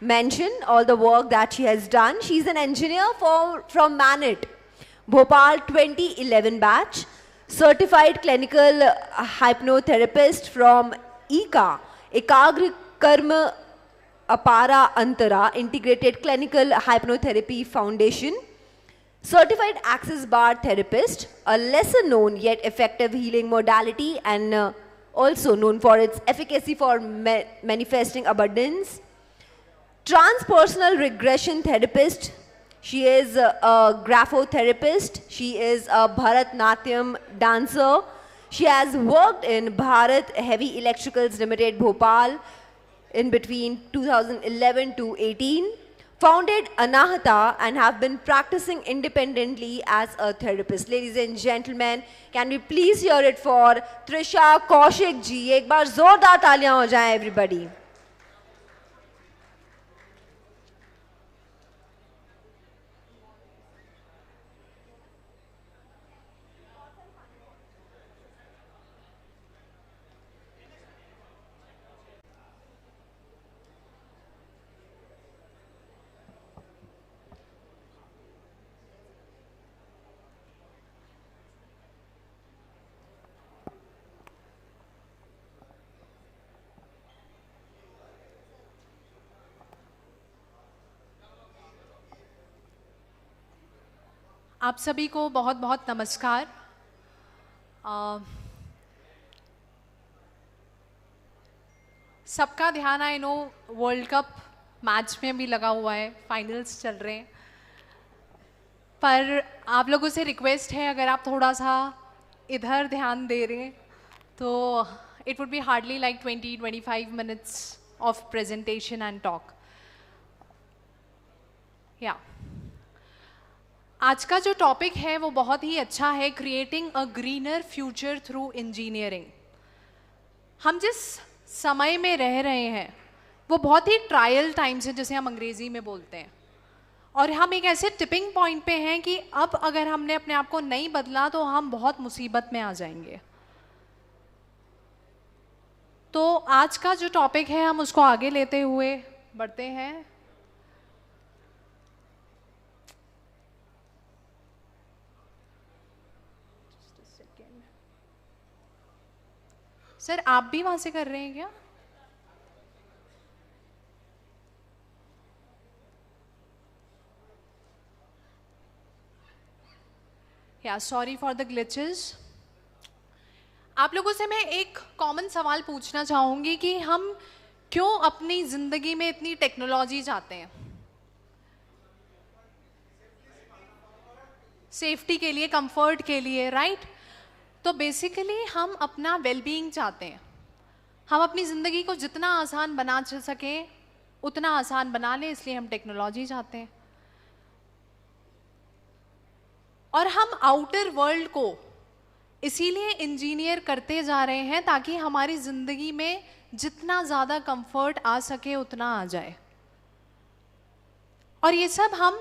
mention all the work that she has done. She's an engineer from Manit, Bhopal 2011 batch, certified clinical hypnotherapist from EKA, Ekagra Karma Apara Antara Integrated Clinical Hypnotherapy Foundation, certified Access Bar therapist, a lesser known yet effective healing modality and also known for its efficacy for manifesting abundance. Transpersonal regression therapist. She is a graphotherapist. She is a Bharatnatyam dancer. She has worked in Bharat Heavy Electricals Limited, Bhopal in between 2011 to 18. Founded Anahata and have been practicing independently as a therapist. Ladies and gentlemen, can we please hear it for Trisha Kaushik ji? एक बार जोरदार तालियां हो जाएं everybody. आप सभी को बहुत बहुत नमस्कार। सबका ध्यान I know world cup match में भी लगा हुआ है, फाइनल्स चल रहे हैं, पर आप लोगों से रिक्वेस्ट है अगर आप थोड़ा सा इधर ध्यान दे रहे हैं तो it would be hardly like 20-25 minutes of presentation and talk. या आज का जो टॉपिक है वो बहुत ही अच्छा है, creating a greener future through engineering. हम जिस समय में रह रहे हैं वो बहुत ही ट्रायल टाइम्स है, जैसे हम अंग्रेजी में बोलते हैं, और हम एक ऐसे टिपिंग पॉइंट पे हैं कि अब अगर हमने अपने आप को नहीं बदला तो हम बहुत मुसीबत में आ जाएंगे। तो आज का जो टॉपिक है हम उसको आगे लेते हुए बढ़ते हैं। सर आप भी वहां से कर रहे हैं क्या? या सॉरी फॉर द ग्लिचेस। आप लोगों से मैं एक कॉमन सवाल पूछना चाहूंगी कि हम क्यों अपनी जिंदगी में इतनी टेक्नोलॉजी चाहते हैं? सेफ्टी के लिए, कंफर्ट के लिए, राइट? तो बेसिकली हम अपना वेलबीइंग चाहते हैं। हम अपनी ज़िंदगी को जितना आसान बना सकें उतना आसान बना लें, इसलिए हम टेक्नोलॉजी चाहते हैं। और हम आउटर वर्ल्ड को इसीलिए इंजीनियर करते जा रहे हैं ताकि हमारी ज़िंदगी में जितना ज़्यादा कंफर्ट आ सके उतना आ जाए। और ये सब हम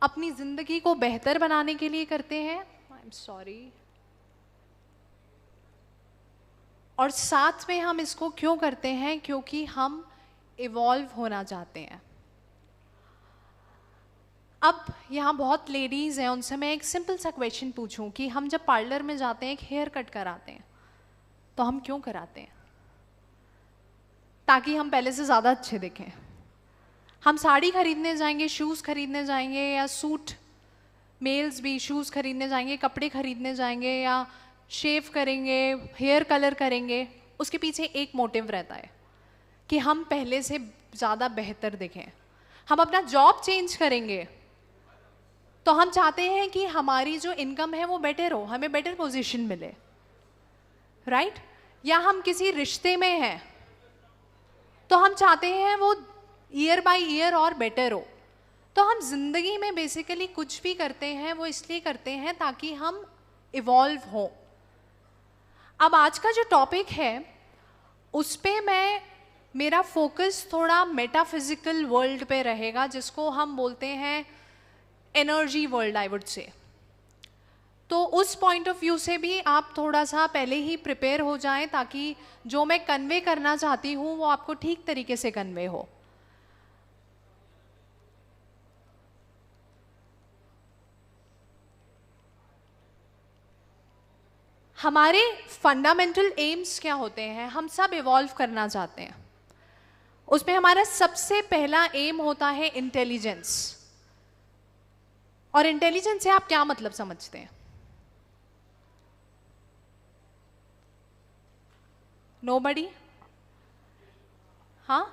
अपनी ज़िंदगी को बेहतर बनाने के लिए करते हैं। I am sorry. और साथ में हम इसको क्यों करते हैं? क्योंकि हम इवॉल्व होना चाहते हैं। अब यहाँ बहुत लेडीज़ हैं, उनसे मैं एक सिंपल सा क्वेश्चन पूछूं कि हम जब पार्लर में जाते हैं, एक हेयर कट कराते हैं, तो हम क्यों कराते हैं? ताकि हम पहले से ज़्यादा अच्छे दिखें। हम साड़ी खरीदने जाएंगे, शूज़ खरीदने जाएंगे, या सूट, मेल्स भी शूज़ खरीदने जाएंगे, कपड़े खरीदने जाएंगे, या शेव करेंगे, हेयर कलर करेंगे, उसके पीछे एक मोटिव रहता है कि हम पहले से ज़्यादा बेहतर दिखें। हम अपना जॉब चेंज करेंगे तो हम चाहते हैं कि हमारी जो इनकम है वो बेटर हो, हमें बेटर पोजीशन मिले, राइट? या हम किसी रिश्ते में हैं तो हम चाहते हैं वो ईयर बाय ईयर और बेटर हो। तो हम जिंदगी में बेसिकली कुछ भी करते हैं वो इसलिए करते हैं ताकि हम इवॉल्व हों। अब आज का जो टॉपिक है उस पे मेरा फोकस थोड़ा मेटाफिजिकल वर्ल्ड पे रहेगा, जिसको हम बोलते हैं energy world, I would say. तो उस पॉइंट ऑफ व्यू से भी आप थोड़ा सा पहले ही प्रिपेयर हो जाएं ताकि जो मैं कन्वे करना चाहती हूँ वो आपको ठीक तरीके से कन्वे हो। हमारे फंडामेंटल एम्स क्या होते हैं? हम सब इवॉल्व करना चाहते हैं। उसमें हमारा सबसे पहला एम होता है इंटेलिजेंस। और इंटेलिजेंस से आप क्या मतलब समझते हैं? नोबडी? हाँ,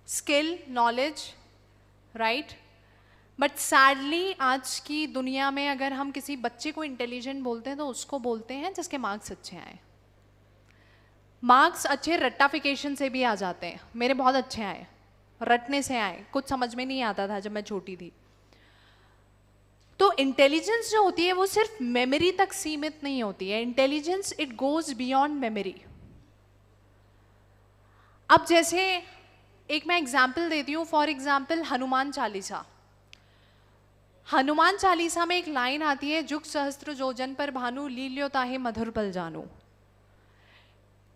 skill, knowledge, right. But sadly आज की दुनिया में अगर हम किसी बच्चे को इंटेलिजेंट बोलते हैं तो उसको बोलते हैं जिसके मार्क्स अच्छे आए। मार्क्स अच्छे रट्टाफिकेशन से भी आ जाते हैं। मेरे बहुत अच्छे आए, रटने से आए, कुछ समझ में नहीं आता था जब मैं छोटी थी। तो इंटेलिजेंस जो होती है वो सिर्फ मेमोरी तक सीमित नहीं होती है। Intelligence it goes beyond memory. अब जैसे एक मैं एग्जाम्पल देती हूँ, फॉर एग्जाम्पल हनुमान चालीसा। हनुमान चालीसा में एक लाइन आती है, जुग सहस्त्र जोजन पर भानु, लील्यो ताहि मधुर पल जानू।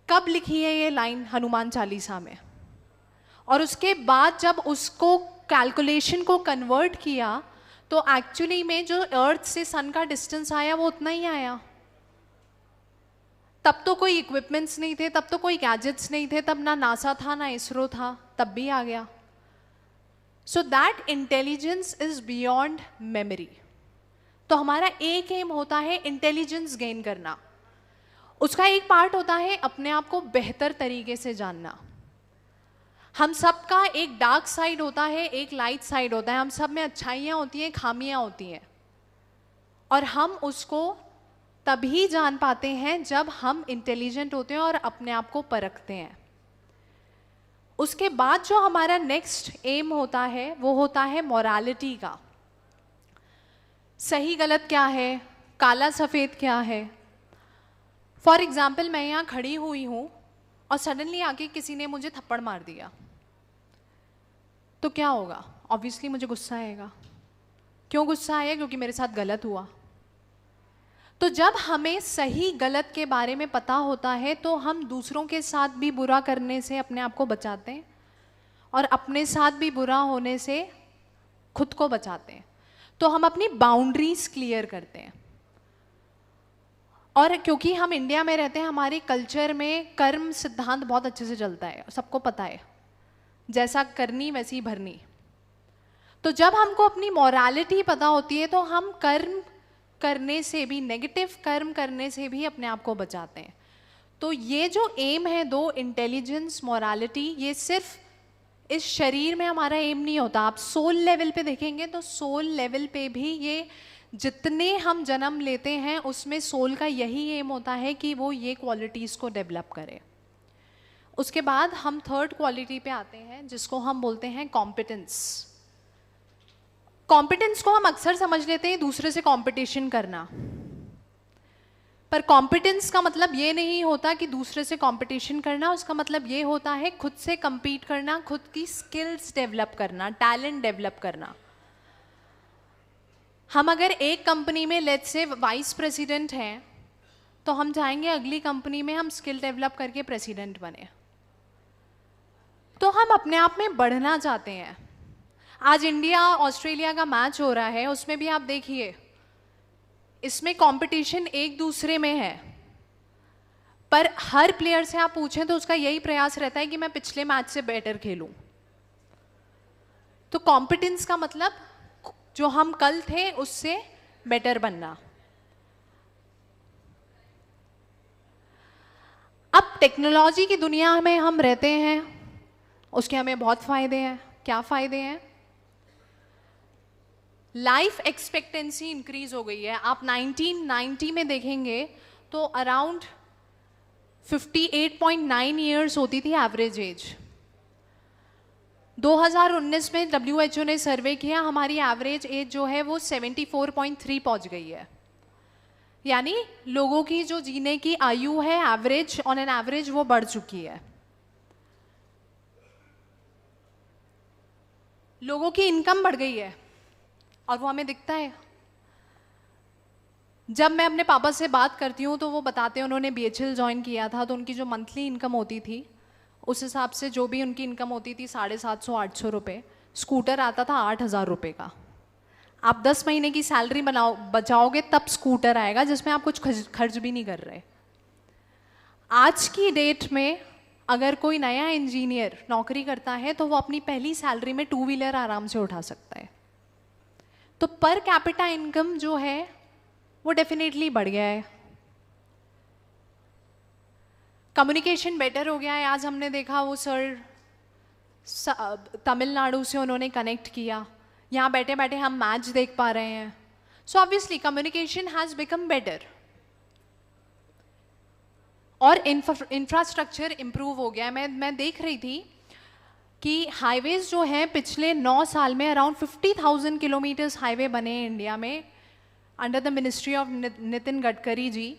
कब लिखी है ये लाइन हनुमान चालीसा में? और उसके बाद जब उसको कैलकुलेशन को कन्वर्ट किया तो एक्चुअली में जो अर्थ से सन का डिस्टेंस आया वो उतना ही आया। तब तो कोई इक्विपमेंट्स नहीं थे, तब तो कोई गैजेट्स नहीं थे, तब ना नासा था ना इसरो था, तब भी आ गया। So that intelligence is beyond memory. तो हमारा एक एम होता है इंटेलिजेंस गेन करना। उसका एक पार्ट होता है अपने आप को बेहतर तरीके से जानना। हम सब का एक डार्क साइड होता है, एक लाइट साइड होता है। हम सब में अच्छाइयाँ होती हैं, खामियाँ होती हैं, और हम उसको तभी जान पाते हैं जब हम इंटेलिजेंट होते हैं और अपने आप को परखते हैं। उसके बाद जो हमारा नेक्स्ट एम होता है वो होता है मोरालिटी का। सही गलत क्या है, काला सफ़ेद क्या है। फॉर एग्जाम्पल मैं यहाँ खड़ी हुई हूँ और सडनली आके किसी ने मुझे थप्पड़ मार दिया, तो क्या होगा? ऑब्वियसली मुझे गुस्सा आएगा। क्यों गुस्सा आएगा? क्योंकि मेरे साथ गलत हुआ। तो जब हमें सही गलत के बारे में पता होता है तो हम दूसरों के साथ भी बुरा करने से अपने आप को बचाते हैं और अपने साथ भी बुरा होने से खुद को बचाते हैं। तो हम अपनी बाउंड्रीज क्लियर करते हैं। और क्योंकि हम इंडिया में रहते हैं, हमारे कल्चर में कर्म सिद्धांत बहुत अच्छे से चलता है, सबको पता है, जैसा करनी वैसी भरनी। तो जब हमको अपनी मॉरालिटी पता होती है तो हम कर्म करने से भी, नेगेटिव कर्म करने से भी अपने आप को बचाते हैं। तो ये जो एम है दो, इंटेलिजेंस, मॉरालिटी, ये सिर्फ इस शरीर में हमारा एम नहीं होता। आप सोल लेवल पे देखेंगे तो सोल लेवल पे भी ये जितने हम जन्म लेते हैं उसमें सोल का यही एम होता है कि वो ये क्वालिटीज़ को डेवलप करे। उसके बाद हम थर्ड क्वालिटी पे आते हैं जिसको हम बोलते हैं कॉम्पिटेंस। कॉम्पिटेंस को हम अक्सर समझ लेते हैं दूसरे से कंपटीशन करना, पर कॉम्पिटेंस का मतलब ये नहीं होता कि दूसरे से कंपटीशन करना। उसका मतलब ये होता है खुद से compete करना, खुद की स्किल्स डेवलप करना, टैलेंट डेवलप करना। हम अगर एक कंपनी में लेट्स से वाइस प्रेसिडेंट हैं तो हम चाहेंगे अगली कंपनी में हम स्किल डेवलप करके प्रेसिडेंट बने। तो हम अपने आप में बढ़ना चाहते हैं। आज इंडिया ऑस्ट्रेलिया का मैच हो रहा है, उसमें भी आप देखिए, इसमें कंपटीशन एक दूसरे में है, पर हर प्लेयर से आप पूछें तो उसका यही प्रयास रहता है कि मैं पिछले मैच से बेटर खेलूं। तो कॉम्पिटेंस का मतलब जो हम कल थे उससे बेटर बनना। अब टेक्नोलॉजी की दुनिया में हम रहते हैं, उसके हमें बहुत फायदे हैं। क्या फायदे हैं? लाइफ एक्सपेक्टेंसी इंक्रीज हो गई है। आप 1990 में देखेंगे तो अराउंड 58.9 ईयर्स होती थी एवरेज एज। 2019 में WHO ने सर्वे किया, हमारी एवरेज एज जो है वो 74.3 पहुंच गई है। यानी लोगों की जो जीने की आयु है एवरेज, ऑन एन एवरेज, वो बढ़ चुकी है। लोगों की इनकम बढ़ गई है और वो हमें दिखता है। जब मैं अपने पापा से बात करती हूँ तो वो बताते हैं उन्होंने BHL ज्वाइन किया था, तो उनकी जो मंथली इनकम होती थी उस हिसाब से जो भी उनकी इनकम होती थी 750-800 रुपये, स्कूटर आता था 8,000 रुपये का। आप 10 महीने की सैलरी बचाओगे तब स्कूटर आएगा जिसमें आप कुछ खर्च भी नहीं कर रहे। आज की डेट में अगर कोई नया इंजीनियर नौकरी करता है तो वो अपनी पहली सैलरी में 2 व्हीलर आराम से उठा सकता है। तो पर कैपिटा इनकम जो है वो डेफिनेटली बढ़ गया है। कम्युनिकेशन बेटर हो गया है। आज हमने देखा वो सर तमिलनाडु से उन्होंने कनेक्ट किया, यहाँ बैठे बैठे हम मैच देख पा रहे हैं। So obviously communication has become better और इंफ्रास्ट्रक्चर इम्प्रूव हो गया है। मैं देख रही थी कि हाईवेज जो हैं पिछले 9 साल में अराउंड 50,000 किलोमीटर्स हाईवे बने हैं इंडिया में under the ministry of Nitin Gadkari ji.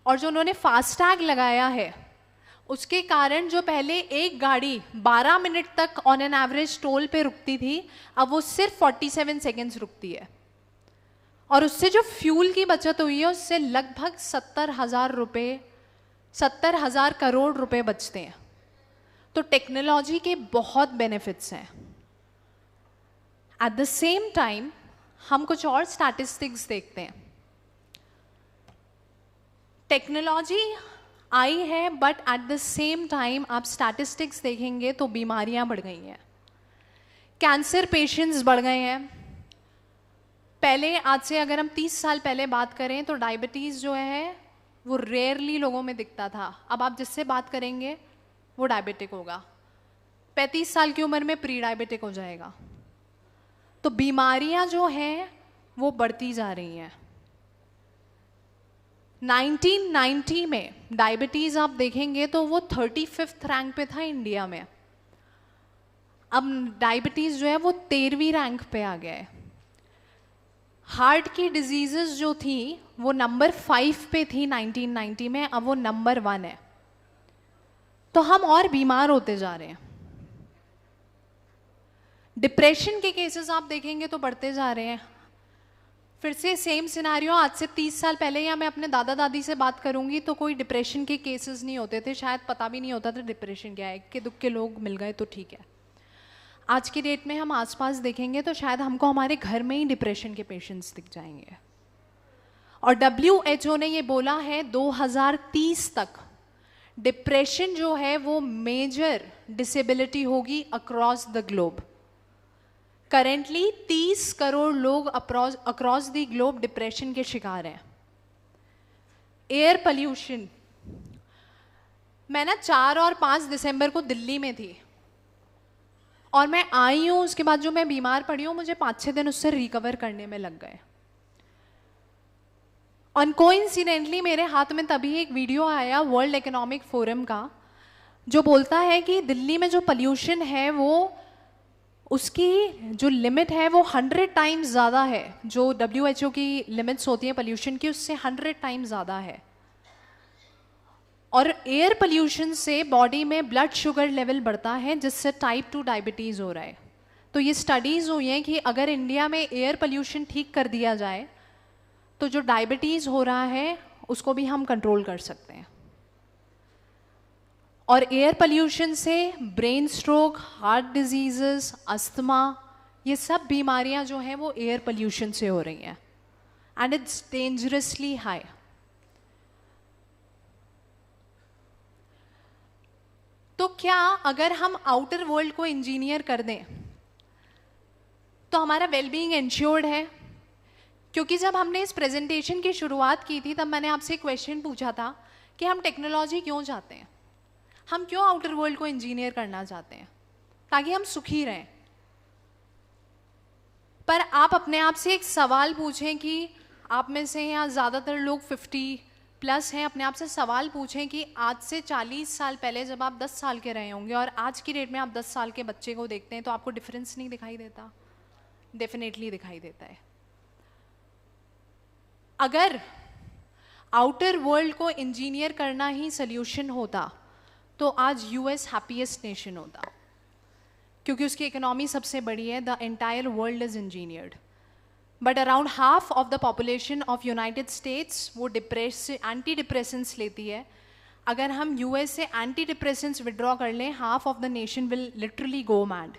और जो उन्होंने फास्टैग लगाया है उसके कारण जो पहले एक गाड़ी 12 मिनट तक ऑन एन एवरेज टोल पे रुकती थी, अब वो सिर्फ 47 सेकेंड्स रुकती है। और उससे जो फ्यूल की बचत हुई है उससे लगभग 70,000 करोड़ रुपए बचते हैं। तो टेक्नोलॉजी के बहुत बेनिफिट्स हैं। एट द सेम टाइम हम कुछ और स्टैटिस्टिक्स देखते हैं। टेक्नोलॉजी आई है but at the same time आप स्टैटिस्टिक्स देखेंगे तो बीमारियां बढ़ गई हैं। कैंसर पेशेंट्स बढ़ गए हैं। पहले आज से अगर हम 30 साल पहले बात करें तो डायबिटीज़ जो है वो रेयरली लोगों में दिखता था। अब आप जिससे बात करेंगे वो डायबिटिक होगा, 35 साल की उम्र में प्री डायबिटिक हो जाएगा। तो बीमारियां जो हैं वो बढ़ती जा रही हैं। 1990 में डायबिटीज़ आप देखेंगे तो वो 35th रैंक पे था इंडिया में। अब डायबिटीज़ जो है वो 13वीं रैंक पे आ गया है। हार्ट की डिजीजेस जो थी वो नंबर 5 पे थी 1990 में, अब वो नंबर 1 है। तो हम और बीमार होते जा रहे हैं। डिप्रेशन के केसेस आप देखेंगे तो बढ़ते जा रहे हैं। फिर से सेम सिनारियो, आज से 30 साल पहले या मैं अपने दादा दादी से बात करूंगी तो कोई डिप्रेशन के केसेस नहीं होते थे, शायद पता भी नहीं होता था डिप्रेशन क्या है। इक्के दुक्के लोग मिल गए तो ठीक है। आज की डेट में हम आसपास देखेंगे तो शायद हमको हमारे घर में ही डिप्रेशन के पेशेंट्स दिख जाएंगे। और WHO ने ये बोला है 2030 तक डिप्रेशन जो है वो मेजर डिसेबिलिटी होगी across the globe. Currently 30 crore लोग अक्रॉस द ग्लोब डिप्रेशन के शिकार हैं। एयर पोल्यूशन, मैं ना 4 और 5 दिसंबर को दिल्ली में थी और मैं आई हूँ, उसके बाद जो मैं बीमार पड़ी हूँ मुझे 5-6 दिन उससे रिकवर करने में लग गए। अनकोइंसिडेंटली मेरे हाथ में तभी एक वीडियो आया वर्ल्ड इकोनॉमिक फोरम का जो बोलता है कि दिल्ली में जो पोल्यूशन है वो उसकी जो लिमिट है वो 100 टाइम्स ज़्यादा है। जो WHO की लिमिट्स होती हैं पोल्यूशन की उससे 100 टाइम्स ज़्यादा है। और एयर पोल्यूशन से बॉडी में ब्लड शुगर लेवल बढ़ता है जिससे टाइप 2 डायबिटीज़ हो रहा है। तो ये स्टडीज़ हुई हैं कि अगर इंडिया में एयर पोल्यूशन ठीक कर दिया जाए तो जो डायबिटीज़ हो रहा है उसको भी हम कंट्रोल कर सकते हैं। और एयर पोल्यूशन से brain stroke, heart diseases, asthma, ये सब बीमारियां जो हैं वो एयर पोल्यूशन से हो रही हैं एंड इट्स डेंजरसली हाई। तो क्या अगर हम आउटर वर्ल्ड को इंजीनियर कर दें तो हमारा वेलबींग इंश्योर्ड है? क्योंकि जब हमने इस प्रेजेंटेशन की शुरुआत की थी तब मैंने आपसे क्वेश्चन पूछा था कि हम टेक्नोलॉजी क्यों चाहते हैं, हम क्यों आउटर वर्ल्ड को इंजीनियर करना चाहते हैं, ताकि हम सुखी रहें। पर आप अपने आप से एक सवाल पूछें कि आप में से यहाँ ज़्यादातर लोग 50+ हैं, अपने आप से सवाल पूछें कि आज से 40 साल पहले जब आप 10 साल के रहे होंगे और आज की डेट में आप 10 साल के बच्चे को देखते हैं तो आपको डिफरेंस नहीं दिखाई देता? डेफिनेटली दिखाई देता है। अगर आउटर वर्ल्ड को इंजीनियर करना ही सल्यूशन होता तो आज US हैप्पीएस्ट नेशन होता, क्योंकि उसकी इकोनॉमी सबसे बड़ी है। The entire world is engineered, but around half of the population of United states वो एंटी डिप्रेसेंट्स लेती है। अगर हम US से एंटी डिप्रेसेंट्स विड्रॉ कर लें, half of the nation will literally go mad.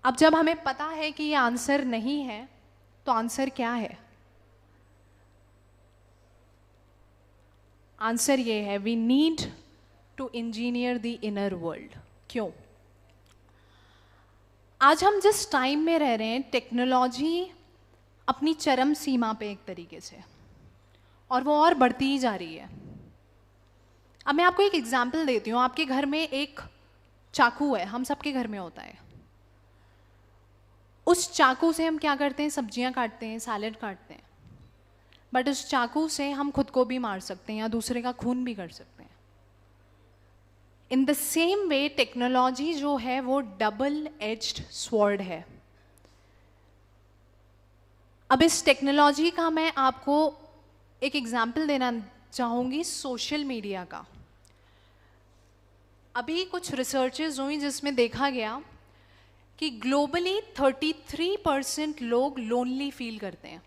अब जब हमें पता है कि ये आंसर नहीं है, तो आंसर क्या है? आंसर ये है, we need to engineer the inner world. क्यों? आज हम जिस टाइम में रह रहे हैं, टेक्नोलॉजी अपनी चरम सीमा पे एक तरीके से, और वो और बढ़ती ही जा रही है। अब मैं आपको एक एग्जाम्पल देती हूँ। आपके घर में एक चाकू है, हम सबके घर में होता है। उस चाकू से हम क्या करते हैं? सब्जियां काटते हैं, सैलेड काटते हैं। बट उस चाकू से हम खुद को भी मार सकते हैं या दूसरे का खून भी कर सकते हैं। In the same way technology जो है वो डबल एज्ड स्वॉर्ड है। अब इस टेक्नोलॉजी का मैं आपको एक एग्जाम्पल देना चाहूँगी, सोशल मीडिया का। अभी कुछ रिसर्चेस हुई जिसमें देखा गया कि ग्लोबली 33% लोग लोनली फील करते हैं।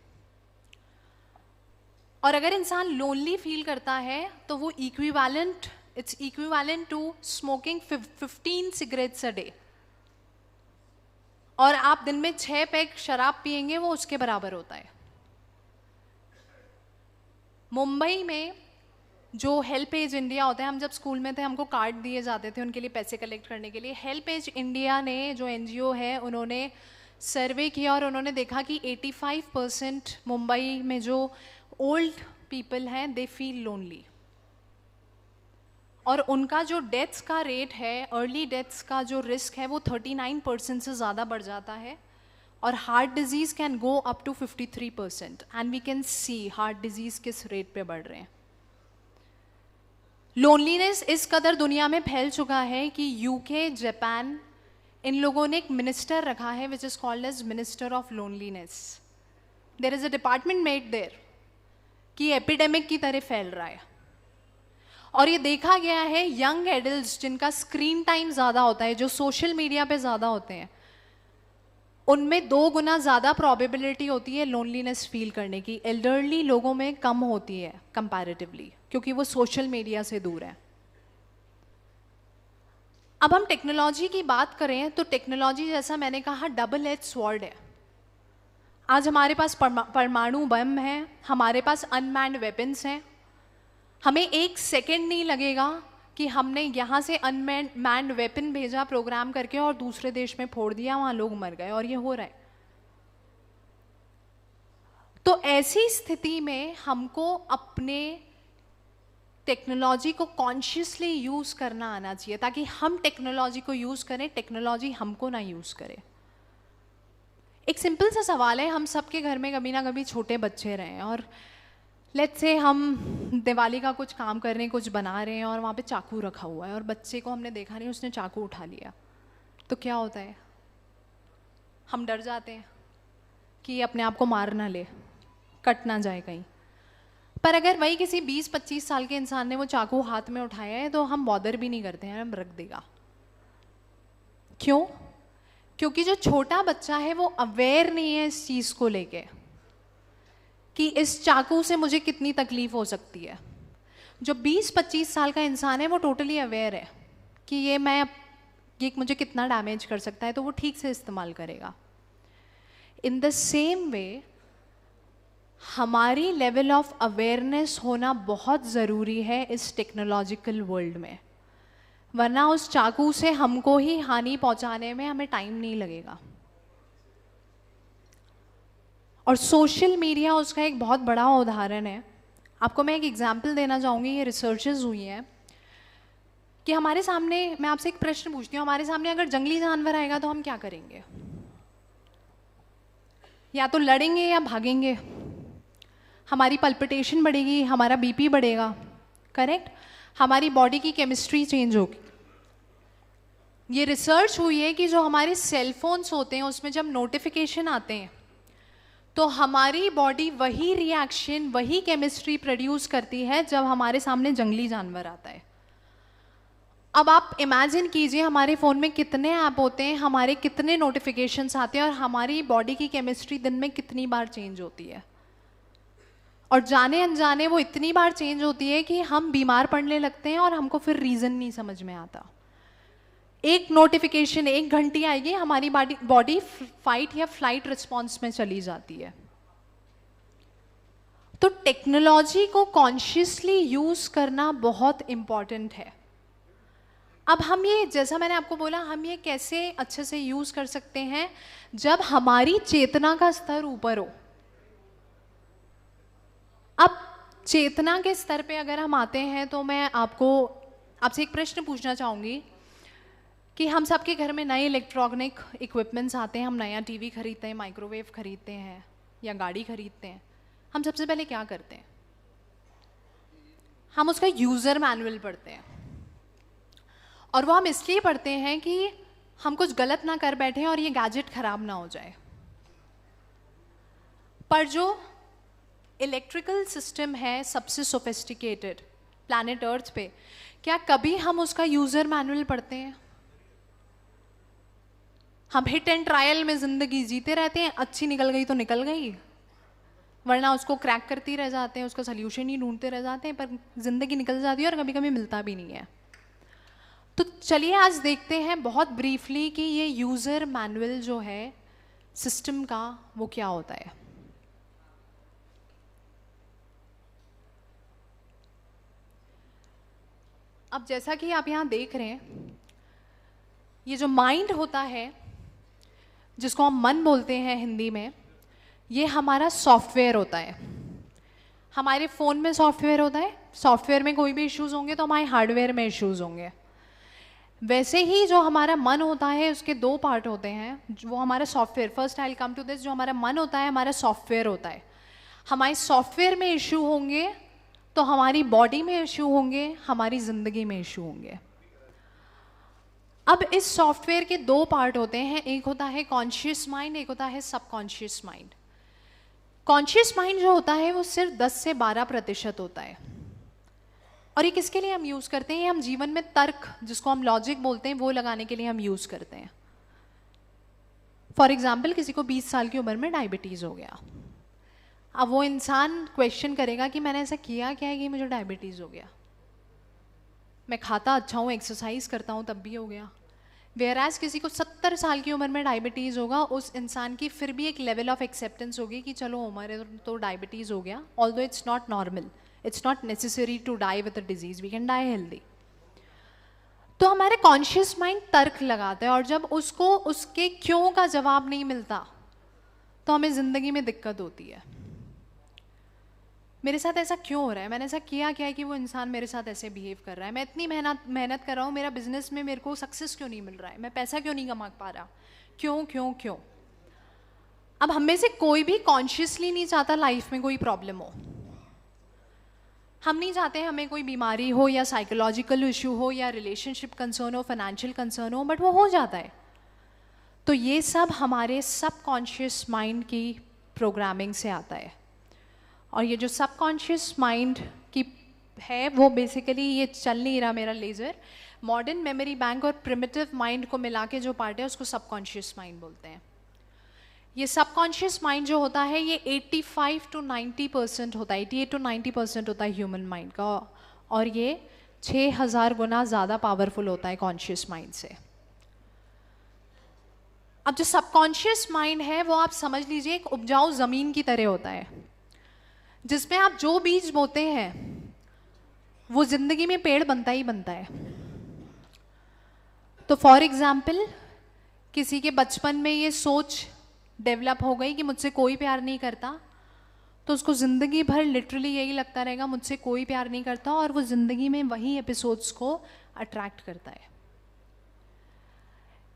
और अगर इंसान लोनली फील करता है तो वो it's equivalent to smoking 15 cigarettes a day. और आप दिन में 6 पैक शराब पिएंगे, वो उसके बराबर होता है। मुंबई में जो हेल्प एज इंडिया होता है, हम जब स्कूल में थे हमको कार्ड दिए जाते थे उनके लिए पैसे कलेक्ट करने के लिए। हेल्प एज इंडिया ने, जो एनजीओ है, उन्होंने सर्वे किया और उन्होंने देखा कि 85% मुंबई में जो ओल्ड पीपल हैं दे फील लोनली। और उनका जो डेथ्स का रेट है, अर्ली डेथ्स का जो रिस्क है, वो 39% से ज़्यादा बढ़ जाता है। और heart disease can go up to 53%। And we can see heart disease किस रेट पे बढ़ रहे हैं। लोनलीनेस इस कदर दुनिया में फैल चुका है कि यूके, जापान, इन लोगों ने एक मिनिस्टर रखा है which is called as minister of loneliness. There is a department made there कि एपिडेमिक की तरह फैल रहा है। और ये देखा गया है यंग एडल्ट्स जिनका स्क्रीन टाइम ज़्यादा होता है, जो सोशल मीडिया पे ज़्यादा होते हैं, उनमें 2 गुना ज़्यादा प्रॉबिलिटी होती है लोनलीनेस फील करने की। एल्डरली लोगों में कम होती है कंपैरेटिवली, क्योंकि वो सोशल मीडिया से दूर है। अब हम टेक्नोलॉजी की बात करें तो टेक्नोलॉजी, जैसा मैंने कहा, डबल एज स्वॉर्ड है। आज हमारे पास परमाणु बम है, हमारे पास अनमैन्ड वेपन्स हैं। हमें 1 सेकेंड नहीं लगेगा कि हमने यहाँ से अनमैन्ड वेपन भेजा प्रोग्राम करके और दूसरे देश में फोड़ दिया, वहाँ लोग मर गए, और ये हो रहा है। तो ऐसी स्थिति में हमको अपने टेक्नोलॉजी को कॉन्शियसली यूज़ करना आना चाहिए, ताकि हम टेक्नोलॉजी को यूज़ करें, टेक्नोलॉजी हमको ना यूज़ करे। एक सिंपल सा सवाल है, हम सबके घर में कभी ना कभी छोटे बच्चे रहे हैं, और लेट्स से हम दिवाली का कुछ काम कर रहे हैं, कुछ बना रहे हैं, और वहाँ पे चाकू रखा हुआ है, और बच्चे को हमने देखा नहीं, उसने चाकू उठा लिया, तो क्या होता है? हम डर जाते हैं कि अपने आप को मार ना ले, कट ना जाए कहीं। पर अगर वही किसी 20-25 साल के इंसान ने वो चाकू हाथ में उठाया है तो हम बॉदर भी नहीं करते हैं, हम रख देगा। क्यों? क्योंकि जो छोटा बच्चा है वो अवेयर नहीं है इस चीज़ को लेके कि इस चाकू से मुझे कितनी तकलीफ हो सकती है। जो 20-25 साल का इंसान है वो टोटली अवेयर है कि ये मुझे कितना डैमेज कर सकता है, तो वो ठीक से इस्तेमाल करेगा। इन द सेम वे हमारी लेवल ऑफ अवेयरनेस होना बहुत ज़रूरी है इस टेक्नोलॉजिकल वर्ल्ड में, वरना उस चाकू से हमको ही हानि पहुंचाने में हमें टाइम नहीं लगेगा। और सोशल मीडिया उसका एक बहुत बड़ा उदाहरण है। आपको मैं एक एग्जाम्पल देना चाहूँगी, ये रिसर्चेस हुई हैं कि हमारे सामने, मैं आपसे एक प्रश्न पूछती हूँ, हमारे सामने अगर जंगली जानवर आएगा तो हम क्या करेंगे? या तो लड़ेंगे या भागेंगे। हमारी पल्पिटेशन बढ़ेगी, हमारा बीपी बढ़ेगा, करेक्ट? हमारी बॉडी की केमिस्ट्री चेंज होगी। ये रिसर्च हुई है कि जो हमारे सेल फोन्स होते हैं उसमें जब नोटिफिकेशन आते हैं तो हमारी बॉडी वही रिएक्शन, वही केमिस्ट्री प्रोड्यूस करती है जब हमारे सामने जंगली जानवर आता है। अब आप इमेजिन कीजिए हमारे फ़ोन में कितने ऐप होते हैं, हमारे कितने नोटिफिकेशंस आते हैं, और हमारी बॉडी की केमिस्ट्री दिन में कितनी बार चेंज होती है। और जाने अनजाने वो इतनी बार चेंज होती है कि हम बीमार पड़ने लगते हैं और हमको फिर रीज़न नहीं समझ में आता। एक नोटिफिकेशन, एक घंटी आएगी, हमारी बॉडी फाइट या फ्लाइट रिस्पॉन्स में चली जाती है। तो टेक्नोलॉजी को कॉन्शियसली यूज करना बहुत इंपॉर्टेंट है। अब हम ये, जैसा मैंने आपको बोला, हम ये कैसे अच्छे से यूज कर सकते हैं, जब हमारी चेतना का स्तर ऊपर हो। अब चेतना के स्तर पे अगर हम आते हैं तो मैं आपसे एक प्रश्न पूछना चाहूँगी कि हम सबके घर में नए इलेक्ट्रॉनिक इक्विपमेंट्स आते हैं, हम नया टीवी खरीदते हैं, माइक्रोवेव खरीदते हैं या गाड़ी खरीदते हैं, हम सबसे पहले क्या करते हैं? हम उसका यूज़र मैनुअल पढ़ते हैं। और वो हम इसलिए पढ़ते हैं कि हम कुछ गलत ना कर बैठे और ये गैजेट खराब ना हो जाए। पर जो इलेक्ट्रिकल सिस्टम है सबसे सोफिस्टिकेटेड प्लैनेट अर्थ पे, क्या कभी हम उसका यूज़र मैनुअल पढ़ते हैं? हम हिट एंड ट्रायल में ज़िंदगी जीते रहते हैं, अच्छी निकल गई तो निकल गई, वरना उसको क्रैक करती रह जाते हैं, उसका सल्यूशन ही ढूंढते रह जाते हैं, पर ज़िंदगी निकल जाती है और कभी कभी मिलता भी नहीं है। तो चलिए आज देखते हैं बहुत ब्रीफली कि ये यूज़र मैनुअल जो है सिस्टम का, वो क्या होता है। अब जैसा कि आप यहाँ देख रहे हैं, ये जो माइंड होता है, जिसको हम मन बोलते हैं हिंदी में, ये हमारा सॉफ्टवेयर होता है। हमारे फ़ोन में सॉफ्टवेयर होता है, सॉफ्टवेयर में कोई भी इश्यूज़ होंगे तो हमारे हार्डवेयर में इश्यूज़ होंगे। वैसे ही जो हमारा मन होता है, उसके दो पार्ट होते हैं। वो हमारा software, first I will come to this, जो हमारा मन होता है हमारा सॉफ्टवेयर होता है। हमारे सॉफ्टवेयर में इशू होंगे तो हमारी बॉडी में इशू होंगे, हमारी ज़िंदगी में इशू होंगे। अब इस सॉफ्टवेयर के दो पार्ट होते हैं, एक होता है कॉन्शियस माइंड, एक होता है सबकॉन्शियस माइंड। कॉन्शियस माइंड जो होता है वो सिर्फ 10 से 12% होता है। और ये किसके लिए हम यूज़ करते हैं? हम जीवन में तर्क, जिसको हम लॉजिक बोलते हैं, वो लगाने के लिए हम यूज़ करते हैं। फॉर एग्जाम्पल, किसी को 20 साल की उम्र में डायबिटीज़ हो गया। अब वो इंसान क्वेश्चन करेगा कि मैंने ऐसा किया क्या है कि मुझे डायबिटीज़ हो गया? मैं खाता अच्छा हूँ, एक्सरसाइज करता हूँ, तब भी हो गया। वेयरएज किसी को 70 साल की उम्र में डायबिटीज़ होगा, उस इंसान की फिर भी एक लेवल ऑफ एक्सेप्टेंस होगी कि चलो उम्र है तो डायबिटीज़ हो गया, although it's not normal, it's not necessary to die with a disease, we can die healthy. तो हमारे कॉन्शियस माइंड तर्क लगाता है, और जब उसको उसके क्यों का जवाब नहीं मिलता तो हमें ज़िंदगी में दिक्कत होती है। मेरे साथ ऐसा क्यों हो रहा है? मैंने ऐसा किया क्या है कि वो इंसान मेरे साथ ऐसे बिहेव कर रहा है? मैं इतनी मेहनत कर रहा हूँ, मेरा बिजनेस में मेरे को सक्सेस क्यों नहीं मिल रहा है? मैं पैसा क्यों नहीं कमा पा रहा? क्यों क्यों क्यों? अब हम में से कोई भी कॉन्शियसली नहीं चाहता लाइफ में कोई प्रॉब्लम हो। हम नहीं चाहते हमें कोई बीमारी हो या साइकोलॉजिकल इशू हो या रिलेशनशिप कंसर्न हो, फाइनेंशियल कंसर्न हो, बट वो हो जाता है। तो ये सब हमारे सबकॉन्शियस माइंड की प्रोग्रामिंग से आता है। और ये जो सबकॉन्शियस माइंड की है, वो बेसिकली ये चल नहीं रहा मेरा लेज़र, मॉडर्न मेमोरी बैंक और प्रिमिटिव माइंड को मिला के जो पार्ट है उसको सबकॉन्शियस माइंड बोलते हैं। ये सबकॉन्शियस माइंड जो होता है ये 85 to 90% होता है, 88 to 90% होता है ह्यूमन माइंड का, और ये 6000 गुना ज़्यादा पावरफुल होता है कॉन्शियस माइंड से। अब जो सबकॉन्शियस माइंड है वो आप समझ लीजिए एक उपजाऊ ज़मीन की तरह होता है, जिसमें आप जो बीज बोते हैं वो ज़िंदगी में पेड़ बनता ही बनता है। तो फॉर एग्जाम्पल, किसी के बचपन में ये सोच डेवलप हो गई कि मुझसे कोई प्यार नहीं करता, तो उसको ज़िंदगी भर लिटरली यही लगता रहेगा मुझसे कोई प्यार नहीं करता, और वो ज़िंदगी में वही एपिसोड्स को अट्रैक्ट करता है।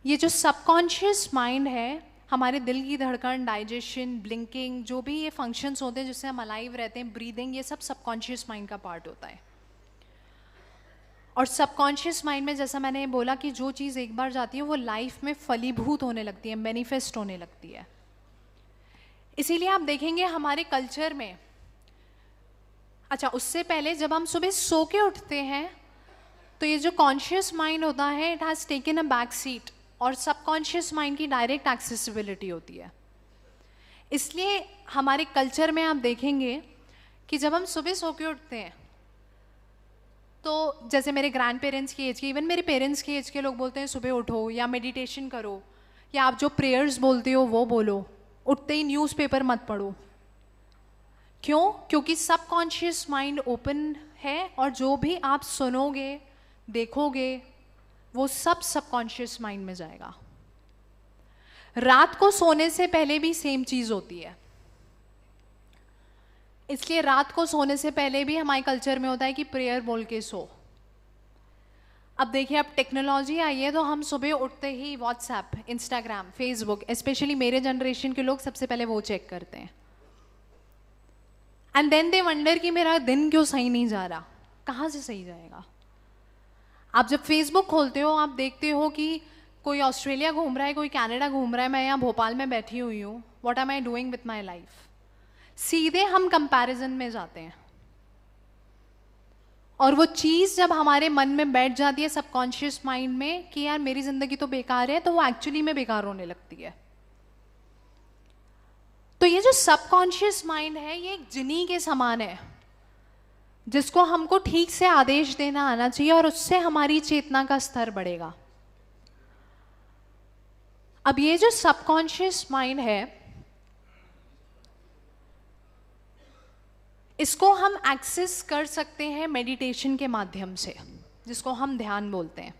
ये जो सबकॉन्शियस माइंड है, हमारे दिल की धड़कन, डाइजेशन, ब्लिंकिंग, जो भी ये फंक्शंस होते हैं जिससे हम अलाइव रहते हैं, ब्रीदिंग, ये सब सबकॉन्शियस माइंड का पार्ट होता है। और सबकॉन्शियस माइंड में जैसा मैंने बोला कि जो चीज़ एक बार जाती है वो लाइफ में फलीभूत होने लगती है, मैनिफेस्ट होने लगती है। इसीलिए आप देखेंगे हमारे कल्चर में, अच्छा उससे पहले जब हम सुबह सो के उठते हैं तो ये जो कॉन्शियस माइंड होता है, it has taken a back seat, और सबकॉन्शियस माइंड की डायरेक्ट एक्सेसिबिलिटी होती है। इसलिए हमारे कल्चर में आप देखेंगे कि जब हम सुबह सो के उठते हैं तो जैसे मेरे ग्रैंड पेरेंट्स की एज के, इवन मेरे पेरेंट्स की एज के लोग बोलते हैं सुबह उठो या मेडिटेशन करो, या आप जो प्रेयर्स बोलते हो वो बोलो, उठते ही न्यूज़पेपर मत पढ़ो। क्यों? क्योंकि सबकॉन्शियस माइंड ओपन है और जो भी आप सुनोगे देखोगे वो सब सबकॉन्शियस माइंड में जाएगा। रात को सोने से पहले भी सेम चीज़ होती है, इसलिए रात को सोने से पहले भी हमारे कल्चर में होता है कि प्रेयर बोल के सो। अब देखिए, अब टेक्नोलॉजी आई है तो हम सुबह उठते ही व्हाट्सएप, इंस्टाग्राम, फेसबुक, स्पेशली मेरे जनरेशन के लोग सबसे पहले वो चेक करते हैं। एंड देन दे वंडर कि मेरा दिन क्यों सही नहीं जा रहा। कहाँ से सही जाएगा? आप जब फेसबुक खोलते हो आप देखते हो कि कोई ऑस्ट्रेलिया घूम रहा है, कोई कनाडा घूम रहा है, मैं यहाँ भोपाल में बैठी हुई हूँ। What am I doing with my life? सीधे हम कंपैरिजन में जाते हैं, और वो चीज़ जब हमारे मन में बैठ जाती है सबकॉन्शियस माइंड में कि यार मेरी ज़िंदगी तो बेकार है, तो वो एक्चुअली में बेकार होने लगती है। तो ये जो सबकॉन्शियस माइंड है ये एक जिनी के समान है, जिसको हमको ठीक से आदेश देना आना चाहिए और उससे हमारी चेतना का स्तर बढ़ेगा। अब ये जो सबकॉन्शियस माइंड है इसको हम एक्सेस कर सकते हैं मेडिटेशन के माध्यम से, जिसको हम ध्यान बोलते हैं।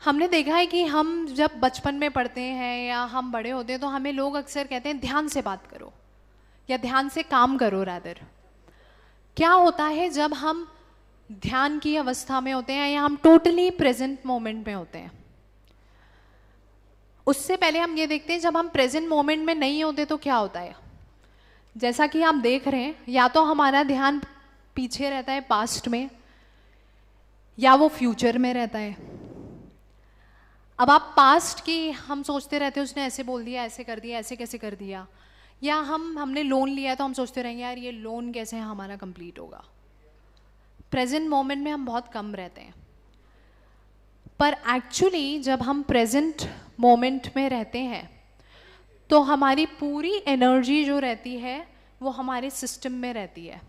हमने देखा है कि हम जब बचपन में पढ़ते हैं या हम बड़े होते हैं तो हमें लोग अक्सर कहते हैं ध्यान से बात करो या ध्यान से काम करो। रादर क्या होता है जब हम ध्यान की अवस्था में होते हैं या हम टोटली प्रेजेंट मोमेंट में होते हैं, उससे पहले हम ये देखते हैं जब हम प्रेजेंट मोमेंट में नहीं होते तो क्या होता है। जैसा कि आप देख रहे हैं, या तो हमारा ध्यान पीछे रहता है पास्ट में, या वो फ्यूचर में रहता है। अब आप पास्ट की हम सोचते रहते हैं उसने ऐसे बोल दिया, ऐसे कर दिया, ऐसे कैसे कर दिया, या हमने लोन लिया है तो हम सोचते रहेंगे यार ये लोन कैसे हमारा कंप्लीट होगा। प्रेजेंट मोमेंट में हम बहुत कम रहते हैं, पर एक्चुअली जब हम प्रेजेंट मोमेंट में रहते हैं तो हमारी पूरी एनर्जी जो रहती है वो हमारे सिस्टम में रहती है,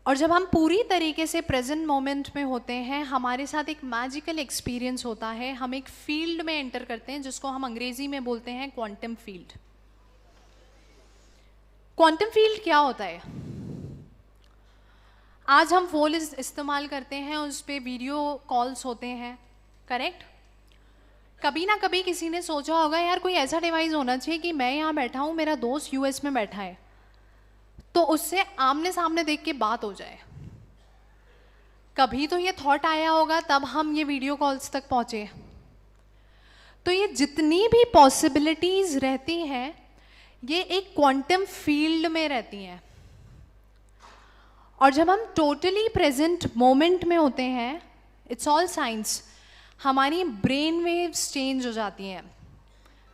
और जब हम पूरी तरीके से प्रेजेंट मोमेंट में होते हैं हमारे साथ एक मैजिकल एक्सपीरियंस होता है। हम एक फील्ड में एंटर करते हैं जिसको हम अंग्रेजी में बोलते हैं क्वांटम फील्ड। क्वांटम फील्ड क्या होता है? आज हम फोन इस्तेमाल करते हैं, उस पर वीडियो कॉल्स होते हैं, करेक्ट? कभी ना कभी किसी ने सोचा होगा यार कोई ऐसा डिवाइस होना चाहिए कि मैं यहाँ बैठा हूँ, मेरा दोस्त यूएस में बैठा है, तो उससे आमने सामने देख के बात हो जाए। कभी तो ये थॉट आया होगा तब हम ये वीडियो कॉल्स तक पहुँचे। तो ये जितनी भी पॉसिबिलिटीज़ रहती हैं ये एक क्वांटम फील्ड में रहती हैं, और जब हम टोटली प्रेजेंट मोमेंट में होते हैं, इट्स ऑल साइंस, हमारी ब्रेन वेव्स चेंज हो जाती हैं।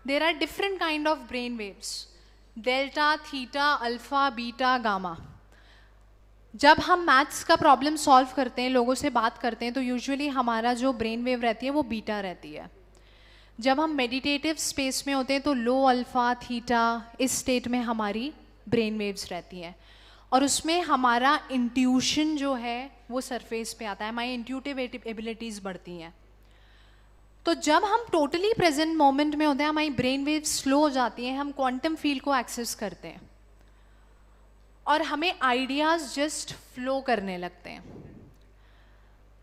There are different kind of brain waves, delta, theta, alpha, beta, gamma. जब हम मैथ्स का प्रॉब्लम सॉल्व करते हैं, लोगों से बात करते हैं, तो यूजुअली हमारा जो ब्रेन वेव रहती है वो बीटा रहती है। जब हम मेडिटेटिव स्पेस में होते हैं तो लो अल्फा, थीटा, इस स्टेट में हमारी ब्रेन वेव्स रहती हैं, और उसमें हमारा इंट्यूशन जो है वो सरफेस पे आता है, हमारी इंट्यूटिव एबिलिटीज़ बढ़ती हैं। तो जब हम टोटली प्रेजेंट मोमेंट में होते हैं हमारी ब्रेन वेव स्लो हो जाती हैं, हम क्वांटम फील्ड को एक्सेस करते हैं और हमें आइडियाज़ जस्ट फ्लो करने लगते हैं।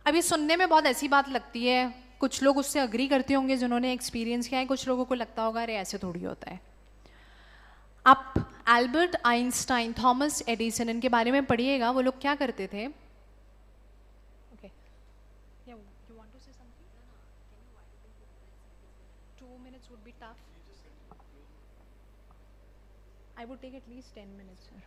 अब ये सुनने में बहुत ऐसी बात लगती है, कुछ लोग उससे अग्री करते होंगे जिन्होंने एक्सपीरियंस किया है, कुछ लोगों को लगता होगा अरे ऐसे थोड़ी होता है। आप एल्बर्ट आइंस्टाइन, थॉमस एडिसन, इनके बारे में पढ़िएगा। वो लोग क्या करते थे, I would take at least 10 minutes, sir.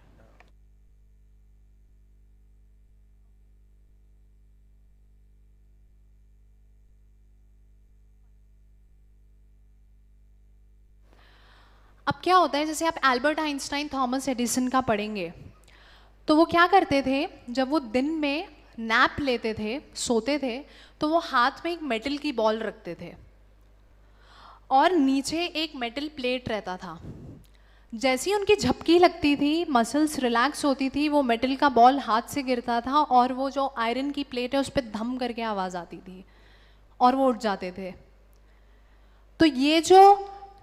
अब क्या होता है, जैसे आप एल्बर्ट आइंस्टाइन, थॉमस एडिसन का पढ़ेंगे तो वो क्या करते थे, जब वो दिन में नैप लेते थे, सोते थे, तो वो हाथ में एक मेटल की बॉल रखते थे और नीचे एक मेटल प्लेट रहता था। जैसे ही उनकी झपकी लगती थी, मसल्स रिलैक्स होती थी, वो मेटल का बॉल हाथ से गिरता था और वो जो आयरन की प्लेट है उस पर धम करके आवाज़ आती थी और वो उठ जाते थे। तो ये जो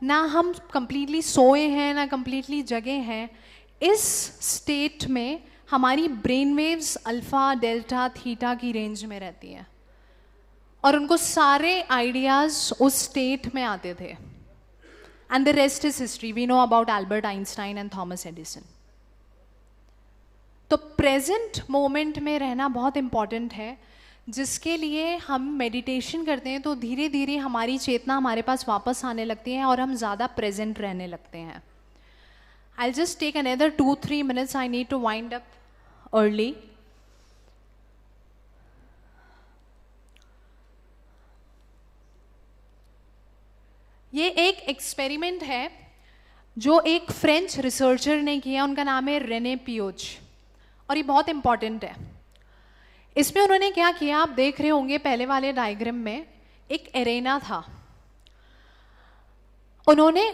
ना हम कंप्लीटली सोए हैं ना कंप्लीटली जगे हैं, इस स्टेट में हमारी brain waves alpha delta theta की रेंज में रहती हैं और उनको सारे आइडियाज़ उस स्टेट में आते थे। And the rest is history, we know about Albert Einstein and Thomas Edison. तो प्रेजेंट मोमेंट में रहना बहुत इम्पॉर्टेंट है, जिसके लिए हम मेडिटेशन करते हैं तो धीरे धीरे हमारी चेतना हमारे पास वापस आने लगती है और हम ज़्यादा प्रेजेंट रहने लगते हैं। I'll just take another 2-3 minutes. I need to wind up early. ये एक एक्सपेरिमेंट है जो एक फ्रेंच रिसर्चर ने किया, उनका नाम है रेने पियोच, और ये बहुत इम्पॉर्टेंट है। इसमें उन्होंने क्या किया, आप देख रहे होंगे पहले वाले डायग्राम में एक एरेना था। उन्होंने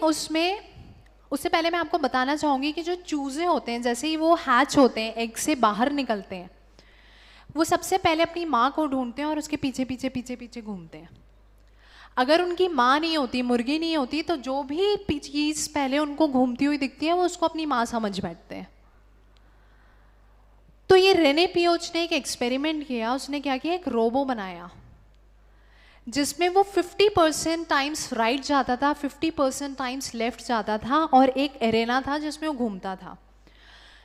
उससे पहले मैं आपको बताना चाहूँगी कि जो चूज़े होते हैं, जैसे ही वो हैच होते हैं, एग से बाहर निकलते हैं, वो सबसे पहले अपनी माँ को ढूंढते हैं और उसके पीछे पीछे पीछे पीछे घूमते हैं। अगर उनकी माँ नहीं होती, मुर्गी नहीं होती, तो जो भी चीज़ पहले उनको घूमती हुई दिखती है वो उसको अपनी माँ समझ बैठते हैं। तो ये रेने पियोच ने एक एक्सपेरिमेंट किया। उसने क्या किया, एक रोबो बनाया जिसमें वो 50% टाइम्स राइट जाता था, 50% टाइम्स लेफ्ट जाता था, और एक एरेना था जिसमें वो घूमता था।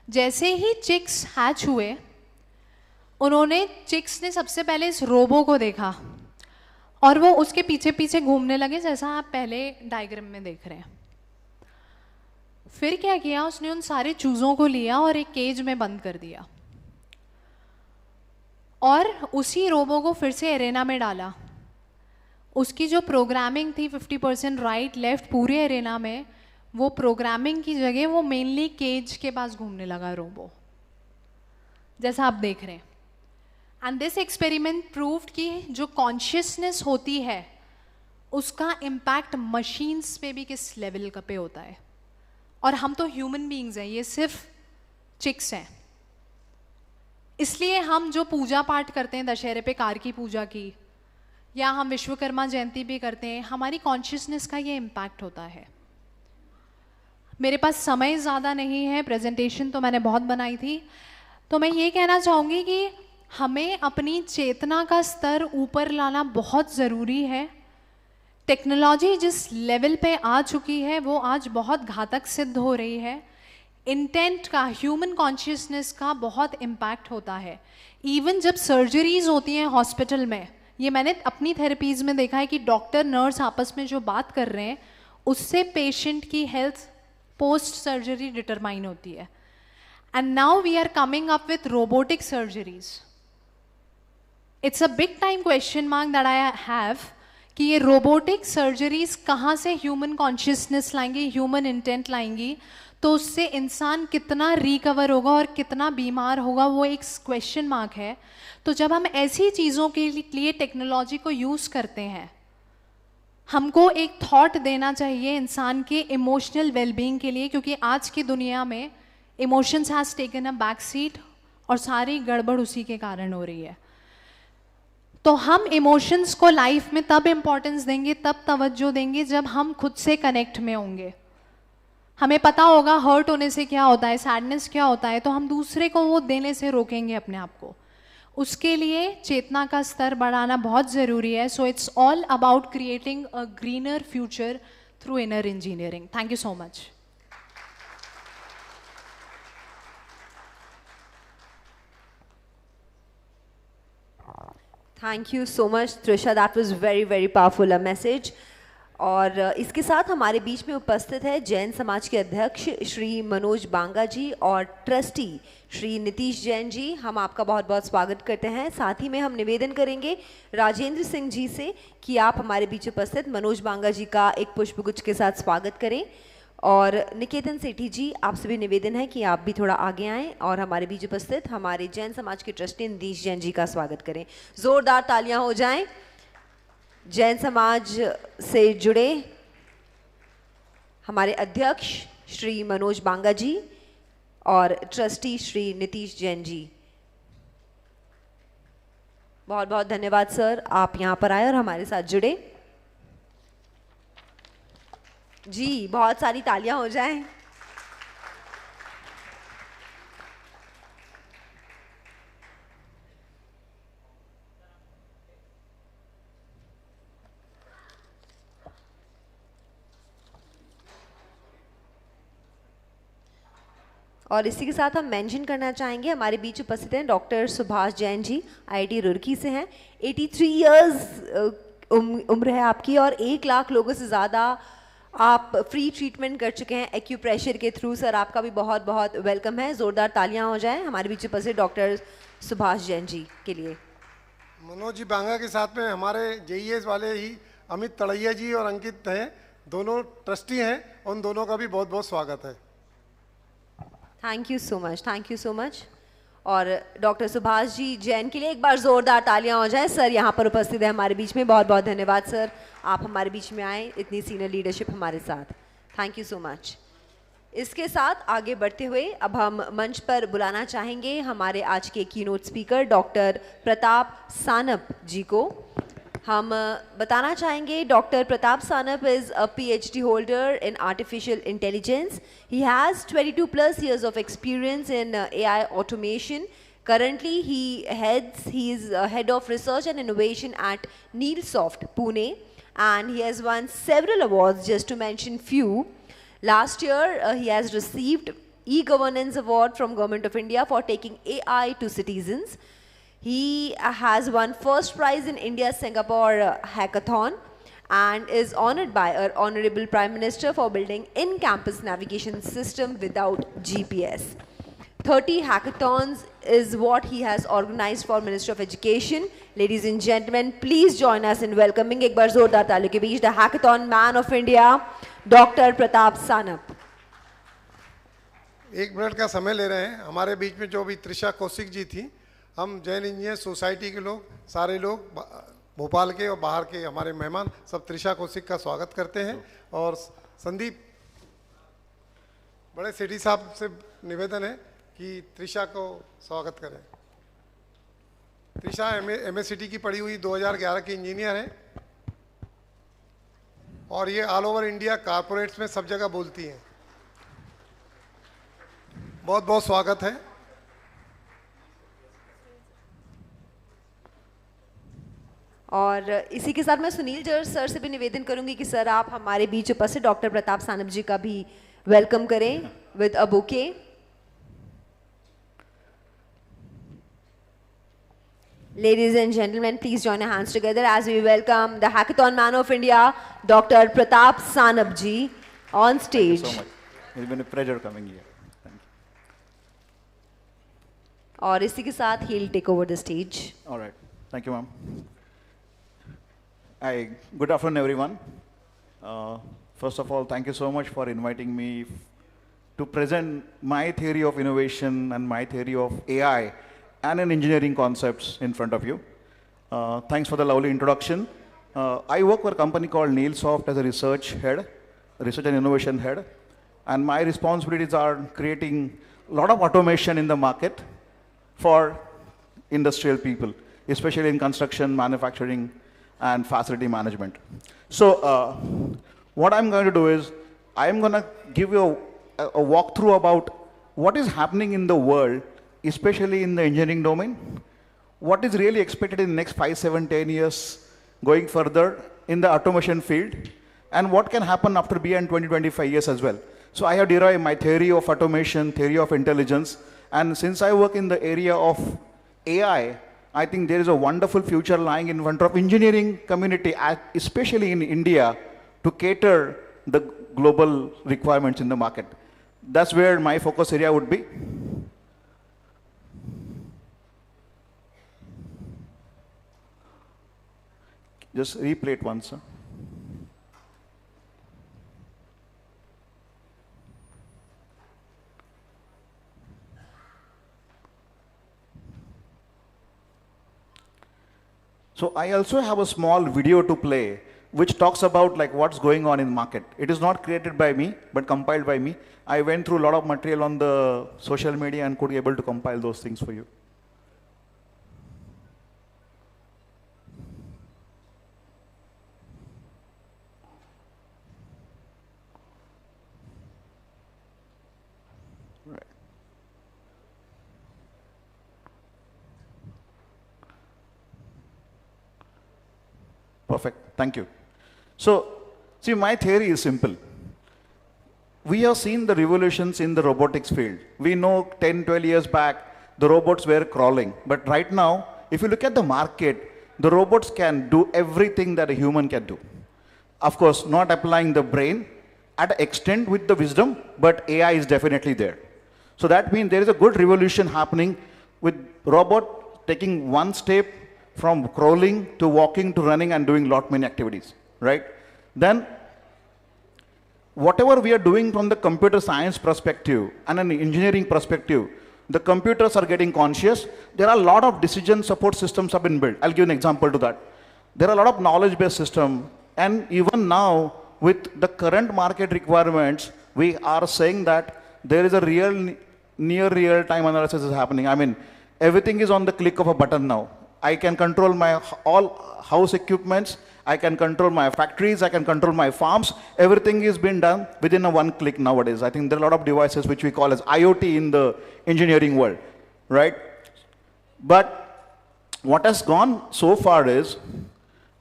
जैसे ही चिक्स हैच हुए, चिक्स ने सबसे पहले इस रोबो को देखा और वो उसके पीछे पीछे घूमने लगे, जैसा आप पहले डायग्राम में देख रहे हैं। फिर क्या किया, उसने उन सारे चूज़ों को लिया और एक केज में बंद कर दिया और उसी रोबो को फिर से एरेना में डाला। उसकी जो प्रोग्रामिंग थी 50% राइट लेफ्ट पूरे एरेना में, वो प्रोग्रामिंग की जगह वो मेनली केज के पास घूमने लगा रोबो, जैसा आप देख रहे हैं। एंड दिस एक्सपेरिमेंट प्रूव्ड कि जो कॉन्शियसनेस होती है उसका इम्पैक्ट मशीन्स पे भी किस लेवल का पे होता है। और हम तो ह्यूमन बीइंग्स हैं, ये सिर्फ चिक्स हैं। इसलिए हम जो पूजा पाठ करते हैं, दशहरे पे कार की पूजा की, या हम विश्वकर्मा जयंती भी करते हैं, हमारी कॉन्शियसनेस का ये इम्पैक्ट होता है। मेरे पास समय ज़्यादा नहीं है, प्रेजेंटेशन तो मैंने बहुत बनाई थी, तो मैं ये कहना चाहूँगी कि हमें अपनी चेतना का स्तर ऊपर लाना बहुत ज़रूरी है। टेक्नोलॉजी जिस लेवल पे आ चुकी है वो आज बहुत घातक सिद्ध हो रही है। इंटेंट का, ह्यूमन कॉन्शियसनेस का बहुत इम्पैक्ट होता है। इवन जब सर्जरीज होती हैं हॉस्पिटल में, ये मैंने अपनी थेरेपीज़ में देखा है कि डॉक्टर नर्स आपस में जो बात कर रहे हैं उससे पेशेंट की हेल्थ पोस्ट सर्जरी डिटरमाइन होती है। And now we are coming up with robotic surgeries. It's a big time question mark that I have कि ये रोबोटिक सर्जरीज कहाँ से ह्यूमन कॉन्शियसनेस लाएंगी, ह्यूमन इंटेंट लाएंगी, तो उससे इंसान कितना रिकवर होगा और कितना बीमार होगा, वो एक क्वेश्चन मार्क है। तो जब हम ऐसी चीज़ों के लिए टेक्नोलॉजी को यूज़ करते हैं, हमको एक थॉट देना चाहिए इंसान के इमोशनल वेलबींग के लिए, क्योंकि आज की दुनिया में emotions has taken a back seat और सारी गड़बड़ उसी के कारण हो रही है। तो हम इमोशंस को लाइफ में तब इम्पोर्टेंस देंगे, तब तवज्जो देंगे जब हम खुद से कनेक्ट में होंगे। हमें पता होगा हर्ट होने से क्या होता है, सैडनेस क्या होता है, तो हम दूसरे को वो देने से रोकेंगे अपने आप को। उसके लिए चेतना का स्तर बढ़ाना बहुत ज़रूरी है। So it's all about creating a greener future through inner engineering. Thank you so much. Thank you so much Trisha, that was very very powerful a message. और इसके साथ हमारे बीच में उपस्थित है जैन समाज के अध्यक्ष श्री मनोज बांगा जी और ट्रस्टी श्री नीतीश जैन जी। हम आपका बहुत बहुत स्वागत करते हैं। साथ ही में हम निवेदन करेंगे राजेंद्र सिंह जी से कि आप हमारे बीच उपस्थित मनोज बांगा जी का एक पुष्पगुच्छ के साथ स्वागत करें। और निकेतन सेठी जी, आपसे भी निवेदन है कि आप भी थोड़ा आगे आएं और हमारे बीच उपस्थित हमारे जैन समाज के ट्रस्टी नीतीश जैन जी का स्वागत करें। जोरदार तालियां हो जाएं। जैन समाज से जुड़े हमारे अध्यक्ष श्री मनोज बांगा जी और ट्रस्टी श्री नीतीश जैन जी। बहुत बहुत धन्यवाद सर, आप यहाँ पर आए और हमारे साथ जुड़े। जी, बहुत सारी तालियां हो जाएं। और इसी के साथ हम मेंशन करना चाहेंगे हमारे बीच उपस्थित हैं डॉक्टर सुभाष जैन जी, आईआईटी रुड़की से हैं। 83 इयर्स उम्र है आपकी और 1 लाख लोगों से ज़्यादा आप फ्री ट्रीटमेंट कर चुके हैं एक्यूप्रेशर के थ्रू। सर आपका भी बहुत बहुत वेलकम है, ज़ोरदार तालियां हो जाएं हमारे बीच उपस्थित डॉक्टर सुभाष जैन जी के लिए। मनोज जी बांगा के साथ में हमारे जेईएस वाले ही अमित तड़ैया जी और अंकित हैं, दोनों ट्रस्टी हैं, उन दोनों का भी बहुत बहुत स्वागत है। Thank you so much, thank you so much. और डॉक्टर सुभाष जी जैन के लिए एक बार ज़ोरदार तालियां हो जाए। सर यहाँ पर उपस्थित है हमारे बीच में, बहुत बहुत धन्यवाद सर, आप हमारे बीच में आए, इतनी सीनियर लीडरशिप हमारे साथ, थैंक यू सो मच। इसके साथ आगे बढ़ते हुए अब हम मंच पर बुलाना चाहेंगे हमारे आज के keynote speaker doctor Pratap Sanap ji को। हम बताना चाहेंगे doctor Pratap Sanap is a PhD holder in artificial intelligence. He has 22 plus years of experience in AI automation. Currently, he is head of research and innovation at Neilsoft, Pune, and he has won several awards, just to mention few. Last year, he has received e-governance award from Government of India for taking AI to citizens. He has won first prize in India's Singapore hackathon and is honored by our Honorable Prime Minister for building in-campus navigation system without GPS. 30 hackathons is what he has organized for Ministry of Education. Ladies and gentlemen, please join us in welcoming एक बार जोरदार तालियों के बीच the hackathon man of India, Dr. Pratap Sanap. 1 minute का समय ले रहे हैं। हमारे बीच में जो भी त्रिशा कौशिक जी थी, हम जैन इंजीनियर सोसाइटी के लोग, सारे लोग भोपाल के और बाहर के हमारे मेहमान सब त्रिशा कौशिक का स्वागत करते हैं। और संदीप बड़े सेठी साहब से निवेदन है कि त्रिशा को स्वागत करें। त्रिशा MSCT की पढ़ी हुई 2011 की इंजीनियर है और ये ऑल ओवर इंडिया कारपोरेट्स में सब जगह बोलती हैं। बहुत बहुत स्वागत है। और इसी के साथ मैं सुनील जर्ज सर से भी निवेदन करूंगी कि सर आप हमारे बीच उपस्थित डॉक्टर प्रताप सानप जी का भी वेलकम करें with a bouquet. Ladies and gentlemen, please join your hands together as we welcome the Hackathon Man of India, Dr. Pratap Sanap ji, on stage. Thank you so much. It's been a pleasure coming here. Thank you. और इसी के साथ he'll take over the stage. All right. Thank you, ma'am. Hi. Good afternoon, everyone. First of all, thank you so much for inviting me to present my theory of innovation and my theory of AI and in engineering concepts in front of you. Thanks for the lovely introduction. I work for a company called Neilsoft as a research head, research and innovation head, and my responsibilities are creating a lot of automation in the market for industrial people, especially in construction, manufacturing, and facility management. So what I'm going to do is, I'm going to give you a walkthrough about what is happening in the world, especially in the engineering domain, what is really expected in the next 5, 7, 10 years going further in the automation field, and what can happen after beyond 20, 25 years as well. So I have derived my theory of automation, theory of intelligence, and since I work in the area of AI, I think there is a wonderful future lying in front of engineering community, especially in India, to cater the global requirements in the market. That's where my focus area would be. Just replay it once. So I also have a small video to play which talks about like what's going on in the market. It is not created by me, but compiled by me. I went through a lot of material on the social media and could be able to compile those things for you. Perfect, thank you. So, see, my theory is simple. We have seen the revolutions in the robotics field. We know 10, 12 years back, the robots were crawling. But right now, if you look at the market, the robots can do everything that a human can do. Of course, not applying the brain at an extent with the wisdom, but AI is definitely there. So that means there is a good revolution happening with robot taking one step from crawling to walking to running and doing lot many activities, right? Then, whatever we are doing from the computer science perspective and an engineering perspective, the computers are getting conscious. There are a lot of decision support systems have been built. I'll give an example to that. There are a lot of knowledge-based systems, and even now, with the current market requirements, we are saying that there is a near real-time analysis is happening. I mean, everything is on the click of a button now. I can control my all house equipments, I can control my factories, I can control my farms. Everything is being done within a one click nowadays. I think there are a lot of devices which we call as IoT in the engineering world, right? But what has gone so far is,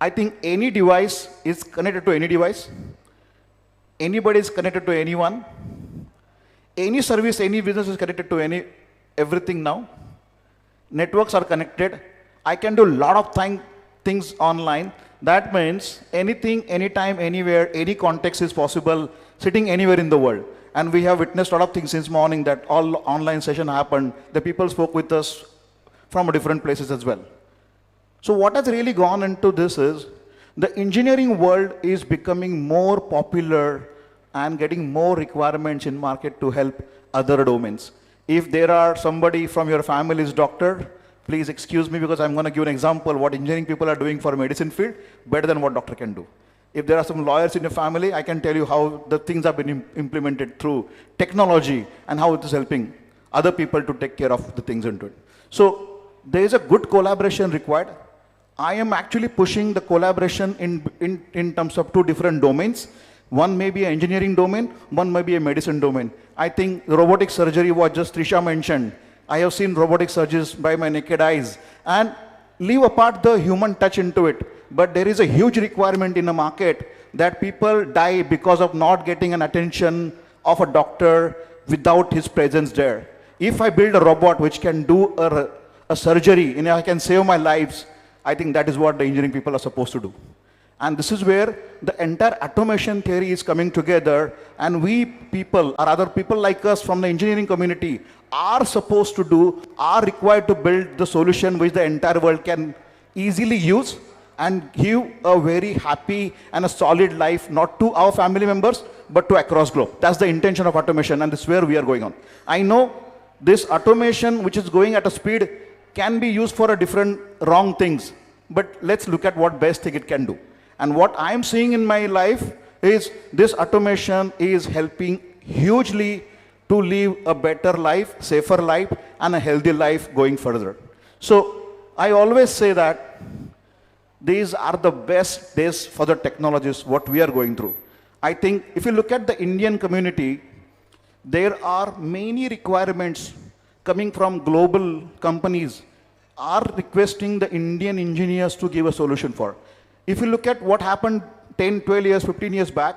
I think any device is connected to any device. Anybody is connected to anyone. Any service, any business is connected to everything now. Networks are connected. I can do a lot of things online. That means anything, anytime, anywhere, any context is possible, sitting anywhere in the world. And we have witnessed a lot of things since morning that all online session happened. The people spoke with us from different places as well. So what has really gone into this is, the engineering world is becoming more popular and getting more requirements in market to help other domains. If there are somebody from your family is doctor, please excuse me because I'm going to give an example what engineering people are doing for medicine field better than what doctor can do. If there are some lawyers in your family, I can tell you how the things have been implemented through technology and how it is helping other people to take care of the things into it. So there is a good collaboration required. I am actually pushing the collaboration in terms of two different domains. One may be an engineering domain, one may be a medicine domain. I think robotic surgery, what just Trisha mentioned, I have seen robotic surgeries by my naked eyes and leave apart the human touch into it. But there is a huge requirement in the market that people die because of not getting an attention of a doctor without his presence there. If I build a robot which can do a surgery and I can save my lives, I think that is what the engineering people are supposed to do. And this is where the entire automation theory is coming together, and we people, or other people like us from the engineering community, are supposed to do, are required to build the solution which the entire world can easily use and give a very happy and a solid life, not to our family members, but to across globe. That's the intention of automation, and this is where we are going on. I know this automation, which is going at a speed, can be used for a different wrong things, but let's look at what best thing it can do. And what I'm seeing in my life is this automation is helping hugely to live a better life, safer life, and a healthy life going further. So I always say that these are the best days for the technologies, what we are going through. I think if you look at the Indian community, there are many requirements coming from global companies are requesting the Indian engineers to give a solution for. If you look at what happened 10, 12 years, 15 years back,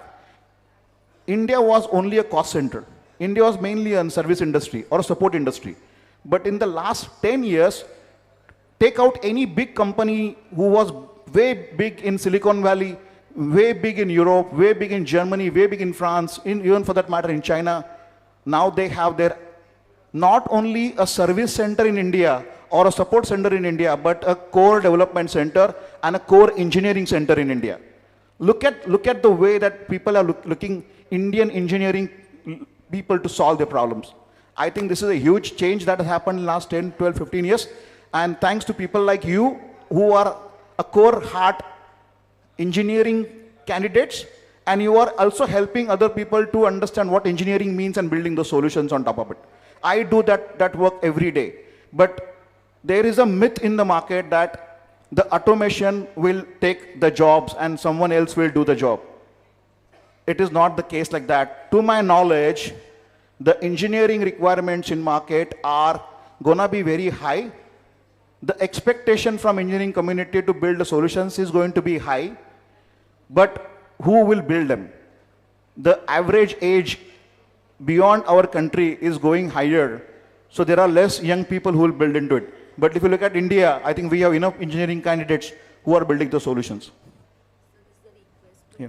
India was only a cost center. India was mainly a service industry or a support industry. But in the last 10 years, take out any big company who was way big in Silicon Valley, way big in Europe, way big in Germany, way big in France, even for that matter in China. Now they have their not only a service center in India or a support center in India, but a core development center and a core engineering center in India. Look at the way that people are looking Indian engineering people to solve their problems. I think this is a huge change that has happened in the last 10, 12, 15 years. And thanks to people like you who are a core heart engineering candidates, and you are also helping other people to understand what engineering means and building the solutions on top of it. I do that work every day. But there is a myth in the market that the automation will take the jobs and someone else will do the job. It is not the case like that. To my knowledge, the engineering requirements in market are gonna be very high. The expectation from engineering community to build the solutions is going to be high, but who will build them? The average age beyond our country is going higher, so there are less young people who will build into it. But if you look at India, I think we have enough engineering candidates who are building the solutions. Yeah.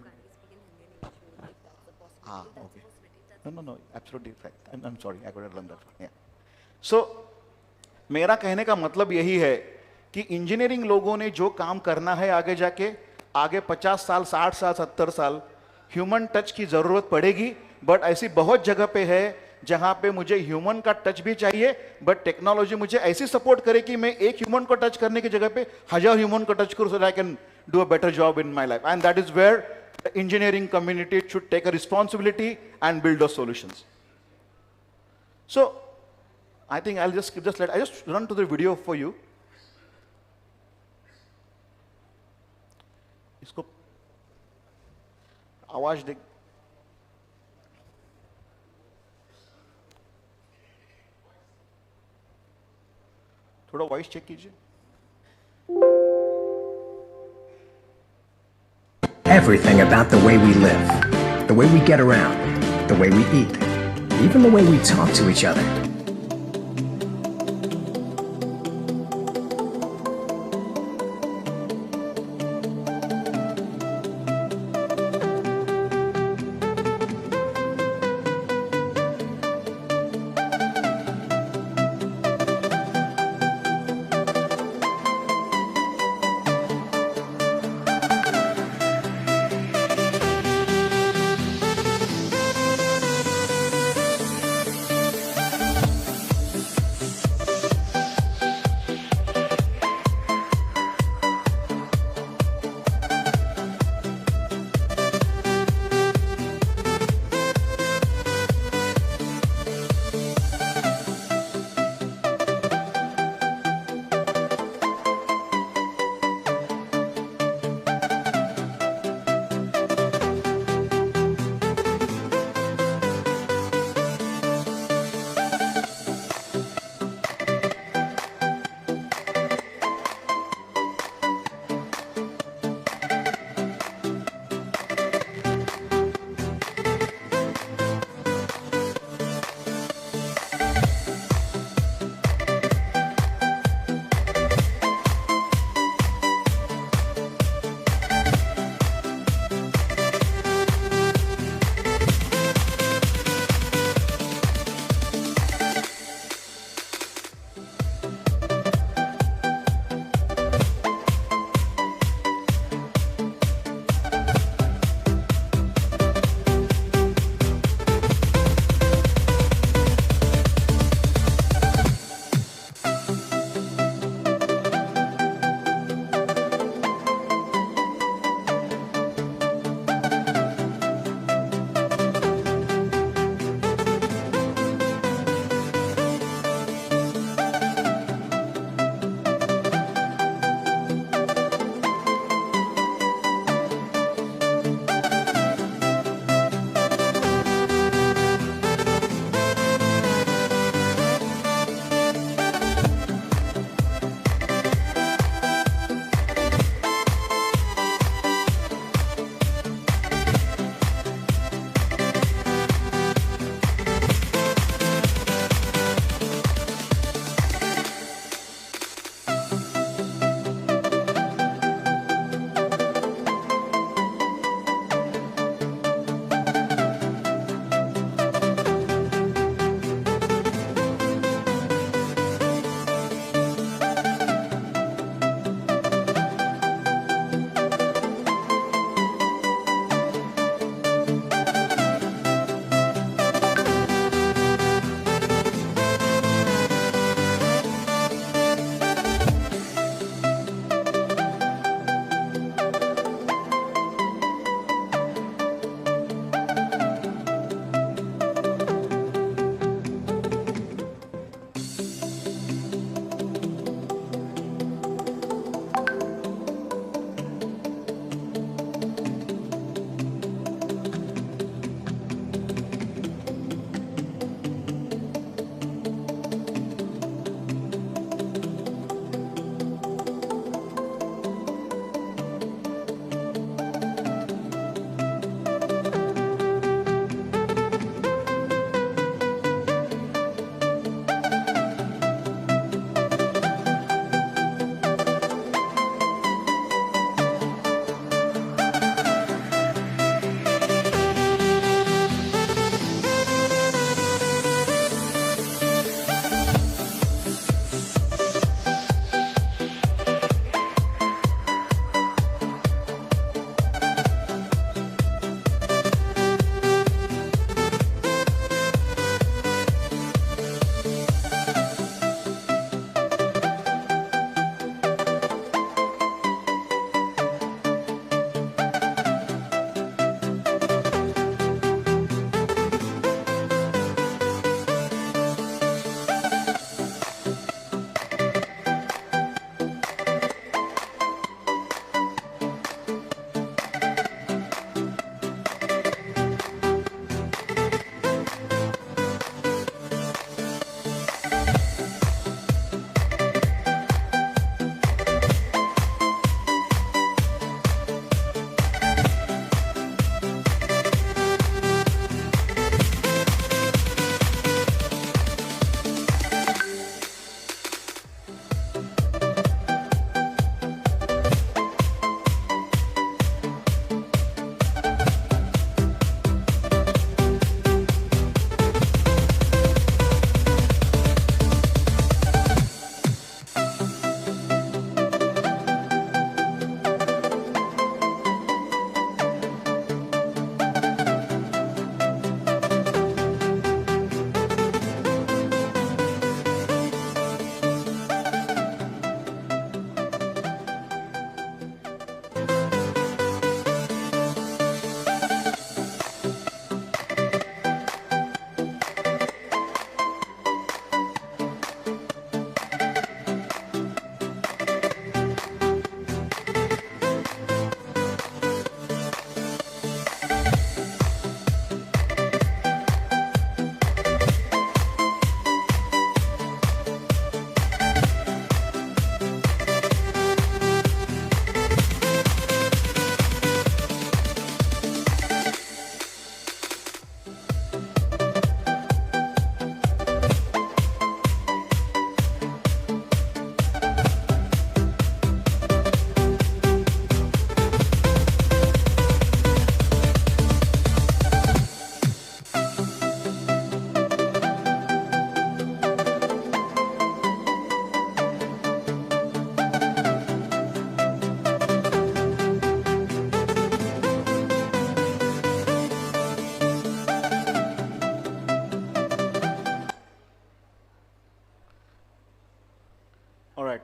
Okay. No, absolutely right. I'm sorry, I could have learned that. Yeah. So, मेरा कहने का मतलब यही है कि engineering लोगों ने जो काम करना है आगे जाके, आगे 50 साल, 60 साल, 70 साल, ह्यूमन टच की जरूरत पड़ेगी, बट ऐसी बहुत जगह पे है जहां पे मुझे ह्यूमन का टच भी चाहिए, बट टेक्नोलॉजी मुझे ऐसी सपोर्ट करे कि मैं एक ह्यूमन को टच करने की जगह पे 1000 ह्यूमन को टच करूं, so that I can do a better job in my life. And that is where the engineering community should take a responsibility and build those solutions. So I think I'll just run to the video for you. इसको आवाज दे, थोड़ा voice check कीजिए. Everything about the way we live, the way we get around, the way we eat, even the way we talk to each other.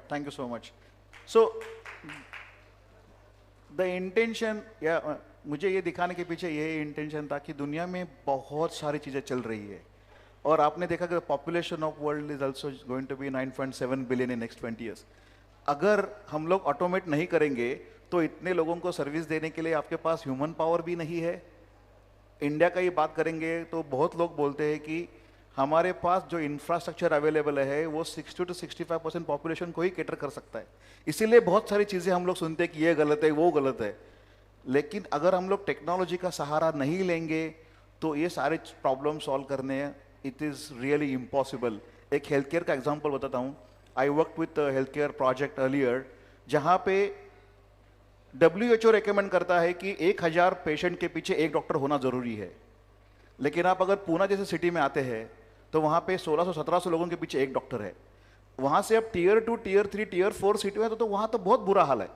Thank you so much. So, the intention, मुझे ये दिखाने के पीछे यही intention था कि दुनिया में बहुत सारी चीज़ें चल रही है और आपने देखा कि population of world is also going to be 9.7 billion in next 20 years. अगर हम लोग ऑटोमेट नहीं करेंगे तो इतने लोगों को सर्विस देने के लिए आपके पास ह्यूमन पावर भी नहीं है. इंडिया का ही बात करेंगे तो बहुत लोग बोलते हैं कि हमारे पास जो इंफ्रास्ट्रक्चर अवेलेबल है वो 60 to 65% पॉपुलेशन को ही कैटर कर सकता है. इसीलिए बहुत सारी चीज़ें हम लोग सुनते हैं कि ये गलत है वो गलत है, लेकिन अगर हम लोग टेक्नोलॉजी का सहारा नहीं लेंगे तो ये सारे प्रॉब्लम सॉल्व करने इट इज़ रियली इम्पॉसिबल. एक हेल्थ केयर का एग्जाम्पल बताता हूँ. I work with health care project earlier जहाँ पे WHO रिकमेंड करता है कि 1000 पेशेंट के पीछे एक डॉक्टर होना ज़रूरी है, लेकिन आप अगर पूना जैसे सिटी में आते हैं तो वहाँ पे 1600-1700 लोगों के पीछे एक डॉक्टर है. वहाँ से अब Tier 2, Tier 3, Tier 4 सिटी में तो वहाँ तो बहुत बुरा हाल है.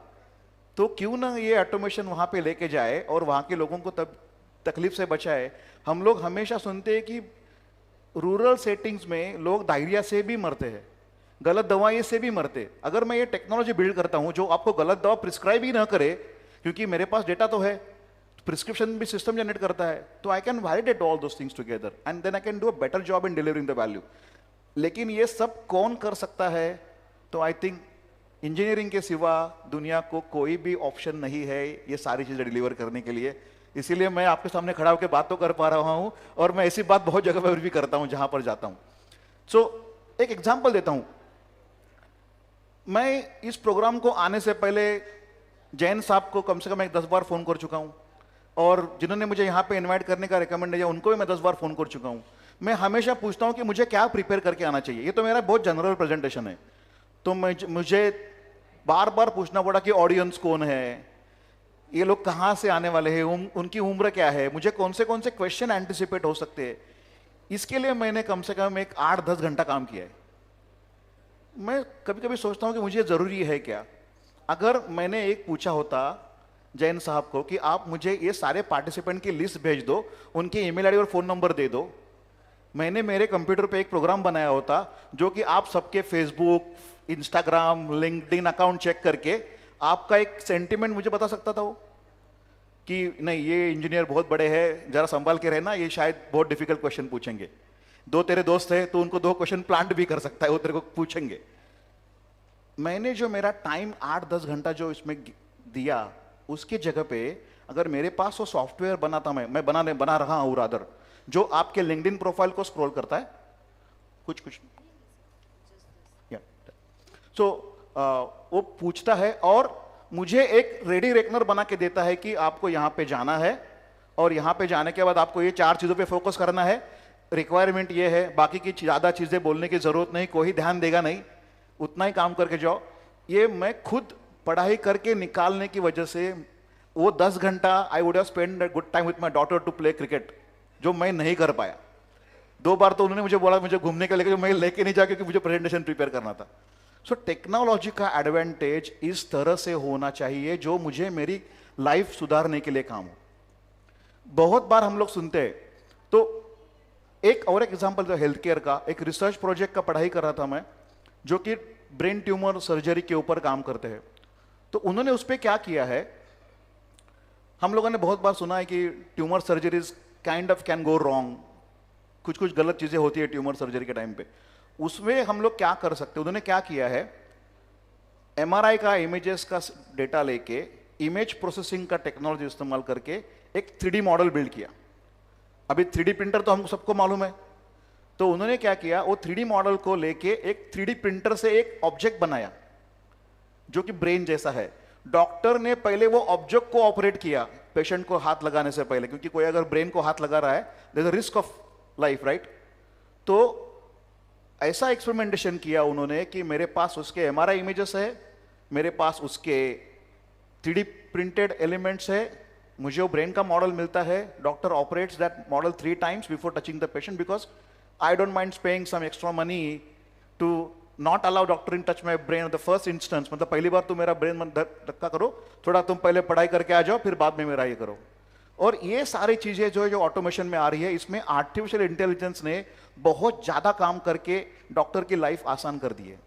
तो क्यों ना ये ऑटोमेशन वहाँ पे लेके जाए और वहाँ के लोगों को तब तकलीफ से बचाए. हम लोग हमेशा सुनते हैं कि रूरल सेटिंग्स में लोग डायरिया से भी मरते हैं, गलत दवाई से भी मरते. अगर मैं ये टेक्नोलॉजी बिल्ड करता हूँ जो आपको गलत दवा प्रिस्क्राइब ही ना करे, क्योंकि मेरे पास डेटा तो है, प्रिस्क्रिप्शन भी सिस्टम जनरेट करता है, तो I can validate all those things together and then I can do a better job in delivering the value. लेकिन ये सब कौन कर सकता है? तो आई थिंक इंजीनियरिंग के सिवा दुनिया को कोई भी ऑप्शन नहीं है ये सारी चीज़ें डिलीवर करने के लिए. इसीलिए मैं आपके सामने खड़ा होकर बात तो कर पा रहा हूँ और मैं ऐसी बात बहुत जगह पर भी करता हूँ जहाँ पर जाता हूँ. सो एक एग्जाम्पल देता हूँ. मैं इस प्रोग्राम को आने से पहले जैन साहब को कम से कम 10 बार फ़ोन कर चुका हूँ और जिन्होंने मुझे यहाँ पे इनवाइट करने का रिकमेंड किया उनको भी मैं 10 बार फ़ोन कर चुका हूँ. मैं हमेशा पूछता हूँ कि मुझे क्या प्रिपेयर करके आना चाहिए. ये तो मेरा बहुत जनरल प्रेजेंटेशन है, तो मुझे बार बार पूछना पड़ा कि ऑडियंस कौन है, ये लोग कहाँ से आने वाले हैं, उनकी उम्र क्या है, मुझे कौन से क्वेश्चन एंटिसिपेट हो सकते हैं. इसके लिए मैंने कम से कम एक 8-10 घंटा काम किया है. मैं कभी कभी सोचता हूँ कि मुझे ज़रूरी है क्या. अगर मैंने एक पूछा होता जैन साहब को कि आप मुझे ये सारे पार्टिसिपेंट की लिस्ट भेज दो, उनकी ईमेल आईडी और फ़ोन नंबर दे दो, मैंने मेरे कंप्यूटर पे एक प्रोग्राम बनाया होता जो कि आप सबके Facebook, Instagram, LinkedIn account check करके आपका एक सेंटिमेंट मुझे बता सकता था वो कि नहीं ये इंजीनियर बहुत बड़े हैं, जरा संभाल के रहना, ये शायद बहुत डिफिकल्ट क्वेश्चन पूछेंगे. 2 तेरे दोस्त हैं तो उनको 2 क्वेश्चन प्लांट भी कर सकता है, वो तेरे को पूछेंगे. मैंने जो मेरा टाइम 8-10 घंटा जो इसमें दिया, उसकी जगह पे अगर मेरे पास वो सॉफ्टवेयर बनाता, मैं बना रहा हूँ रादर, जो आपके लिंक्डइन प्रोफाइल को स्क्रॉल करता है कुछ सो वो पूछता है और मुझे एक रेडी रेकनर बना के देता है कि आपको यहाँ पे जाना है और यहाँ पे जाने के बाद आपको ये 4 चीज़ों पे फोकस करना है, रिक्वायरमेंट ये है, बाकी की ज़्यादा चीज़ें बोलने की ज़रूरत नहीं, कोई ध्यान देगा नहीं, उतना ही काम करके जाओ. ये मैं खुद पढ़ाई करके निकालने की वजह से वो 10 घंटा I would have spend good time with my daughter to play cricket, जो मैं नहीं कर पाया. 2 बार तो उन्होंने मुझे बोला मुझे घूमने के लिए, जो मैं लेके नहीं जा क्योंकि मुझे प्रेजेंटेशन प्रिपेयर करना था. सो टेक्नोलॉजी का एडवांटेज इस तरह से होना चाहिए जो मुझे मेरी लाइफ सुधारने के लिए काम हो. बहुत बार हम लोग सुनते हैं. तो एक और एग्जांपल जो हेल्थ केयर का, एक रिसर्च प्रोजेक्ट का पढ़ाई कर रहा था मैं, जो कि ब्रेन ट्यूमर सर्जरी के ऊपर काम करते हैं. तो उन्होंने उस पर क्या किया है, हम लोगों ने बहुत बार सुना है कि tumour surgeries kind of can go wrong, कुछ गलत चीजें होती है ट्यूमर सर्जरी के टाइम पे. उसमें हम लोग क्या कर सकते हैं, उन्होंने क्या किया है, MRI का इमेजेस का डेटा लेके इमेज प्रोसेसिंग का टेक्नोलॉजी इस्तेमाल करके एक 3D मॉडल बिल्ड किया. अभी 3D प्रिंटर तो हमको सबको मालूम है, तो उन्होंने क्या किया, वो 3D मॉडल को लेके एक 3D प्रिंटर से एक ऑब्जेक्ट बनाया जो कि ब्रेन जैसा है. डॉक्टर ने पहले वो ऑब्जेक्ट को ऑपरेट किया पेशेंट को हाथ लगाने से पहले, क्योंकि कोई अगर ब्रेन को हाथ लगा रहा है there is a risk of life, right. तो ऐसा एक्सपेरिमेंटेशन किया उन्होंने कि मेरे पास उसके MRI इमेजेस है, मेरे पास उसके 3D प्रिंटेड एलिमेंट्स है, मुझे वो ब्रेन का मॉडल मिलता है. Doctor operates that model 3 times before touching the patient because I don't mind paying some extra money to not allow doctor in touch my brain the first instance. मतलब पहली बार तुम मेरा ब्रेन धक्का करो, थोड़ा तुम पहले पढ़ाई करके आ जाओ, फिर बाद में मेरा ये करो. और ये सारी चीजें जो ऑटोमेशन में आ रही है, इसमें आर्टिफिशियल इंटेलिजेंस ने बहुत ज्यादा काम करके डॉक्टर की लाइफ आसान कर दी है.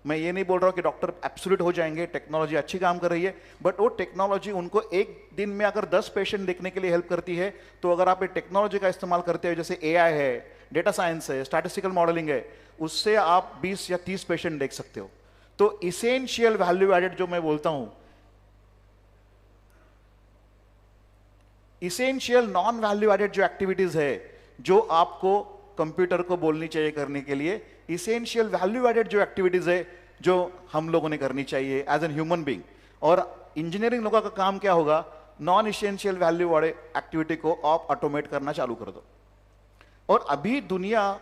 मैं ये नहीं बोल रहा हूँ कि डॉक्टर एब्सोल्यूट हो जाएंगे, टेक्नोलॉजी अच्छी काम कर रही है, बट वो टेक्नोलॉजी उनको एक दिन में अगर 10 पेशेंट देखने के लिए हेल्प करती है, तो अगर आप ये टेक्नोलॉजी का इस्तेमाल करते हो, जैसे AI है, डेटा साइंस है, स्टैटिस्टिकल मॉडलिंग है, उससे आप 20 या 30 पेशेंट देख सकते हो। तो इसेंशियल वैल्यू एडेड जो मैं बोलता हूं, इसेंशियल नॉन वैल्यू एडेड जो एक्टिविटीज है जो आपको कंप्यूटर को बोलनी चाहिए करने के लिए, इसेंशियल वैल्यू एडेड जो एक्टिविटीज है जो हम लोगों ने करनी चाहिए एज एन ह्यूमन बीइंग। और इंजीनियरिंग लोगों का काम क्या होगा, नॉन इसेंशियल वैल्यू वाले एक्टिविटी को आप ऑटोमेट करना चालू कर दो। और अभी दुनिया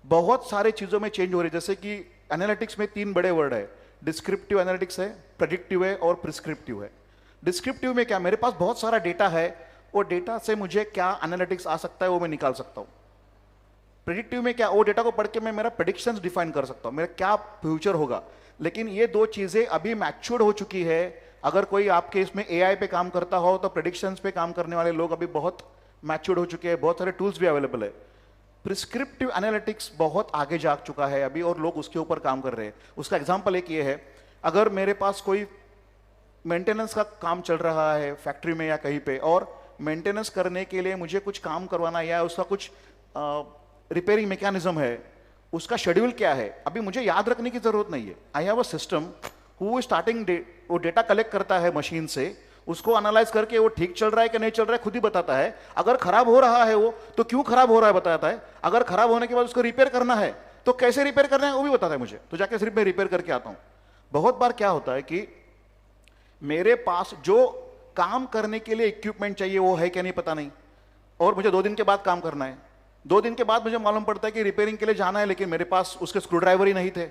बहुत सारे चीजों में चेंज हो रही है, जैसे कि एनालिटिक्स में 3 बड़े वर्ड है, डिस्क्रिप्टिव एनालिटिक्स है, प्रेडिक्टिव है और प्रिस्क्रिप्टिव है। डिस्क्रिप्टिव में क्या, मेरे पास बहुत सारा डेटा है, वो डेटा से मुझे क्या एनालिटिक्स आ सकता है वो मैं निकाल सकता हूं। प्रेडिक्टिव में क्या, वो डेटा को पढ़ के मैं मेरा प्रेडिक्शंस डिफाइन कर सकता हूं, मेरा क्या फ्यूचर होगा। लेकिन ये 2 चीजें अभी मैच्योर्ड हो चुकी है। अगर कोई आपके इसमें AI पे काम करता हो तो प्रेडिक्शंस पे काम करने वाले लोग अभी बहुत मैच्योर्ड हो चुके हैं, बहुत सारे टूल्स भी अवेलेबल है। प्रिस्क्रिप्टिव एनालिटिक्स बहुत आगे जा चुका है अभी और लोग उसके ऊपर काम कर रहे हैं। उसका एग्जांपल एक ये है, अगर मेरे पास कोई मेंटेनेंस का काम चल रहा है फैक्ट्री में या कहीं पे, और मेंटेनेंस करने के लिए मुझे कुछ काम करवाना या उसका कुछ रिपेयरिंग मैकेनिज्म है, उसका शेड्यूल क्या है, अभी मुझे याद रखने की जरूरत नहीं है। I have a system who starting वो डेटा कलेक्ट करता है मशीन से, उसको एनालाइज करके वो ठीक चल रहा है कि नहीं चल रहा है खुद ही बताता है। अगर खराब हो रहा है वो तो क्यों खराब हो रहा है बताता है, अगर खराब होने के बाद उसको रिपेयर करना है तो कैसे रिपेयर करना है वो भी बताता है मुझे, तो जाके सिर्फ मैं रिपेयर करके आता हूं। बहुत बार क्या होता है कि मेरे पास जो काम करने के लिए इक्विपमेंट चाहिए वो है क्या नहीं पता नहीं, और मुझे 2 दिन के बाद काम करना है, 2 दिन के बाद मुझे मालूम पड़ता है कि रिपेयरिंग के लिए जाना है लेकिन मेरे पास उसके स्क्रू ड्राइवर ही नहीं थे।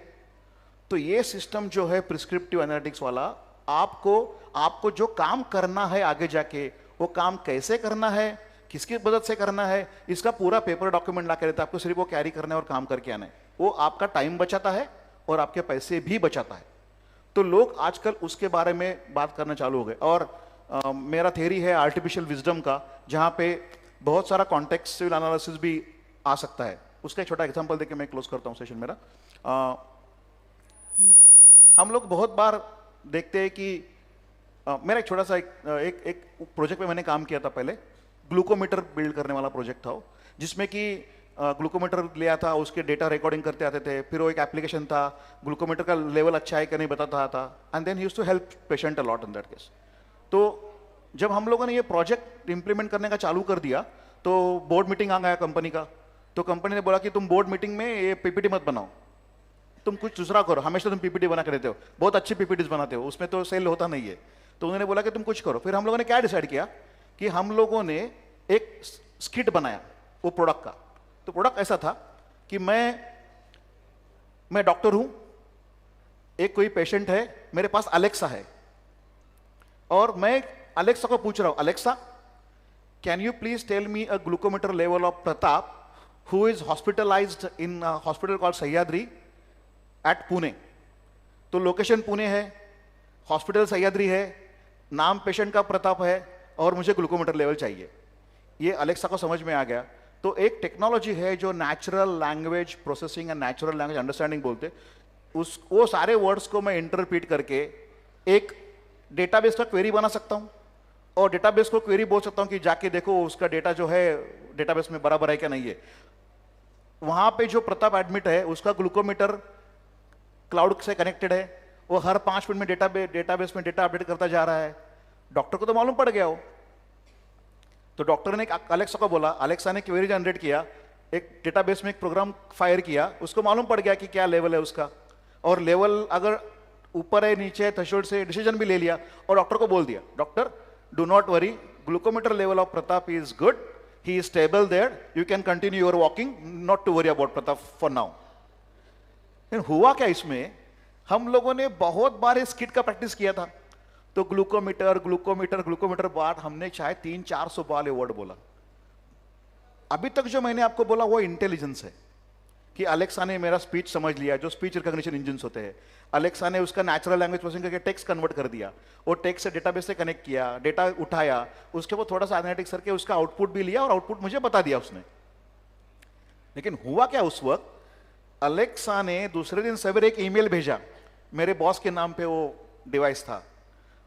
तो ये सिस्टम जो है प्रिस्क्रिप्टिव एनालिटिक्स वाला, आपको जो काम करना है आगे जाके, वो काम कैसे करना है, किसकी मदद से करना है, इसका पूरा पेपर डॉक्यूमेंट ला के देता है। आपको सिर्फ वो कैरी करना है और काम करके आना है। वो आपका टाइम बचाता है और आपके पैसे भी बचाता है। तो लोग आजकल उसके बारे में बात करना चालू हो गए। और मेरा थ्योरी है आर्टिफिशियल विजडम का, जहां पे बहुत सारा कॉन्टेक्स्चुअल एनालिसिस भी आ सकता है। उसका एक छोटा एग्जांपल देके मैं क्लोज करता हूं सेशन मेरा। हम लोग बहुत बार देखते हैं कि मेरा एक छोटा सा एक प्रोजेक्ट पे मैंने काम किया था पहले, ग्लूकोमीटर बिल्ड करने वाला प्रोजेक्ट था वो, जिसमें कि ग्लूकोमीटर लिया था, उसके डेटा रिकॉर्डिंग करते आते थे, फिर वो एक एप्लीकेशन था, ग्लूकोमीटर का लेवल अच्छा है कि नहीं बताता था, and then he used to help patient a lot in that case. तो जब हम लोगों ने ये प्रोजेक्ट इंप्लीमेंट करने का चालू कर दिया तो बोर्ड मीटिंग आ गया कंपनी का। तो कंपनी ने बोला कि तुम बोर्ड मीटिंग में ये पीपीटी मत बनाओ, तुम कुछ दूसरा करो, हमेशा तुम पीपीटी बना के देते हो, बहुत अच्छी पीपीटीज बनाते हो, उसमें तो सेल होता नहीं है। तो उन्होंने बोला कि तुम कुछ करो। फिर हम लोगों ने क्या डिसाइड किया कि हम लोगों ने एक स्किट बनाया वो प्रोडक्ट का। तो प्रोडक्ट ऐसा था कि मैं डॉक्टर हूं, एक कोई पेशेंट है, मेरे पास अलेक्सा है, और मैं अलेक्सा को पूछ रहा हूं, Alexa can you please tell me a glucometer level of Pratap who is hospitalized in hospital called Sahyadri at Pune. तो लोकेशन पुणे है, हॉस्पिटल सह्याद्री है, नाम पेशेंट का प्रताप है, और मुझे ग्लूकोमीटर लेवल चाहिए। ये अलेक्सा को समझ में आ गया। तो एक टेक्नोलॉजी है जो natural language processing and natural language understanding बोलते, वो सारे वर्ड्स को मैं इंटरप्रीट करके एक डेटाबेस का क्वेरी बना सकता हूं, और डेटाबेस को क्वेरी बोल सकता हूं कि जाके देखो उसका डेटा जो है डेटाबेस में बराबर है क्या नहीं है। वहां पे जो प्रताप एडमिट है उसका ग्लूकोमीटर क्लाउड से कनेक्टेड है, वो हर 5 मिनट में डेटाबेस में डेटा अपडेट करता जा रहा है। डॉक्टर को तो मालूम पड़ गया हो, तो डॉक्टर ने अलेक्सा को बोला, अलेक्सा ने क्वेरी जनरेट किया, एक डेटाबेस में एक प्रोग्राम फायर किया, उसको मालूम पड़ गया कि क्या लेवल है उसका, और लेवल अगर ऊपर है नीचे है थ्रेशोल्ड से डिसीजन भी ले लिया, और डॉक्टर को बोल दिया, doctor do not worry, glucometer level of Pratap is good, he is stable there, you can continue your walking, not to worry about Pratap for now. हुआ क्या, इसमें हम लोगों ने बहुत बार इस किट का प्रैक्टिस किया था। तो ग्लूकोमीटर ग्लूकोमीटर ग्लूकोमीटर बार हमने शायद 300-400 वाले वर्ड बोला। अभी तक जो मैंने आपको बोला वो इंटेलिजेंस है कि अलेक्सा ने मेरा स्पीच समझ लिया, जो स्पीच रिकॉग्निशन इंजन होते हैं, अलेक्सा ने उसका नेचुरल लैंग्वेज प्रोसेसिंग करके टेक्स्ट कन्वर्ट कर दिया, वो टेक्स्ट से डेटाबेस से कनेक्ट किया, डेटा उठाया, उसके बाद थोड़ा सा एनालिटिक्स करके उसका आउटपुट भी लिया और आउटपुट मुझे बता दिया उसने। लेकिन हुआ क्या, उस वक्त अलेक्सा ने दूसरे दिन सवेरे एक ईमेल भेजा मेरे बॉस के नाम पे वो डिवाइस था।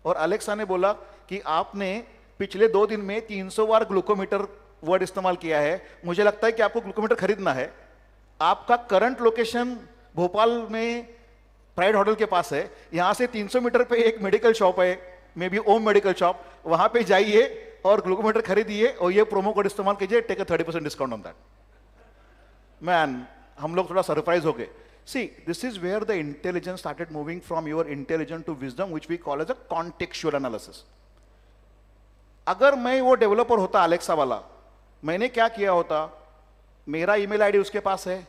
और अलेक्सा ने बोला कि आपने पिछले 2 दिन में 300 बार ग्लूकोमीटर वर्ड इस्तेमाल किया है, मुझे लगता है कि आपको ग्लूकोमीटर खरीदना है। आपका करंट लोकेशन भोपाल में प्राइड होटल के पास है, यहाँ से 300 मीटर पे एक मेडिकल शॉप है, maybe Om medical shop, वहां पे जाइए और ग्लूकोमीटर खरीदिए और ये प्रोमो कोड इस्तेमाल कीजिए, take a 30% discount on that. Man, हम लोग थोड़ा सरप्राइज हो गए। See, this is where the intelligence started moving from your intelligence to wisdom, which we call as a contextual analysis. अगर मैं वो डेवलपर होता अलेक्सा वाला, मैंने क्या किया होता, मेरा ईमेल आईडी उसके पास है,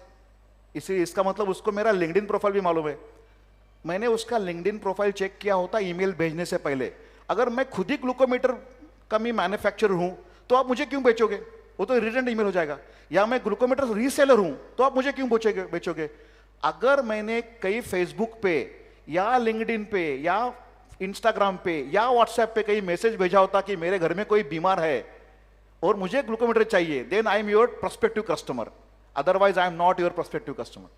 इसी इसका मतलब उसको मेरा लिंक्डइन प्रोफाइल भी मालूम है। मैंने उसका लिंक्डइन प्रोफाइल चेक किया होता ईमेल भेजने से पहले। अगर मैं खुद ही ग्लूकोमीटर का भी मैन्युफैक्चरर हूं तो आप मुझे क्यों बेचोगे, वो तो रिटर्न ईमेल हो जाएगा। या मैं ग्लूकोमीटर रीसेलर हूं तो आप मुझे क्यों बेचोगे। अगर मैंने कहीं फेसबुक पे या लिंक्डइन पे या इंस्टाग्राम पे या व्हाट्सएप पे कहीं मैसेज भेजा होता कि मेरे घर में कोई बीमार है और मुझे ग्लूकोमीटर चाहिए, then I am your prospective customer, otherwise I am not your prospective customer.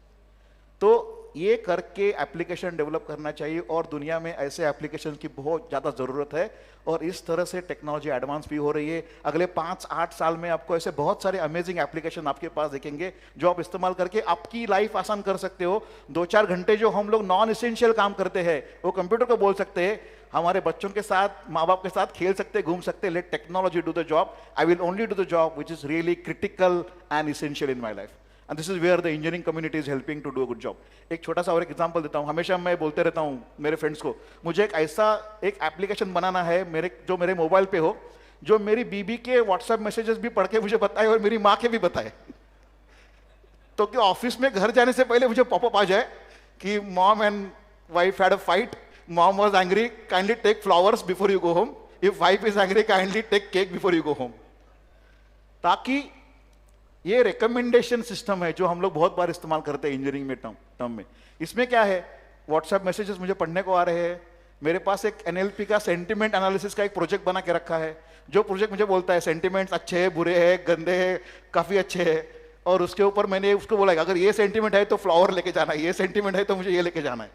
तो ये करके एप्लीकेशन डेवलप करना चाहिए और दुनिया में ऐसे एप्लीकेशन की बहुत ज़्यादा ज़रूरत है और इस तरह से टेक्नोलॉजी एडवांस भी हो रही है। अगले 5-8 साल में आपको ऐसे बहुत सारे अमेजिंग एप्लीकेशन आपके पास देखेंगे जो आप इस्तेमाल करके आपकी लाइफ आसान कर सकते हो। 2-4 घंटे जो हम लोग नॉन एसेंशियल काम करते हैं वो कंप्यूटर को बोल सकते हैं, हमारे बच्चों के साथ, माँ बाप के साथ खेल सकते, घूम सकते। Let technology do the job, I will only do the job which is really critical and essential in my life. And this is where the engineering community is helping to do a good job. एक छोटा सा और एक example देता हूँ, हमेशा मैं बोलते रहता हूँ मेरे फ्रेंड्स को, मुझे एक ऐसा एक एप्लीकेशन बनाना है जो मेरे मोबाइल पे हो, जो मेरी बीबी के व्हाट्सएप मैसेजेस भी पढ़ के मुझे बताए और मेरी माँ के भी बताए। तो कि ऑफिस में घर जाने से पहले मुझे पॉपअप आ जाए कि mom and wife had a fight, mom was angry, kindly take flowers before you go home, if wife is angry kindly take cake before you go home. ताकि ये रिकमेंडेशन सिस्टम है जो हम लोग बहुत बार इस्तेमाल करते हैं इंजीनियरिंग में टर्म में। इसमें क्या है, व्हाट्सएप मैसेजेस मुझे पढ़ने को आ रहे हैं, मेरे पास एक एनएलपी का सेंटिमेंट एनालिसिस का एक प्रोजेक्ट बना के रखा है, जो प्रोजेक्ट मुझे बोलता है सेंटिमेंट्स अच्छे हैं, बुरे हैं, गंदे हैं, काफ़ी अच्छे हैं, और उसके ऊपर मैंने उसको बोला अगर ये सेंटिमेंट है तो फ्लावर लेके जाना है, ये सेंटिमेंट है तो मुझे ये लेके जाना है।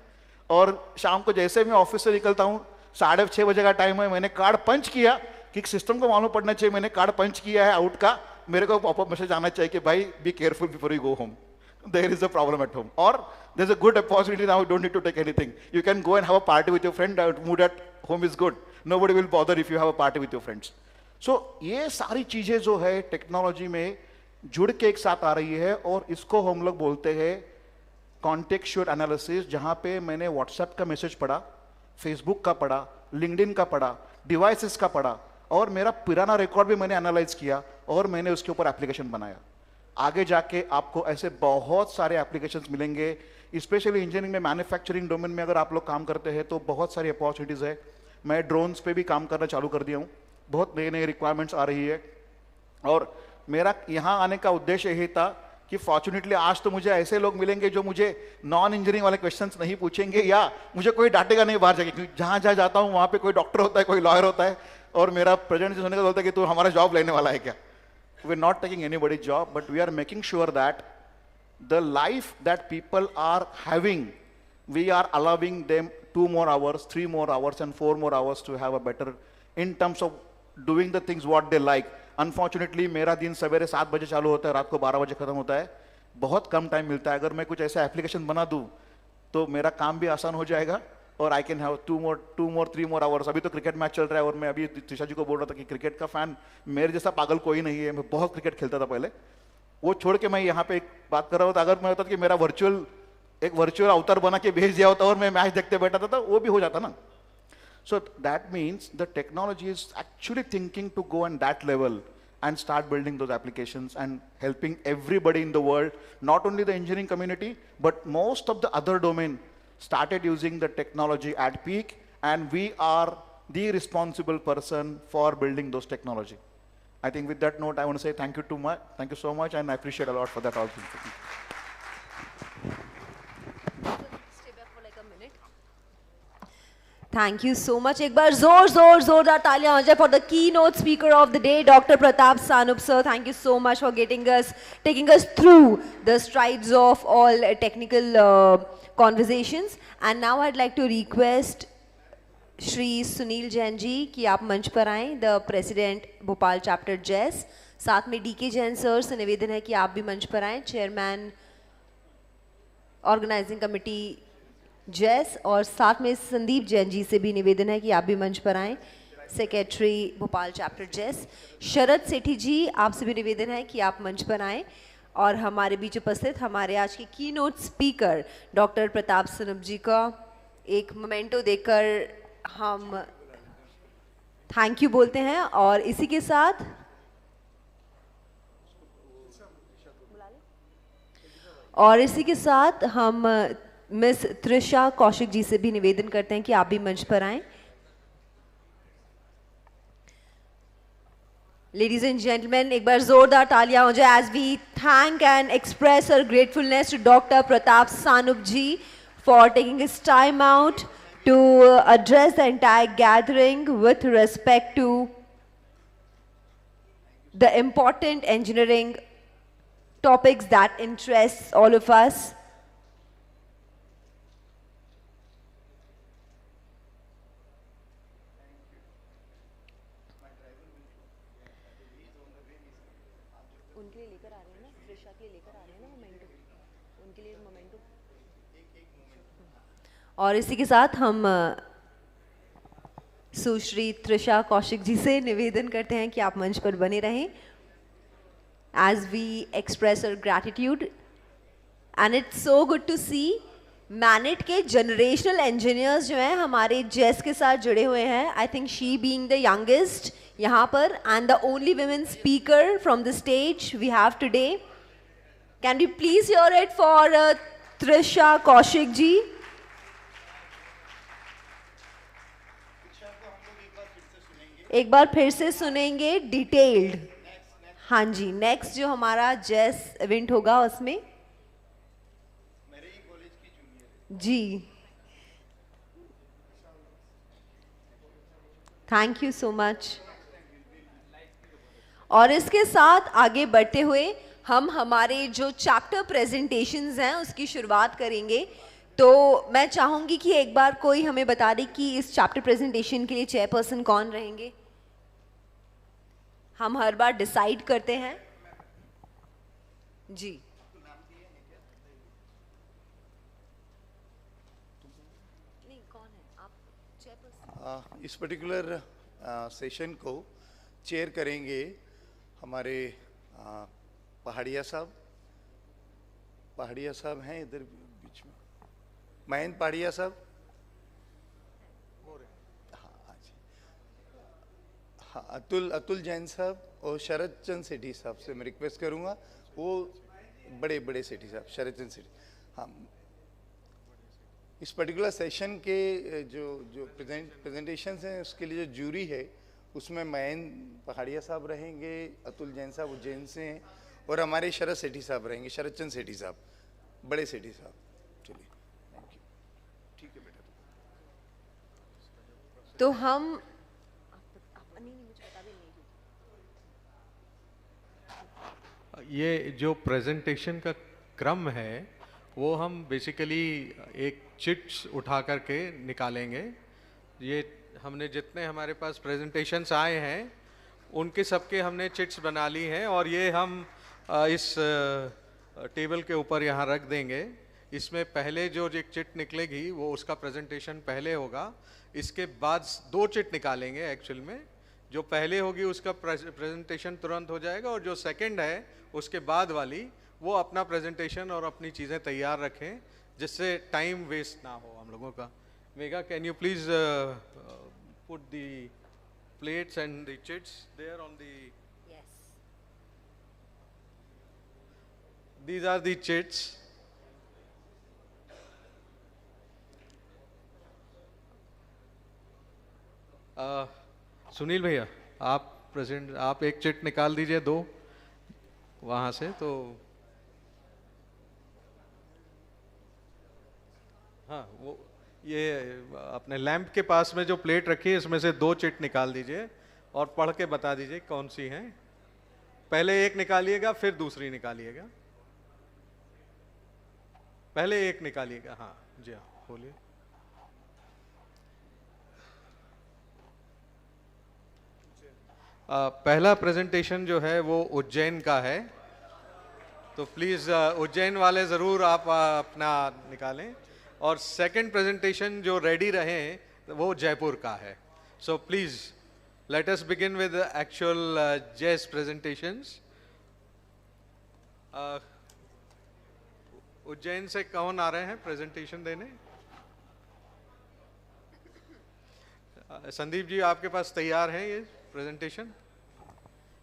और शाम को जैसे मैं ऑफिस से निकलता हूँ, 6:30 बजे का टाइम है, मैंने कार्ड पंच किया कि सिस्टम को मालूम पड़ना चाहिए मैंने कार्ड पंच किया है आउट का, मेरे को पॉपअप मैसेज आना चाहिए कि भाई be careful before you go home, there is a problem at home, और there is a good opportunity now, you don't need to take anything, you can go and have a party with your friend, mood at home is good, nobody will bother if you have a party with your friends. So ये सारी चीजें जो है technology में जुड़ के एक साथ आ रही है और इसको हम लोग बोलते हैं कॉन्टेक्चुअल एनालिसिस, जहां पे मैंने व्हाट्सएप का मैसेज पढ़ा, फेसबुक का पढ़ा, लिंक्डइन का पढ़ा, डिवाइसेस का पढ़ा, और मेरा पुराना रिकॉर्ड भी मैंने एनालाइज किया और मैंने उसके ऊपर एप्लीकेशन बनाया। आगे जाके आपको ऐसे बहुत सारे एप्लीकेशंस मिलेंगे, स्पेशली इंजीनियरिंग में, मैन्युफैक्चरिंग डोमेन में अगर आप लोग काम करते हैं तो बहुत सारी अपॉर्चुनिटीज़ है। मैं ड्रोन्स पे भी काम करना चालू कर दिया हूँ, बहुत नई नई रिक्वायरमेंट्स आ रही है, और मेरा यहाँ आने का उद्देश्य यही था कि फॉर्चुनेटली आज तो मुझे ऐसे लोग मिलेंगे जो मुझे नॉन इंजीनियरिंग वाले क्वेश्चंस नहीं पूछेंगे या मुझे कोई डांटेगा नहीं बाहर जाके, क्योंकि जहाँ जहाँ जाता हूँ वहाँ पे कोई डॉक्टर होता है, कोई लॉयर होता है, और मेरा प्रेजेंटेशन होने का बोलता है कि तू हमारा जॉब लेने वाला है क्या। We are not taking anybody job, but we are making sure that the life that people are having, we are allowing them 2 more hours, 3 more hours and 4 more hours to have a better in terms of doing the things what they like. Unfortunately मेरा दिन सवेरे 7 बजे चालू होता है, रात को 12 बजे खत्म होता है, बहुत कम टाइम मिलता है। अगर मैं कुछ ऐसा एप्लीकेशन बना दूं तो मेरा काम भी आसान हो जाएगा और I can have 2 more 3 more hours। अभी तो क्रिकेट मैच चल रहा है और मैं अभी त्रिशा जी को बोल रहा था कि क्रिकेट का फैन मेरे जैसा पागल कोई नहीं है, मैं बहुत क्रिकेट खेलता था पहले, वो छोड़ के मैं यहाँ पे एक बात कर रहा होता। अगर मैं होता कि मेरा वर्चुअल अवतार बना के भेज दिया होता और मैं मैच देखते बैठा था तो वो भी हो जाता ना। So that means the technology is actually thinking to go on that level and start building those applications and helping everybody in the world, not only the engineering community, but most of the other domain started using the technology at peak, and we are the responsible person for building those technology. I think with that note, I want to say thank you so much, and I appreciate a lot for that also. Thank you so much. एक बार जोरदार तालियां हो जाए for the keynote speaker of the day, Dr. Pratap Sanup sir. Thank you so much for taking us through the strides of all technical conversations. And now I'd like to request Shri Sunil Jain ji कि आप मंच पर आएं, the President Bhopal Chapter JES. साथ में DK Jain sir से निवेदन है कि आप भी मंच पर आएं, Chairman Organizing Committee JES, और साथ में संदीप जैन जी से भी निवेदन है कि आप भी मंच पर आएं, सेक्रेटरी भोपाल चैप्टर JES. शरद सेठी जी, आपसे भी निवेदन है कि आप मंच पर आएं, और हमारे बीच उपस्थित हमारे आज के कीनोट स्पीकर डॉक्टर प्रताप सनुप जी का एक मोमेंटो देकर हम थैंक यू बोलते हैं. और इसी के साथ हम मिस त्रिशा कौशिक जी से भी निवेदन करते हैं कि आप भी मंच पर आएं. Ladies and gentlemen, एक बार जोरदार तालियां हो जाए as we thank and express our gratefulness to Dr. Pratap Sanup ji for taking his time out to address the entire gathering with respect to the important engineering topics that interests all of us. और इसी के साथ हम सुश्री त्रिशा कौशिक जी से निवेदन करते हैं कि आप मंच पर बने रहें as we express our gratitude. And it's so good to see मैनेट के जनरेशनल इंजीनियर्स जो हैं हमारे जेस के साथ जुड़े हुए हैं. I think she being the youngest यहाँ पर and the only women speaker from the stage we have today. Can you please hear it for Trisha Kaushik ji. एक बार फिर से सुनेंगे डिटेल्ड. हाँ जी, नेक्स्ट जो हमारा जेस इवेंट होगा उसमें जी. Thank you so much. और इसके साथ आगे बढ़ते हुए हम हमारे जो चैप्टर प्रेजेंटेशंस हैं उसकी शुरुआत करेंगे. तो मैं चाहूँगी कि एक बार कोई हमें बता दे कि इस चैप्टर प्रेजेंटेशन के लिए चेयरपर्सन कौन रहेंगे. हम हर बार डिसाइड करते हैं जी. नहीं, कौन है आप चेयरपर्सन? इस पर्टिकुलर सेशन को चेयर करेंगे हमारे पहाड़िया साहब. पहाड़िया साहब हैं इधर बीच में, मयंक पहाड़िया साहब. हाँ, अतुल जैन साहब और शरद चंद सेठी साहब से मैं रिक्वेस्ट करूँगा. वो बड़े सेठी साहब, शरद चंद सेठी. हाँ, इस पर्टिकुलर सेशन के जो प्रेजेंटेशंस हैं उसके लिए जो जूरी है उसमें मयंक पहाड़िया साहब रहेंगे, अतुल जैन साहब उज्जैन से हैं, और हमारे शरद सेठी साहब रहेंगे, शरद चंद सेठी साहब, बड़े सेठी साहब. चलिए, थैंक यू. ठीक है बेटा. तो हम ये जो प्रेजेंटेशन का क्रम है वो हम बेसिकली एक चिट्स उठा करके निकालेंगे. ये हमने जितने हमारे पास प्रेजेंटेशंस आए हैं उनके सबके हमने चिट्स बना ली हैं और ये हम इस टेबल के ऊपर यहाँ रख देंगे. इसमें पहले जो एक चिट निकलेगी वो उसका प्रेजेंटेशन पहले होगा. इसके बाद दो चिट निकालेंगे एक्चुअल में. जो पहले होगी उसका प्रेजेंटेशन तुरंत हो जाएगा और जो सेकंड है उसके बाद वाली वो अपना प्रेजेंटेशन और अपनी चीज़ें तैयार रखें जिससे टाइम वेस्ट ना हो हम लोगों का. Megha, can you please put the plates and the chits there on the. These are the chits. Sunil भैया, आप प्रेजेंट, आप एक चिट निकाल दीजिए दो वहाँ से. तो हाँ, वो ये अपने लैंप के पास में जो प्लेट रखी है इसमें से 2 चिट निकाल दीजिए और पढ़ के बता दीजिए कौन सी हैं। पहले एक निकालिएगा फिर दूसरी निकालिएगा। पहले एक निकालिएगा। हाँ जी हाँ, बोलिए। पहला प्रेजेंटेशन जो है वो उज्जैन का है, तो प्लीज़ उज्जैन वाले ज़रूर आप अपना निकालें। और सेकंड प्रेजेंटेशन जो रेडी रहे वो जयपुर का है। So please let us begin with actual जैस प्रेजेंटेशंस। उज्जैन से कौन आ रहे हैं प्रेजेंटेशन देने? संदीप जी आपके पास तैयार है ये प्रेजेंटेशन?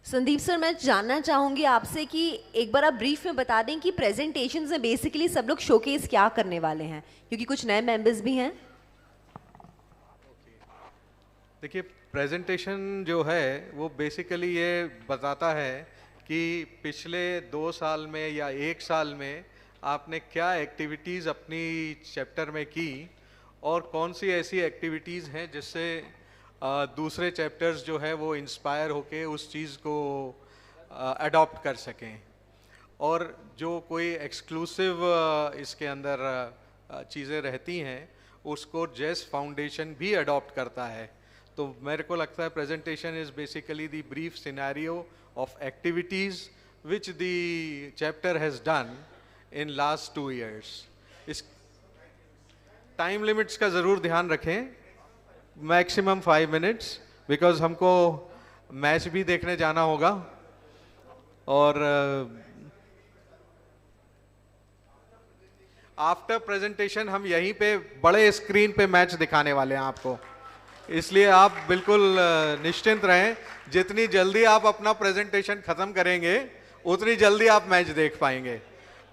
संदीप सर, मैं जानना चाहूंगी आपसे कि एक बार आप ब्रीफ में बता दें कि प्रेजेंटेशंस में बेसिकली सब लोग शोकेस क्या करने वाले हैं, क्योंकि कुछ नए मेंबर्स भी हैं। देखिए, प्रेजेंटेशन जो है वो बेसिकली ये बताता है कि पिछले 2 साल में या 1 साल में आपने क्या एक्टिविटीज़ अपनी चैप्टर में की और कौन सी ऐसी एक्टिविटीज़ हैं जिससे दूसरे चैप्टर्स जो है वो इंस्पायर होके उस चीज़ को अडॉप्ट कर सकें। और जो कोई एक्सक्लूसिव इसके अंदर चीज़ें रहती हैं उसको जेस फाउंडेशन भी अडॉप्ट करता है। तो मेरे को लगता है presentation is basically the brief scenario of activities which the chapter has done in last 2 years। इस टाइम लिमिट्स का ज़रूर ध्यान रखें, मैक्सिमम 5 minutes, बिकॉज हमको मैच भी देखने जाना होगा। और आफ्टर प्रेजेंटेशन हम यहीं पे बड़े स्क्रीन पे मैच दिखाने वाले हैं आपको, इसलिए आप बिल्कुल निश्चिंत रहें। जितनी जल्दी आप अपना प्रेजेंटेशन ख़त्म करेंगे उतनी जल्दी आप मैच देख पाएंगे।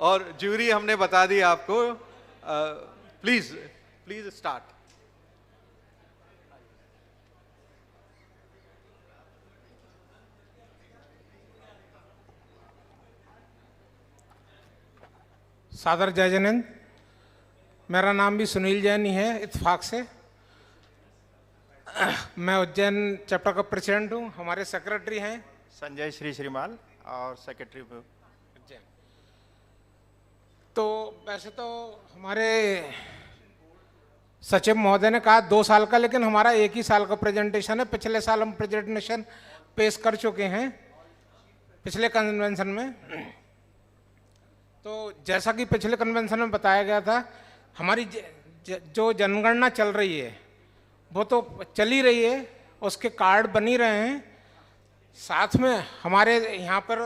और ज्यूरी हमने बता दी आपको। Please start. सादर जय जैन। मेरा नाम भी सुनील जैन ही है, इत्तेफाक से। मैं उज्जैन चैप्टर का प्रेसिडेंट हूँ। हमारे सेक्रेटरी हैं संजय श्री श्रीमाल और सेक्रेटरी उज्जैन। तो वैसे तो हमारे सचिव महोदय ने कहा 2 साल का, लेकिन हमारा 1 ही साल का प्रेजेंटेशन है। पिछले साल हम प्रेजेंटेशन पेश कर चुके हैं पिछले कन्वेंशन में। तो जैसा कि पिछले कन्वेंशन में बताया गया था, हमारी जो जनगणना चल रही है वो तो चल ही रही है, उसके कार्ड बन ही रहे हैं। साथ में हमारे यहाँ पर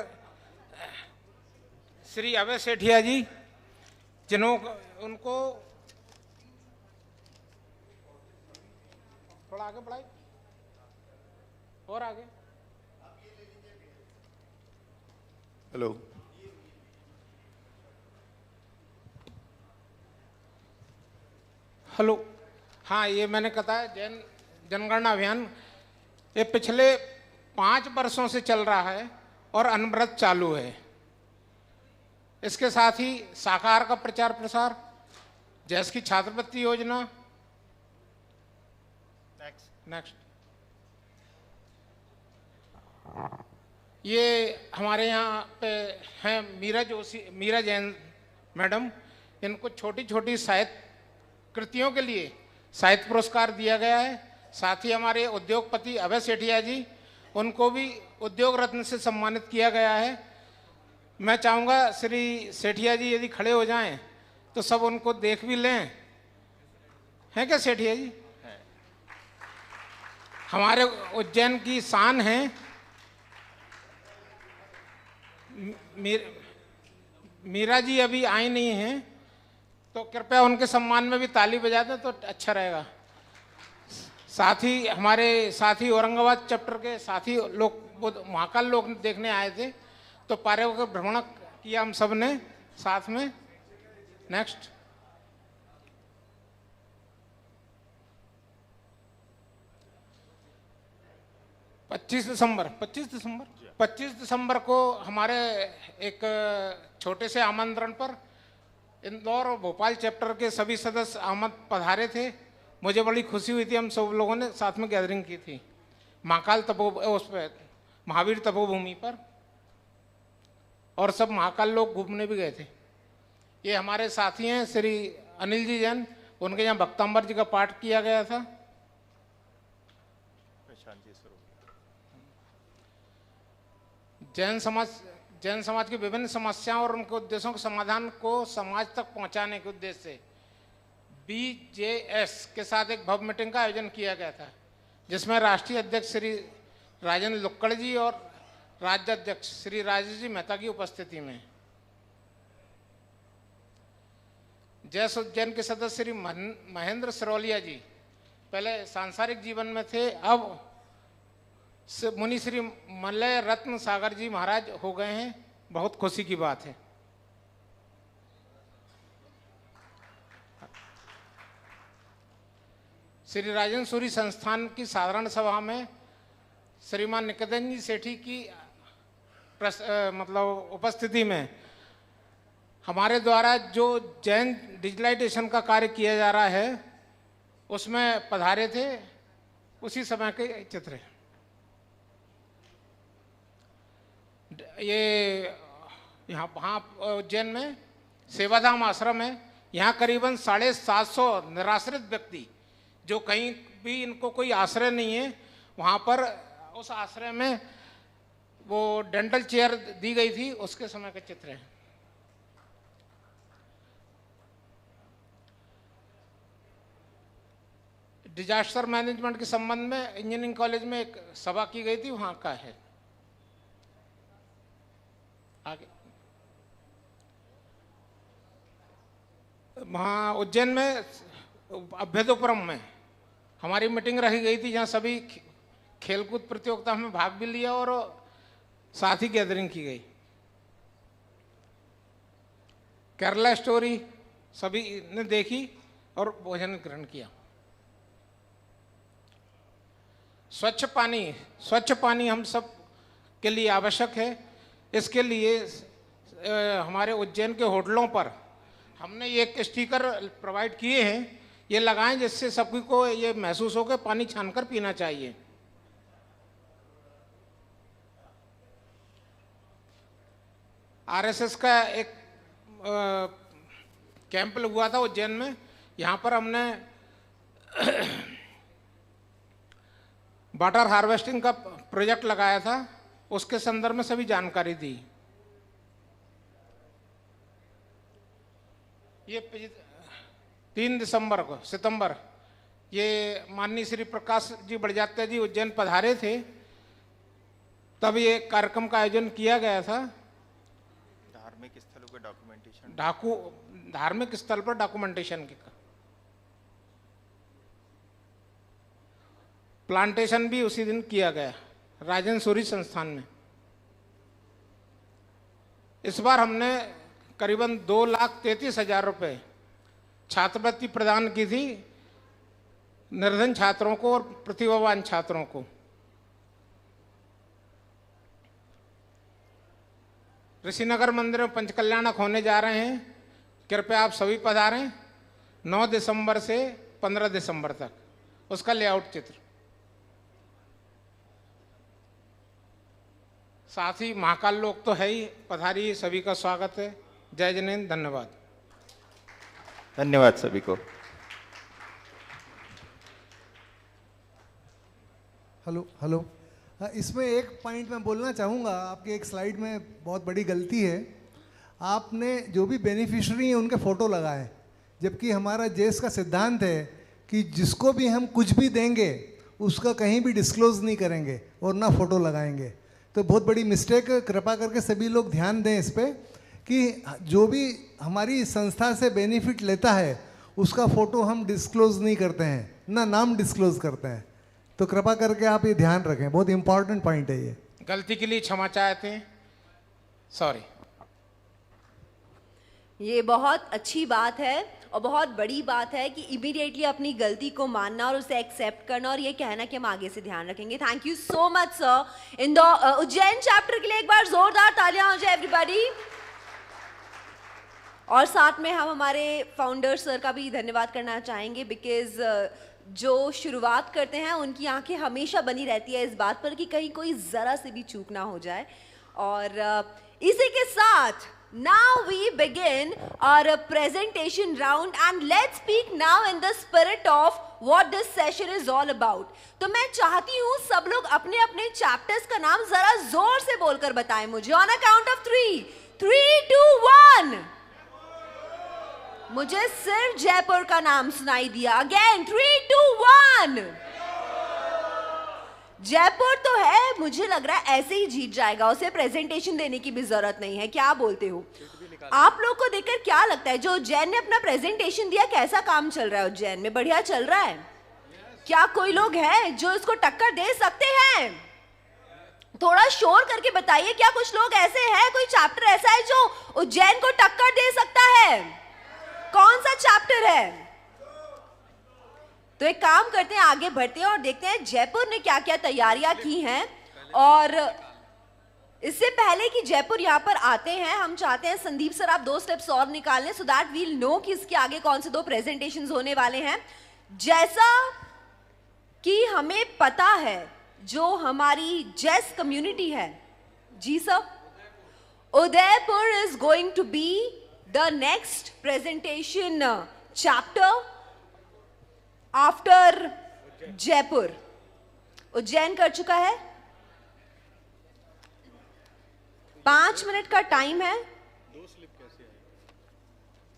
श्री अभय सेठिया जी, उनको थोड़ा आगे बढ़ाई और आगे। Hello, hello. हाँ, ये मैंने कहा जैन जनगणना अभियान ये पिछले 5 वर्षों से चल रहा है और अनवरत चालू है। इसके साथ ही साकार का प्रचार प्रसार, जैस की छात्रवृत्ति योजना। नेक्स्ट। ये हमारे यहाँ पे हैं मीरा जैन मैडम। इनको छोटी छोटी साहित्य कृतियों के लिए साहित्य पुरस्कार दिया गया है। साथ ही हमारे उद्योगपति अभय सेठिया जी, उनको भी उद्योग रत्न से सम्मानित किया गया है। मैं चाहूँगा श्री सेठिया जी यदि खड़े हो जाएं तो सब उनको देख भी लें। हैं क्या सेठिया जी? हमारे उज्जैन की शान है। मीरा जी अभी आई नहीं हैं, तो कृपया उनके सम्मान में भी ताली बजा दें तो अच्छा रहेगा। साथ ही हमारे साथी औरंगाबाद चैप्टर के साथी लोग, वो महाकाल लोग देखने आए थे, तो पार्यों का भ्रमण किया हम सब ने साथ में। नेक्स्ट। पच्चीस दिसंबर को हमारे एक छोटे से आमंत्रण पर इंदौर और भोपाल चैप्टर के सभी सदस्य आमद पधारे थे। मुझे बड़ी खुशी हुई थी, हम सब लोगों ने साथ में गैदरिंग की थी महाकाल उस पर महावीर तपोभूमि पर, और सब महाकाल लोग घूमने भी गए थे। ये हमारे साथी हैं श्री अनिल जी जैन, उनके यहाँ भक्तांबर जी का पाठ किया गया था। जैन समाज की विभिन्न समस्याओं और उनके उद्देश्यों के समाधान को समाज तक पहुंचाने के उद्देश्य से BJS के साथ एक भव्य मीटिंग का आयोजन किया गया था, जिसमें राष्ट्रीय अध्यक्ष श्री राजेंद्र लुक्कड़ जी और राज्य अध्यक्ष श्री राजेश जी मेहता की उपस्थिति में जैस उज्जैन के सदस्य श्री महेंद्र सरोलिया जी पहले सांसारिक जीवन में थे, अब मुनि श्री मलय रत्न सागर जी महाराज हो गए हैं। बहुत खुशी की बात है। श्री राजन सूरी संस्थान की साधारण सभा में श्रीमान निकेतन जी सेठी की मतलब उपस्थिति में हमारे द्वारा जो जैन डिजिटलाइजेशन का कार्य किया जा रहा है उसमें पधारे थे। उसी समय के चित्र हैं। ये यहाँ उज्जैन में सेवाधाम आश्रम है। यहाँ करीबन 750 निराश्रित व्यक्ति जो कहीं भी इनको कोई आश्रय नहीं है, वहाँ पर उस आश्रय में वो डेंटल चेयर दी गई थी, उसके समय के चित्र हैं। डिजास्टर मैनेजमेंट के संबंध में इंजीनियरिंग कॉलेज में एक सभा की गई थी, वहाँ का है। आगे वहाँ उज्जैन में अभ्युदयपुरम में हमारी मीटिंग रही गई थी, जहाँ सभी खेलकूद प्रतियोगिता में भाग भी लिया और साथ ही गैदरिंग की गई। केरला स्टोरी सभी ने देखी और भोजन ग्रहण किया। स्वच्छ पानी हम सब के लिए आवश्यक है। इसके लिए हमारे उज्जैन के होटलों पर हमने एक स्टिकर प्रोवाइड किए हैं, ये लगाएं जिससे सभी को ये महसूस हो कि पानी छानकर पीना चाहिए। आरएसएस का एक कैंप हुआ था उज्जैन में, यहाँ पर हमने वाटर हार्वेस्टिंग का प्रोजेक्ट लगाया था, उसके संदर्भ में सभी जानकारी दी। ये 3 सितंबर ये माननीय श्री प्रकाश जी बड़जात्या जी उज्जैन पधारे थे, तब ये कार्यक्रम का आयोजन किया गया था। धार्मिक स्थलों के डॉक्यूमेंटेशन, धार्मिक स्थल पर डॉक्यूमेंटेशन की प्लांटेशन भी उसी दिन किया गया राजन सूरी संस्थान में। इस बार हमने करीबन 2,33,000 रुपये छात्रवृत्ति प्रदान की थी निर्धन छात्रों को और प्रतिभावान छात्रों को। ऋषिनगर मंदिर में पंचकल्याणक होने जा रहे हैं, कृपया आप सभी पधारें। 9 दिसंबर से 15 दिसंबर तक, उसका लेआउट चित्र। साथ ही महाकाल लोक तो है ही, पधारिए, सभी का स्वागत है। जय जिनेन्द्र, धन्यवाद। धन्यवाद सभी को। हेलो इसमें एक पॉइंट मैं बोलना चाहूँगा। आपकी एक स्लाइड में बहुत बड़ी गलती है। आपने जो भी बेनिफिशियरी हैं उनके फ़ोटो लगाए, जबकि हमारा जेस का सिद्धांत है कि जिसको भी हम कुछ भी देंगे उसका कहीं भी डिस्क्लोज़ नहीं करेंगे और ना फ़ोटो लगाएंगे। तो बहुत बड़ी मिस्टेक, कृपा करके सभी लोग ध्यान दें इस पर कि जो भी हमारी संस्था से बेनिफिट लेता है उसका फ़ोटो हम डिस्क्लोज़ नहीं करते हैं, ना नाम डिस्क्लोज़ करते हैं। तो कृपा करके आप ये ध्यान रखें, बहुत इंपॉर्टेंट पॉइंट है ये। गलती के लिए क्षमा चाहते हैं, सॉरी। ये बहुत अच्छी बात है और बहुत बड़ी बात है कि इमीडिएटली अपनी गलती को मानना और उसे एक्सेप्ट करना और ये कहना कि हम आगे से ध्यान रखेंगे। Thank you so much sir. Ujjain chapter के लिए एक बार जोरदार तालियां हो जाए एवरीबॉडी। और साथ में हम हमारे फाउंडर सर का भी धन्यवाद करना चाहेंगे, बिकॉज जो शुरुआत करते हैं उनकी आंखें हमेशा बनी रहती है इस बात पर कि कहीं कोई ज़रा से भी चूक ना हो जाए। और इसी के साथ now we begin our presentation round, and let's speak now in the spirit of what this session is all about. तो मैं चाहती हूँ सब लोग अपने अपने चैप्टर्स का नाम जरा जोर से बोलकर बताएं मुझे on a count of 3, 3, 2, 1. मुझे सिर्फ जयपुर का नाम सुनाई दिया। अगेन 3, 2, 1. जयपुर तो है, मुझे लग रहा है ऐसे ही जीत जाएगा, उसे प्रेजेंटेशन देने की भी जरूरत नहीं है। क्या बोलते हो आप लोग को देखकर क्या लगता है जो उज्जैन ने अपना प्रेजेंटेशन दिया, कैसा काम चल रहा है उज्जैन में? बढ़िया चल रहा है? क्या कोई लोग हैं जो इसको टक्कर दे सकते हैं? थोड़ा शोर करके बताइए, क्या कुछ लोग ऐसे हैं, कोई चैप्टर ऐसा है जो उज्जैन को टक्कर दे सकता है? कौन सा चैप्टर है? तो एक काम करते हैं, आगे बढ़ते हैं और देखते हैं जयपुर ने क्या क्या तैयारियां की हैं। और इससे पहले कि जयपुर यहाँ पर आते हैं, हम चाहते हैं संदीप सर आप 2 स्टेप्स और निकाल लें, सो दैट वील नो कि इसके आगे कौन से 2 प्रेजेंटेशंस होने वाले हैं। जैसा कि हमें पता है जो हमारी जेस कम्युनिटी है, जी sir, Udaipur is going to be the next presentation chapter after Jaipur. Ujjain कर चुका है, 5 मिनट का टाइम है।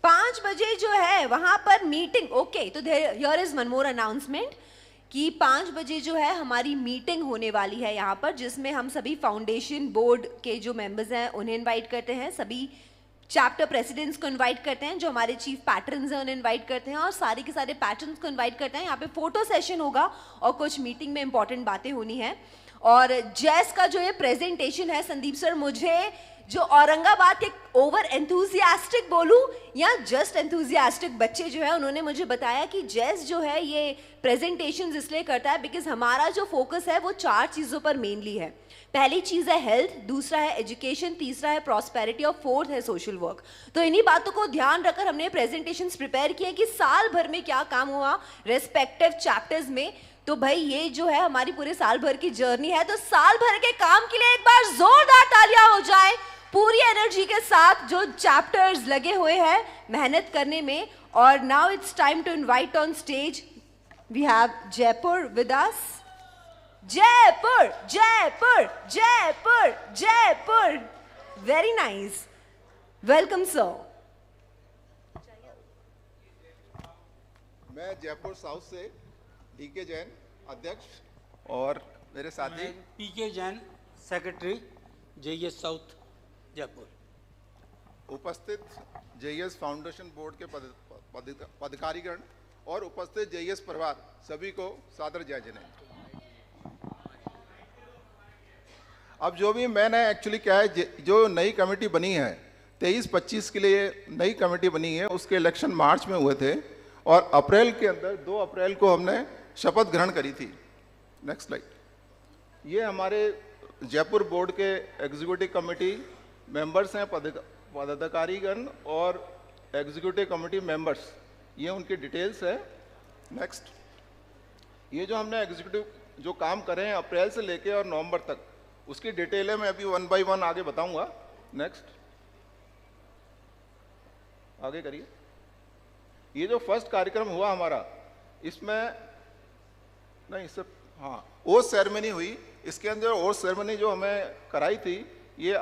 5 बजे जो है वहां पर मीटिंग, ओके, तो here is one more announcement कि 5 बजे जो है हमारी मीटिंग होने वाली है यहाँ पर, जिसमें हम सभी फाउंडेशन बोर्ड के जो मेंबर्स हैं उन्हें इनवाइट करते हैं, सभी चैप्टर प्रेसिडेंट्स को इनवाइट करते हैं, जो हमारे चीफ पैटर्न्स हैं उन्हें इनवाइट करते हैं, और सारे के सारे पैटर्न्स को इनवाइट करते हैं। यहाँ पे फोटो सेशन होगा और कुछ मीटिंग में इंपॉर्टेंट बातें होनी है। और जेस का जो ये प्रेजेंटेशन है, संदीप सर, मुझे जो औरंगाबाद के ओवर एंथुजियास्टिक बोलूं या जस्ट एंथुजियास्टिक बच्चे जो है, उन्होंने मुझे बताया कि जेस जो है ये प्रेजेंटेशंस इसलिए करता है बिकॉज हमारा जो फोकस है वो 4 चीज़ों पर मेनली है। पहली चीज़ है हेल्थ, दूसरा है एजुकेशन, तीसरा है प्रॉस्पेरिटी और 4th है सोशल वर्क। तो इन्हीं बातों को ध्यान रखकर हमने प्रेजेंटेशंस प्रिपेयर किए कि साल भर में क्या काम हुआ रेस्पेक्टिव चैप्टर्स में। तो भाई ये जो है हमारी पूरे साल भर की जर्नी है, तो साल भर के काम के लिए एक बार जोरदार तालियां हो जाए पूरी एनर्जी के साथ जो चैप्टर्स लगे हुए हैं मेहनत करने में। और now it's time to invite on stage we have Jaipur with us. Jaipur, Jaipur, Jaipur, Jaipur, very nice, welcome sir. मैं जयपुर साउथ से डीके जैन अध्यक्ष और मेरे साथी PK Jain secretary JES south Jaipur. उपस्थित जेईएस फाउंडेशन बोर्ड के पदाधिकारीगण और उपस्थित जेईएस परिवार सभी को सादर जय जनेन। अब जो भी मैंने एक्चुअली क्या है, जो नई कमेटी बनी है 23-25 के लिए नई कमेटी बनी है, उसके इलेक्शन मार्च में हुए थे और अप्रैल के अंदर 2 अप्रैल को हमने शपथ ग्रहण करी थी। Next slide. ये हमारे जयपुर बोर्ड के एग्जीक्यूटिव कमेटी मेंबर्स हैं, पदाधिकारीगण और एग्जीक्यूटिव कमेटी मेंबर्स, ये उनकी डिटेल्स है। नेक्स्ट। ये जो हमने एग्जीक्यूटिव जो काम करे हैं अप्रैल से लेके और नवंबर तक, उसकी डिटेल है, मैं अभी 1 बाय 1 आगे बताऊंगा। नेक्स्ट, आगे करिए। ये जो फर्स्ट कार्यक्रम हुआ हमारा, इसमें नहीं सब, हाँ, ओथ सेरेमनी हुई। इसके अंदर ओथ सेरेमनी जो हमें कराई थी, ये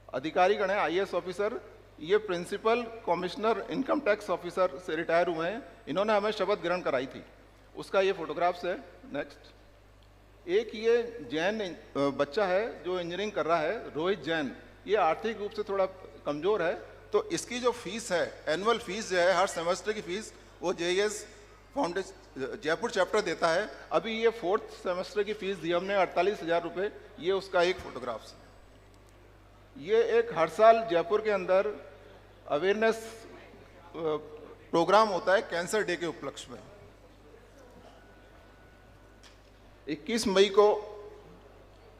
अधिकारीगण है, आईएएस ऑफिसर, ये principal commissioner income tax officer से रिटायर हुए हैं, इन्होंने हमें शपथ ग्रहण कराई थी, उसका ये फोटोग्राफ्स है। नेक्स्ट। एक ये जैन बच्चा है जो इंजीनियरिंग कर रहा है, रोहित जैन, ये आर्थिक रूप से थोड़ा कमज़ोर है, तो इसकी जो फीस है, एनुअल फीस जो है, हर सेमेस्टर की फीस वो जेईएस फाउंडेशन जयपुर चैप्टर देता है। अभी ये 4th सेमेस्टर की फीस दी हमने 48,000 रुपये, ये उसका एक फोटोग्राफ्स। ये एक हर साल जयपुर के अंदर अवेयरनेस प्रोग्राम होता है कैंसर डे के उपलक्ष्य में। 21 मई को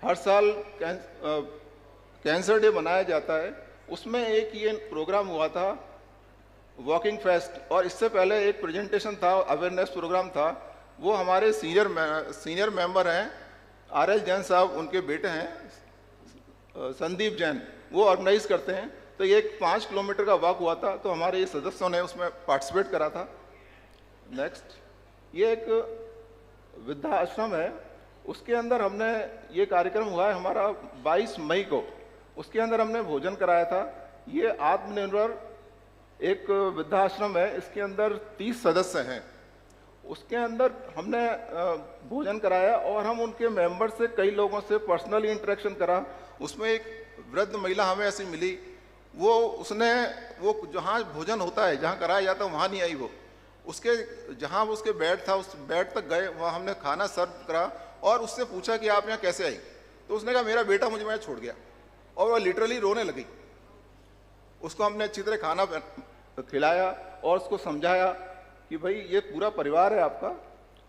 हर साल कैंसर डे मनाया जाता है। उसमें एक ये प्रोग्राम हुआ था वॉकिंग फेस्ट, और इससे पहले एक प्रेजेंटेशन था, अवेयरनेस प्रोग्राम था, वो हमारे सीनियर मेंबर हैं RL जैन साहब, उनके बेटे हैं संदीप जैन, वो ऑर्गेनाइज करते हैं। तो ये एक 5 किलोमीटर का वॉक हुआ था, तो हमारे ये सदस्यों ने उसमें पार्टिसिपेट करा था। नेक्स्ट, ये एक वृद्धा आश्रम है, उसके अंदर हमने ये कार्यक्रम हुआ है हमारा 22 मई को, उसके अंदर हमने भोजन कराया था। ये आत्मनिर्भर एक वृद्धाश्रम है, इसके अंदर 30 सदस्य हैं, उसके अंदर हमने भोजन कराया और हम उनके मेंबर से कई लोगों से पर्सनली इंटरेक्शन करा। उसमें एक वृद्ध महिला हमें ऐसी मिली, वो जहाँ भोजन होता है, जहाँ कराया जाता है, वहाँ नहीं आई, वो उसके जहाँ उसके बेड था उस बेड तक गए, वहाँ हमने खाना सर्व करा और उससे पूछा कि आप यहाँ कैसे आई, तो उसने कहा मेरा बेटा मुझे छोड़ गया, और वो लिटरली रोने लगी। उसको हमने अच्छी तरह खाना खिलाया और उसको समझाया कि भाई ये पूरा परिवार है आपका।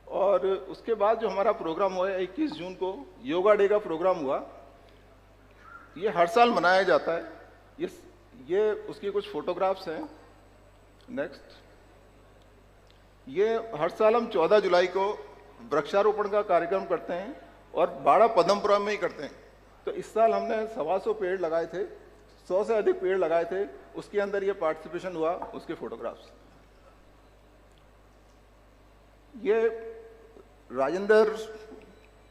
और उसके बाद जो हमारा प्रोग्राम हुआ है 21 जून को योगा डे का प्रोग्राम हुआ, ये हर साल मनाया जाता है। ये उसकी कुछ फोटोग्राफ्स हैं। नेक्स्ट, ये हर साल हम 14 जुलाई को वृक्षारोपण का कार्यक्रम करते हैं और बाड़ा पदमपुरा में ही करते हैं। तो इस साल हमने 125 पेड़ लगाए थे, 100 से अधिक पेड़ लगाए थे, उसके अंदर ये पार्टिसिपेशन हुआ, उसके फोटोग्राफ्स। ये राजेश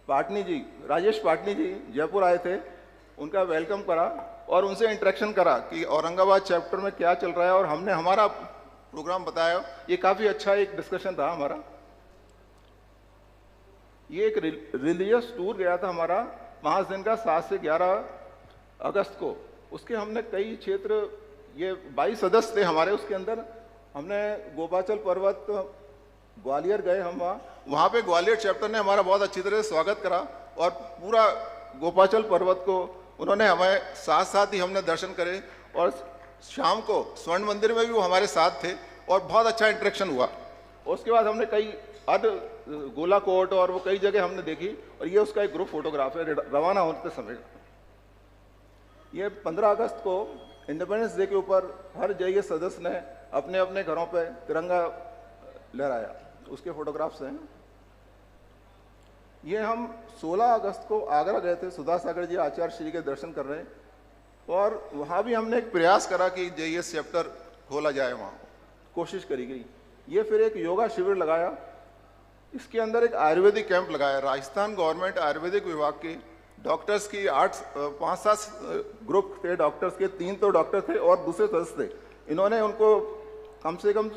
पाटनी जी जयपुर आए थे, उनका वेलकम करा और उनसे इंटरेक्शन करा कि औरंगाबाद चैप्टर में क्या चल रहा है, और हमने हमारा प्रोग्राम बताया। ये काफ़ी अच्छा एक डिस्कशन था हमारा। ये एक रिलीजियस टूर गया था हमारा 5 दिन का, 7 से 11 अगस्त को। उसके हमने कई क्षेत्र, ये 22 सदस्य थे हमारे, उसके अंदर हमने गोपाचल पर्वत, ग्वालियर गए हम, वहाँ पे ग्वालियर चैप्टर ने हमारा बहुत अच्छी तरह से स्वागत करा और पूरा गोपाचल पर्वत को उन्होंने हमें साथ ही हमने दर्शन करे, और शाम को स्वर्ण मंदिर में भी वो हमारे साथ थे और बहुत अच्छा इंटरेक्शन हुआ। और उसके बाद हमने कई गोला कोट और वो कई जगह हमने देखी, और ये उसका एक ग्रुप फोटोग्राफ है रवाना होते समय। ये 15 अगस्त को इंडिपेंडेंस डे के ऊपर हर जगह सदस्य ने अपने अपने घरों पे तिरंगा लहराया, उसके फोटोग्राफ्स हैं। ये हम 16 अगस्त को आगरा गए थे, सुधा सागर जी आचार्य श्री के दर्शन कर रहे हैं, और वहाँ भी हमने एक प्रयास करा कि JES चैप्टर खोला जाए, वहाँ कोशिश करी गई। ये फिर एक योगा शिविर लगाया, इसके अंदर एक आयुर्वेदिक कैंप लगाया। राजस्थान गवर्नमेंट आयुर्वेदिक विभाग के डॉक्टर्स की 5-7 ग्रुप थे डॉक्टर्स के, 3 तो डॉक्टर थे और दूसरे सदस्य थे। इन्होंने उनको कम से कम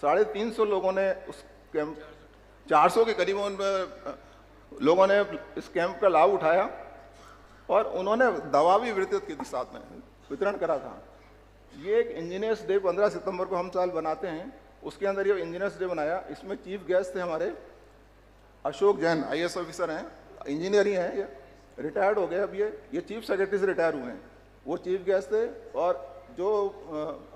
350 लोगों ने उस कैंप, 400 के करीब उन लोगों ने इस कैंप का लाभ उठाया, और उन्होंने दवा भी वितरित की थी, साथ में वितरण करा था। ये एक इंजीनियर्स डे 15 सितंबर को हम साल बनाते हैं, उसके अंदर ये इंजीनियर्स डे बनाया। इसमें चीफ गेस्ट थे हमारे अशोक जैन, IAS ऑफिसर हैं, इंजीनियर ही हैं, ये रिटायर्ड हो गए अब, ये चीफ सेक्रेटरी से रिटायर हुए हैं, वो चीफ गेस्ट थे। और जो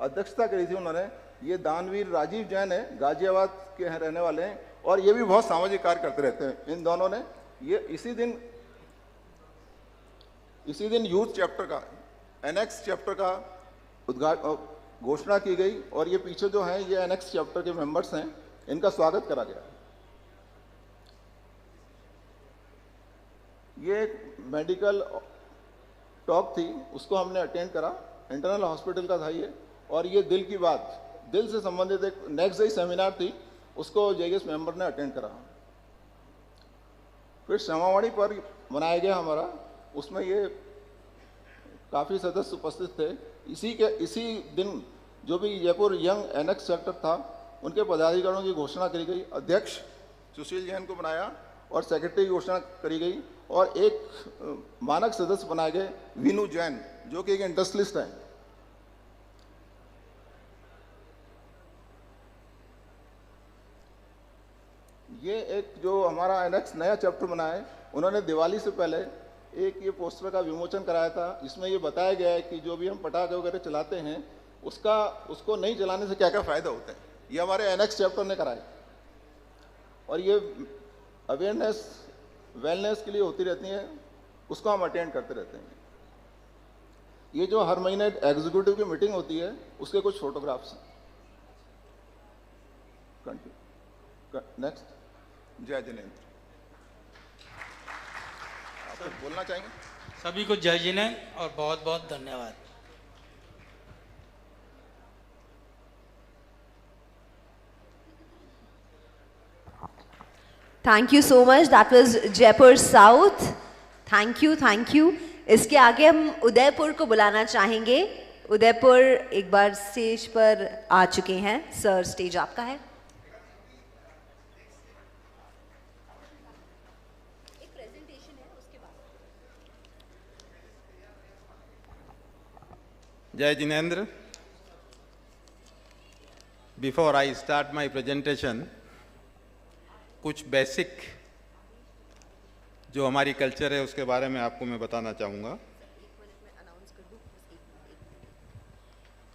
अध्यक्षता करी थी उन्होंने, ये दानवीर राजीव जैन है, गाजियाबाद के हैं, रहने वाले हैं, और ये भी बहुत सामाजिक कार्य करते रहते हैं। इन दोनों ने ये इसी दिन यूथ चैप्टर का, NX चैप्टर का घोषणा की गई, और ये पीछे जो हैं ये NX चैप्टर के मेंबर्स हैं, इनका स्वागत करा गया। ये एक मेडिकल टॉक थी, उसको हमने अटेंड करा, इंटरनल हॉस्पिटल का था ये, और ये दिल की बात, दिल से संबंधित एक नेक्स्ट डे सेमिनार थी, उसको JES मेंबर ने अटेंड करा। फिर क्षमावाणी पर मनाया गया हमारा, उसमें ये काफ़ी सदस्य उपस्थित थे। इसी दिन जो भी जयपुर यंग NX सेक्टर था, उनके पदाधिकारियों की घोषणा करी गई। अध्यक्ष सुशील जैन को बनाया और सेक्रेटरी की घोषणा करी गई, और एक मानक सदस्य बनाए गए वीनू जैन, जो कि एक इंडस्ट्रियलिस्ट हैं। ये एक जो हमारा NX नया चैप्टर बना है, उन्होंने दिवाली से पहले एक ये पोस्टर का विमोचन कराया था, जिसमें ये बताया गया है कि जो भी हम पटाखे वगैरह चलाते हैं उसको नहीं चलाने से क्या क्या फ़ायदा होते हैं। ये हमारे NX चैप्टर ने कराया, और ये अवेयरनेस वेलनेस के लिए होती रहती हैं, उसको हम अटेंड करते रहते हैं। ये जो हर महीने एग्जीक्यूटिव की मीटिंग होती है, उसके कुछ फोटोग्राफ्स हैं। नेक्स्ट जय जिनेंद्र, आप कुछ बोलना चाहेंगे? सभी को जय जिनेंद्र और बहुत बहुत धन्यवाद। Thank you so much. That was Jaipur South. Thank you, thank you. इसके आगे हम उदयपुर को बुलाना चाहेंगे। उदयपुर एक बार स्टेज पर आ चुके हैं। सर, स्टेज आपका है। Jai Jinendra. Before I start my presentation, कुछ बेसिक जो हमारी कल्चर है उसके बारे में आपको मैं बताना चाहूँगा।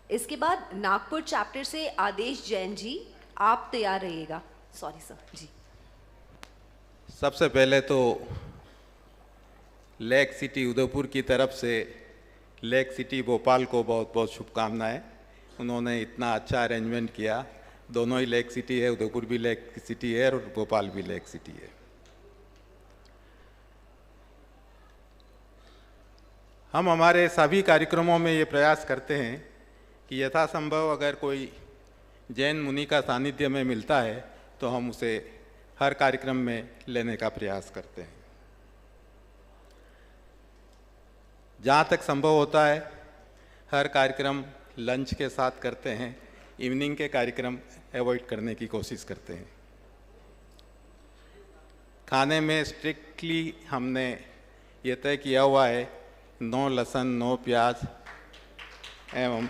इसके बाद नागपुर चैप्टर से आदेश जैन जी, आप तैयार रहिएगा। सॉरी सर जी। सबसे पहले तो लेक सिटी उदयपुर की तरफ से लेक सिटी भोपाल को बहुत बहुत शुभकामनाएं। उन्होंने इतना अच्छा अरेंजमेंट किया। दोनों ही लेक सिटी है, उदयपुर भी लेक सिटी है और भोपाल भी लेक सिटी है। हम हमारे सभी कार्यक्रमों में ये प्रयास करते हैं कि यथासंभव अगर कोई जैन मुनि का सानिध्य में मिलता है तो हम उसे हर कार्यक्रम में लेने का प्रयास करते हैं। जहाँ तक संभव होता है हर कार्यक्रम लंच के साथ करते हैं, इवनिंग के कार्यक्रम अवॉइड करने की कोशिश करते हैं। खाने में स्ट्रिक्टली हमने ये तय किया हुआ है, नो लहसुन, नो प्याज, एवं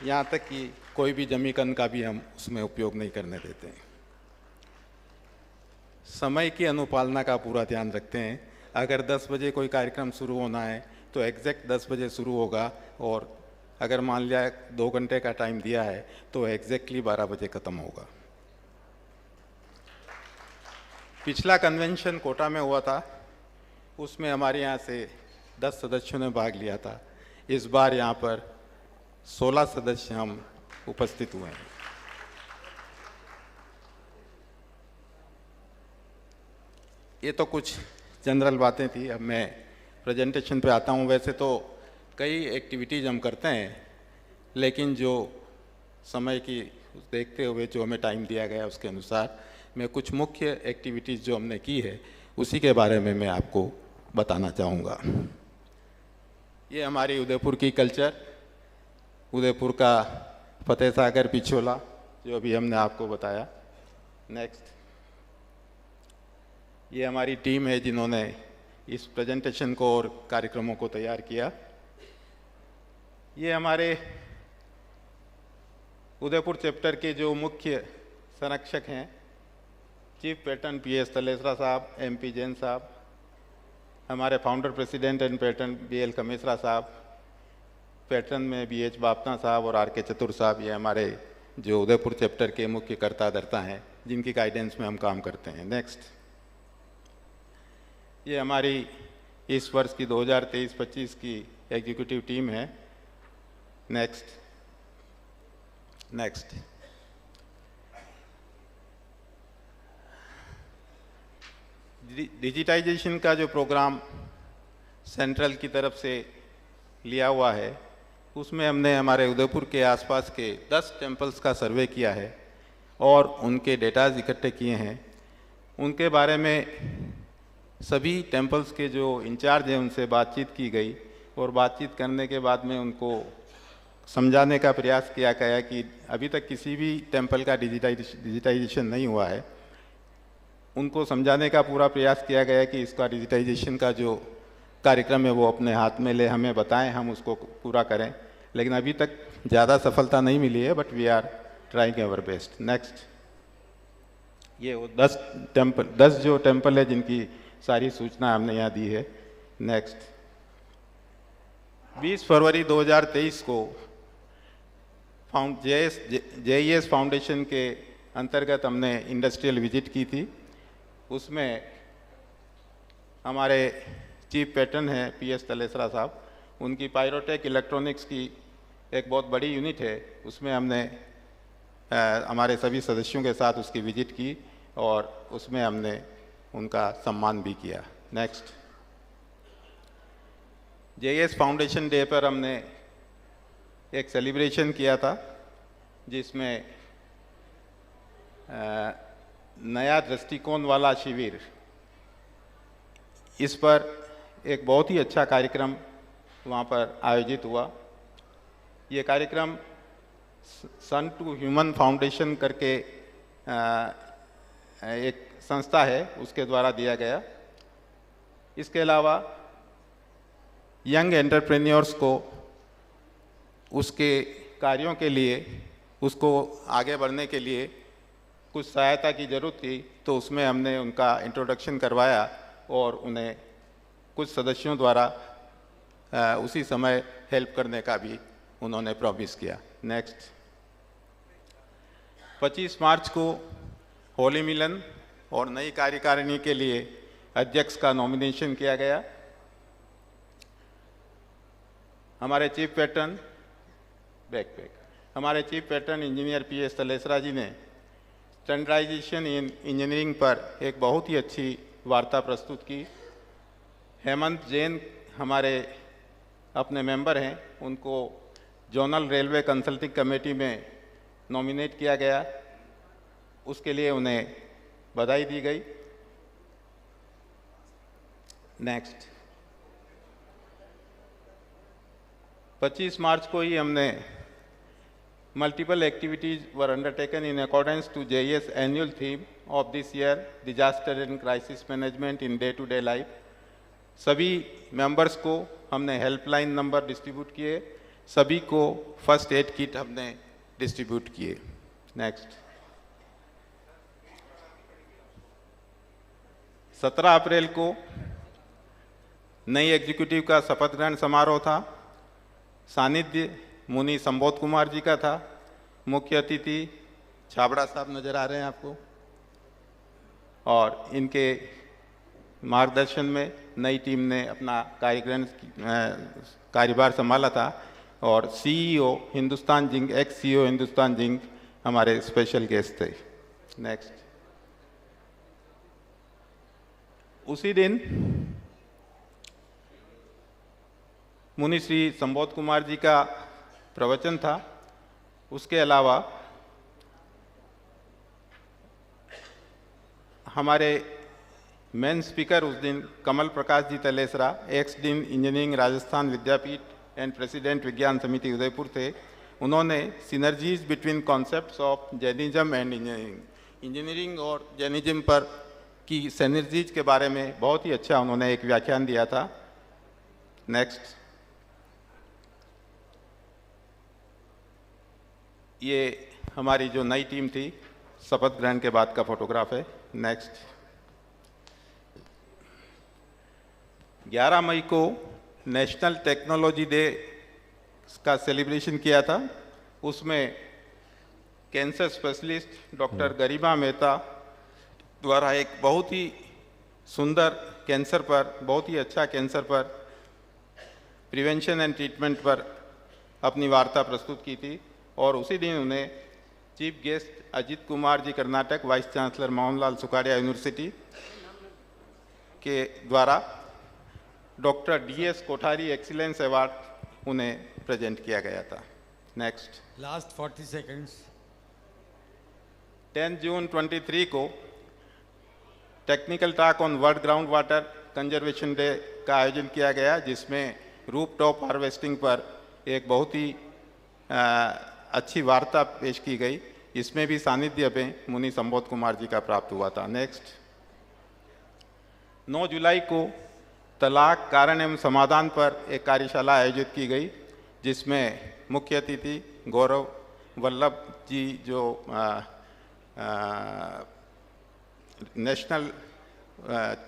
यहाँ तक कि कोई भी जमीकन का भी हम उसमें उपयोग नहीं करने देते हैं। समय की अनुपालना का पूरा ध्यान रखते हैं। अगर 10 बजे कोई कार्यक्रम शुरू होना है तो एग्जैक्ट 10 बजे शुरू होगा, और अगर मान लिया 2 घंटे का टाइम दिया है तो एग्जैक्टली 12 बजे ख़त्म होगा। पिछला कन्वेंशन कोटा में हुआ था, उसमें हमारे यहाँ से 10 सदस्यों ने भाग लिया था। इस बार यहाँ पर 16 सदस्य हम उपस्थित हुए हैं। ये तो कुछ जनरल बातें थी। अब मैं प्रेजेंटेशन पे आता हूँ। वैसे तो कई एक्टिविटीज़ हम करते हैं, लेकिन जो समय की देखते हुए जो हमें टाइम दिया गया उसके अनुसार मैं कुछ मुख्य एक्टिविटीज़ जो हमने की है उसी के बारे में मैं आपको बताना चाहूँगा। ये हमारी उदयपुर की कल्चर, उदयपुर का फतेह सागर पिछोला जो अभी हमने आपको बताया। नेक्स्ट, ये हमारी टीम है जिन्होंने इस प्रेजेंटेशन को और कार्यक्रमों को तैयार किया। ये हमारे उदयपुर चैप्टर के जो मुख्य संरक्षक हैं, चीफ पैटर्न PS तलेसरा साहब, MP जैन साहब, हमारे founder president and pattern BL कमेसरा साहब, पैटर्न में BH बापना साहब और RK चतुर साहब। ये हमारे जो उदयपुर चैप्टर के मुख्य कर्ता धर्ता हैं जिनकी गाइडेंस में हम काम करते हैं। नेक्स्ट, ये हमारी इस वर्ष की 2023-25 की एग्जीक्यूटिव टीम है। नेक्स्ट, डिजिटाइजेशन का जो प्रोग्राम सेंट्रल की तरफ से लिया हुआ है उसमें हमने हमारे उदयपुर के आसपास के 10 टेम्पल्स का सर्वे किया है और उनके डेटाज इकट्ठे किए हैं। उनके बारे में सभी टेम्पल्स के जो इंचार्ज हैं उनसे बातचीत की गई और बातचीत करने के बाद में उनको समझाने का प्रयास किया गया कि अभी तक किसी भी टेम्पल का डिजिटाइजेशन नहीं हुआ है। उनको समझाने का पूरा प्रयास किया गया कि इसका डिजिटाइजेशन का जो कार्यक्रम है वो अपने हाथ में ले, हमें बताएं, हम उसको पूरा करें। लेकिन अभी तक ज़्यादा सफलता नहीं मिली है, but we are trying our best. Next, ये वो 10 जो टेम्पल है जिनकी सारी सूचना हमने यहाँ दी है। नेक्स्ट, 20 फरवरी 2023 को JES फाउंडेशन के अंतर्गत हमने इंडस्ट्रियल विजिट की थी। उसमें हमारे चीफ पैटर्न हैं PS तलेसरा साहब, उनकी पायरोटेक इलेक्ट्रॉनिक्स की एक बहुत बड़ी यूनिट है, उसमें हमने हमारे सभी सदस्यों के साथ उसकी विजिट की और उसमें हमने उनका सम्मान भी किया। नेक्स्ट, JS फाउंडेशन डे पर हमने एक सेलिब्रेशन किया था जिसमें नया दृष्टिकोण वाला शिविर, इस पर एक बहुत ही अच्छा कार्यक्रम वहाँ पर आयोजित हुआ। ये कार्यक्रम सन टू ह्यूमन फाउंडेशन करके एक संस्था है, उसके द्वारा दिया गया। इसके अलावा यंग एंटरप्रेन्योर्स को उसके कार्यों के लिए, उसको आगे बढ़ने के लिए कुछ सहायता की ज़रूरत थी, तो उसमें हमने उनका इंट्रोडक्शन करवाया और उन्हें कुछ सदस्यों द्वारा उसी समय हेल्प करने का भी उन्होंने प्रॉमिस किया। नेक्स्ट, 25 मार्च को होली मिलन और नई कार्यकारिणी के लिए अध्यक्ष का नॉमिनेशन किया गया। हमारे चीफ पैटर्न हमारे chief patron engineer PS Talesara ji ने स्टैंडर्डाइजेशन इन इंजीनियरिंग पर एक बहुत ही अच्छी वार्ता प्रस्तुत की। हेमंत जैन हमारे अपने मेंबर हैं, उनको जोनल रेलवे कंसल्टिंग कमेटी में नॉमिनेट किया गया, उसके लिए उन्हें बधाई दी गई। नेक्स्ट, 25 मार्च को ही हमने multiple activities were undertaken in accordance to JES annual theme of this year, disaster and crisis management in day-to-day life। सभी मेंबर्स को हमने हेल्पलाइन नंबर डिस्ट्रीब्यूट किए, सभी को फर्स्ट एड किट हमने डिस्ट्रीब्यूट किए। नेक्स्ट, 17 अप्रैल को नई एग्जीक्यूटिव का शपथ ग्रहण समारोह था। सानिध्य मुनि संबोध कुमार जी का था। मुख्य अतिथि छाबड़ा साहब नजर आ रहे हैं आपको, और इनके मार्गदर्शन में नई टीम ने अपना कार्यभार संभाला था, और CEO Hindustan zinc, x CEO Hindustan zinc हमारे स्पेशल गेस्ट थे। नेक्स्ट, उसी दिन मुनि श्री संबोध कुमार जी का प्रवचन था। उसके अलावा हमारे मेन स्पीकर उस दिन Kamal Prakash ji Talesara, ex dean engineering Rajasthan Vidyapeeth and president Vigyan Samiti Udaipur थे। उन्होंने synergies between concepts of Jainism and engineering और जैनिज्म पर की सिनर्जीज के बारे में बहुत ही अच्छा उन्होंने एक व्याख्यान दिया था। नेक्स्ट, ये हमारी जो नई टीम थी शपथ ग्रहण के बाद का फोटोग्राफ है। नेक्स्ट, 11 मई को नेशनल टेक्नोलॉजी डे का सेलिब्रेशन किया था। उसमें कैंसर स्पेशलिस्ट डॉक्टर गरिमा मेहता द्वारा एक बहुत ही सुंदर कैंसर पर, बहुत ही अच्छा कैंसर पर प्रिवेंशन एंड ट्रीटमेंट पर अपनी वार्ता प्रस्तुत की थी। और उसी दिन उन्हें chief guest Ajit Kumar ji Karnataka, vice chancellor Mohanlal Sukhadia university के द्वारा doctor DS Kothari excellence award उन्हें प्रेजेंट किया गया था। नेक्स्ट, लास्ट 40 सेकंड्स, 10 जून 23 को technical talk on world ground water conservation day का आयोजन किया गया, जिसमें रूप टॉप हार्वेस्टिंग पर एक बहुत ही अच्छी वार्ता पेश की गई। इसमें भी सानिध्य में मुनि संबोध कुमार जी का प्राप्त हुआ था। नेक्स्ट, 9 जुलाई को तलाक कारण एवं समाधान पर एक कार्यशाला आयोजित की गई, जिसमें मुख्य अतिथि गौरव वल्लभ जी जो नेशनल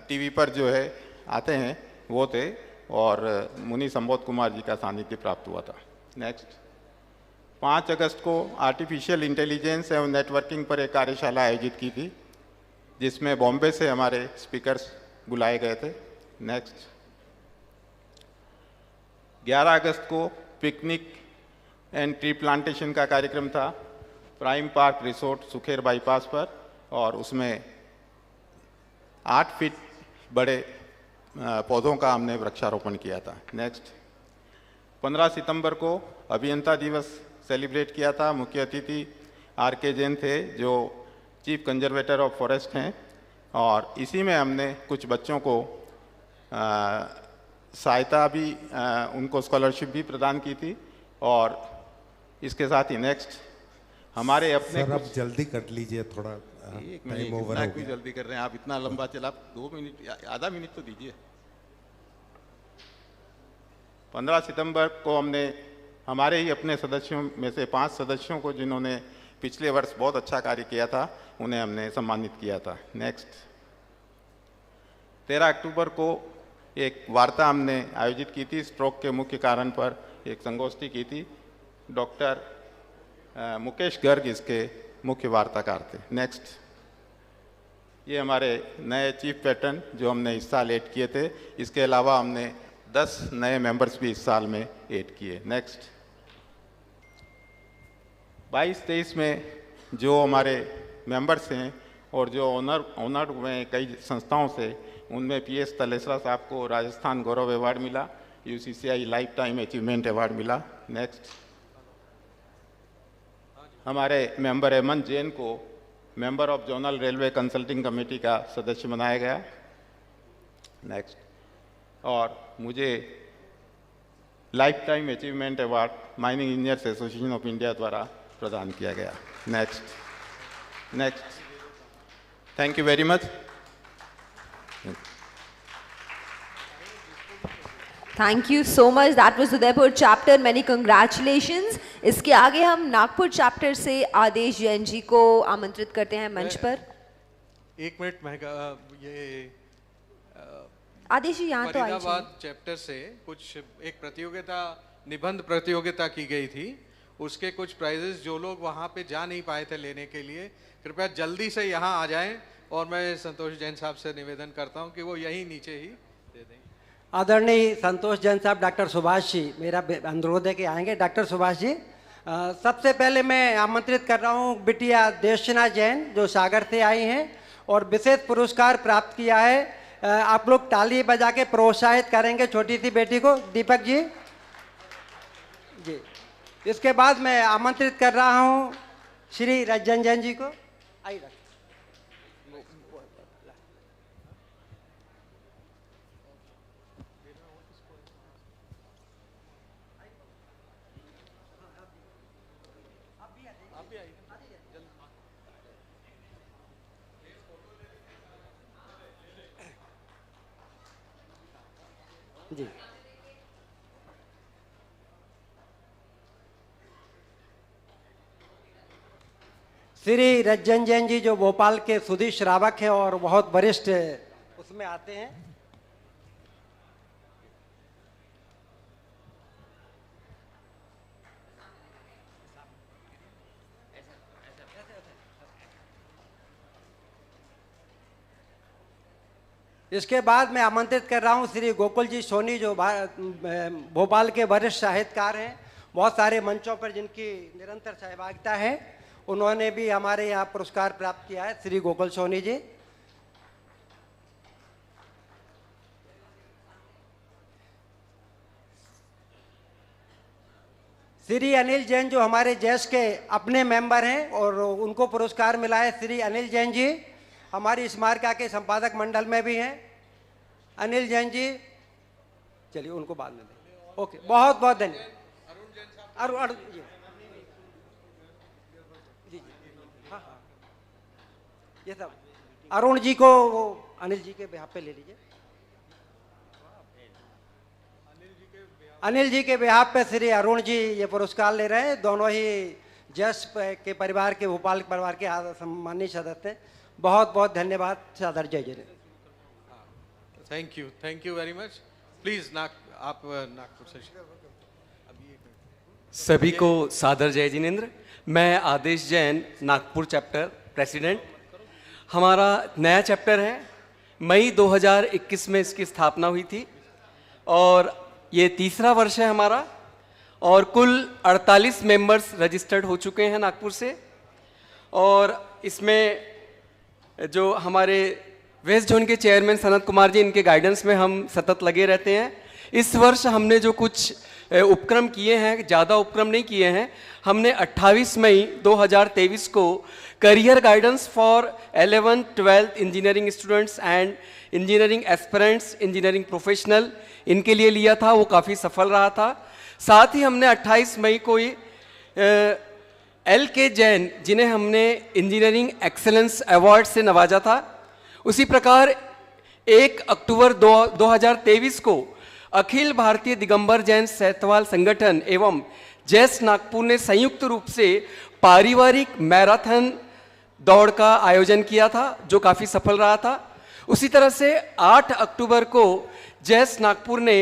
टीवी पर जो है आते हैं वो थे, और मुनि संबोध कुमार जी का सानिध्य प्राप्त हुआ था। नेक्स्ट, 5 अगस्त को आर्टिफिशियल इंटेलिजेंस एवं नेटवर्किंग पर एक कार्यशाला आयोजित की थी, जिसमें बॉम्बे से हमारे स्पीकर्स बुलाए गए थे। नेक्स्ट, 11 अगस्त को पिकनिक एंड ट्री प्लांटेशन का कार्यक्रम था। Prime park resort Sukher bypass पर, और उसमें 8 फीट बड़े पौधों का हमने वृक्षारोपण किया था। नेक्स्ट, 15 सितंबर को अभियंता दिवस सेलिब्रेट किया था। मुख्य अतिथि आर.के. जैन थे जो चीफ कंजर्वेटर ऑफ फॉरेस्ट हैं, और इसी में हमने कुछ बच्चों को सहायता भी, उनको स्कॉलरशिप भी प्रदान की थी। और इसके साथ ही नेक्स्ट हमारे अपने सर, आप जल्दी कर लीजिए, थोड़ा टाइम ओवर हो गया। जल्दी कर रहे हैं आप, इतना लंबा चला, 2 मिनट आधा मिनट तो दीजिए। 15 सितंबर को हमने हमारे ही अपने सदस्यों में से 5 सदस्यों को, जिन्होंने पिछले वर्ष बहुत अच्छा कार्य किया था, उन्हें हमने सम्मानित किया था। नेक्स्ट, 13 अक्टूबर को एक वार्ता हमने आयोजित की थी, स्ट्रोक के मुख्य कारण पर एक संगोष्ठी की थी। डॉक्टर मुकेश गर्ग इसके मुख्य वार्ताकार थे। नेक्स्ट, ये हमारे नए चीफ पैटर्न जो हमने इस साल ऐड किए थे, इसके अलावा हमने 10 नए मेंबर्स भी इस साल में ऐड किए। नेक्स्ट, 22-23 में जो हमारे मेंबर्स हैं और जो ऑनर हुए हैं कई संस्थाओं से, उनमें PS तलेसरा साहब को राजस्थान गौरव अवार्ड मिला, UCCI life time achievement award मिला। नेक्स्ट, हमारे मेंबर हेमंत जैन को member of zonal railway consulting committee का सदस्य बनाया गया। नेक्स्ट, और मुझे life time achievement award mining engineers association of India द्वारा प्रदान किया गया। Next, thank you very much. Thank you so much. That was Udaipur chapter. Many congratulations. इसके आगे हम नागपुर chapter से आदेश जैन जी को आमंत्रित करते हैं मंच पर। 1 मिनट महंगा, ये आदेश जी यहाँ तो आइए। फरीदाबाद चैप्टर से कुछ एक प्रतियोगिता, निबंध प्रतियोगिता की गई थी, उसके कुछ प्राइजेस जो लोग वहाँ पे जा नहीं पाए थे लेने के लिए, कृपया जल्दी से यहाँ आ जाएं। और मैं संतोष जैन साहब से निवेदन करता हूँ कि वो यहीं नीचे ही दे दें। आदरणीय संतोष जैन साहब, डॉक्टर सुभाष जी, मेरा अनुरोध है कि आएंगे। डॉक्टर सुभाष जी, सबसे पहले मैं आमंत्रित कर रहा हूँ बिटिया देशना जैन जो सागर से आई हैं और विशेष पुरस्कार प्राप्त किया है। आप लोग ताली बजा के प्रोत्साहित करेंगे छोटी सी बेटी को। दीपक जी जी। इसके बाद मैं आमंत्रित कर रहा हूँ श्री रंजन जैन जी को। आइए जी। श्री रंजन जैन जी जो भोपाल के सुधीर श्रावक हैं और बहुत वरिष्ठ उसमें आते हैं। इसके बाद मैं आमंत्रित कर रहा हूं श्री गोकुल जी सोनी जो भोपाल के वरिष्ठ साहित्यकार हैं, बहुत सारे मंचों पर जिनकी निरंतर सहभागिता है, उन्होंने भी हमारे यहाँ पुरस्कार प्राप्त किया है। श्री गोकुल सोनी जी। श्री अनिल जैन जो हमारे जैस के अपने मेंबर हैं और उनको पुरस्कार मिला है। श्री अनिल जैन जी हमारी स्मारिका के संपादक मंडल में भी हैं। अनिल जैन जी, चलिए उनको बाद में दें। ओके, बहुत बहुत धन्यवाद। अरुण जी जी हाँ हाँ, ये सब अरुण जी को वो अनिल जी के बिहाफ पे ले लीजिए। अनिल जी के बिहाफ पे श्री अरुण जी ये पुरस्कार ले रहे हैं। दोनों ही जस के परिवार के, भोपाल के परिवार के सम्मानित सदस्य हैं। बहुत बहुत धन्यवाद। सादर जय जय। Thank you very much. Please आप नागपुर से। सभी को सादर जय जिनेंद्र। मैं आदेश जैन, नागपुर चैप्टर प्रेसिडेंट। हमारा नया चैप्टर है, मई 2021 में इसकी स्थापना हुई थी और ये तीसरा वर्ष है हमारा, और कुल 48 मेंबर्स रजिस्टर्ड हो चुके हैं नागपुर से। और इसमें जो हमारे वेस्ट जोन के चेयरमैन सनत कुमार जी, इनके गाइडेंस में हम सतत लगे रहते हैं। इस वर्ष हमने जो कुछ उपक्रम किए हैं, ज़्यादा उपक्रम नहीं किए हैं। हमने 28 मई 2023 को career guidance for 11th 12th engineering students and engineering aspirants, engineering professional, इनके लिए लिया था। वो काफ़ी सफल रहा था। साथ ही हमने 28 मई को ही LK जैन, जिन्हें हमने इंजीनियरिंग एक्सेलेंस अवार्ड से नवाजा था, उसी प्रकार 1 अक्टूबर 2023 को अखिल भारतीय दिगंबर जैन सैतवाल संगठन एवं जैस नागपुर ने संयुक्त रूप से पारिवारिक मैराथन दौड़ का आयोजन किया था, जो काफ़ी सफल रहा था। उसी तरह से 8 अक्टूबर को जैस नागपुर ने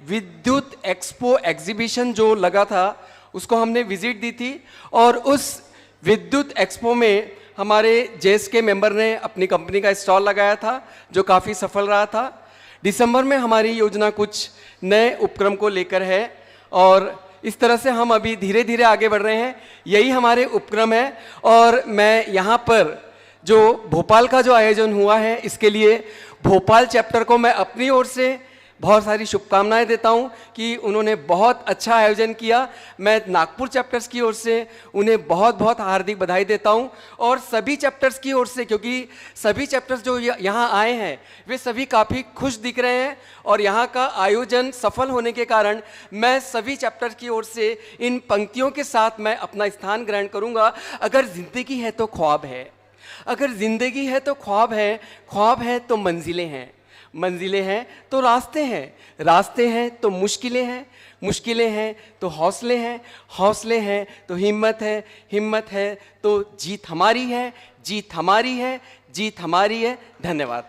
विद्युत एक्सपो एग्जीबिशन जो लगा था, उसको हमने विजिट दी थी और उस विद्युत एक्सपो में हमारे जैस के मेंबर ने अपनी कंपनी का स्टॉल लगाया था, जो काफ़ी सफल रहा था। दिसंबर में हमारी योजना कुछ नए उपक्रम को लेकर है और इस तरह से हम अभी धीरे धीरे आगे बढ़ रहे हैं। यही हमारे उपक्रम है और मैं यहाँ पर जो भोपाल का जो आयोजन हुआ है, इसके लिए भोपाल चैप्टर को मैं अपनी ओर से बहुत सारी शुभकामनाएं देता हूं कि उन्होंने बहुत अच्छा आयोजन किया। मैं नागपुर चैप्टर्स की ओर से उन्हें बहुत बहुत हार्दिक बधाई देता हूं और सभी चैप्टर्स की ओर से, क्योंकि सभी चैप्टर्स जो यहाँ आए हैं वे सभी काफ़ी खुश दिख रहे हैं और यहाँ का आयोजन सफल होने के कारण मैं सभी चैप्टर्स की ओर से इन पंक्तियों के साथ मैं अपना स्थान ग्रहण करूँगा। अगर ज़िंदगी है तो ख्वाब है, अगर ज़िंदगी है तो ख्वाब है, ख्वाब है तो मंजिलें हैं, मंजिलें हैं तो रास्ते हैं, रास्ते हैं तो मुश्किलें हैं, मुश्किलें हैं तो हौसले हैं, हौसले हैं तो हिम्मत है, हिम्मत है तो जीत हमारी है, जीत हमारी है, जीत हमारी है। धन्यवाद।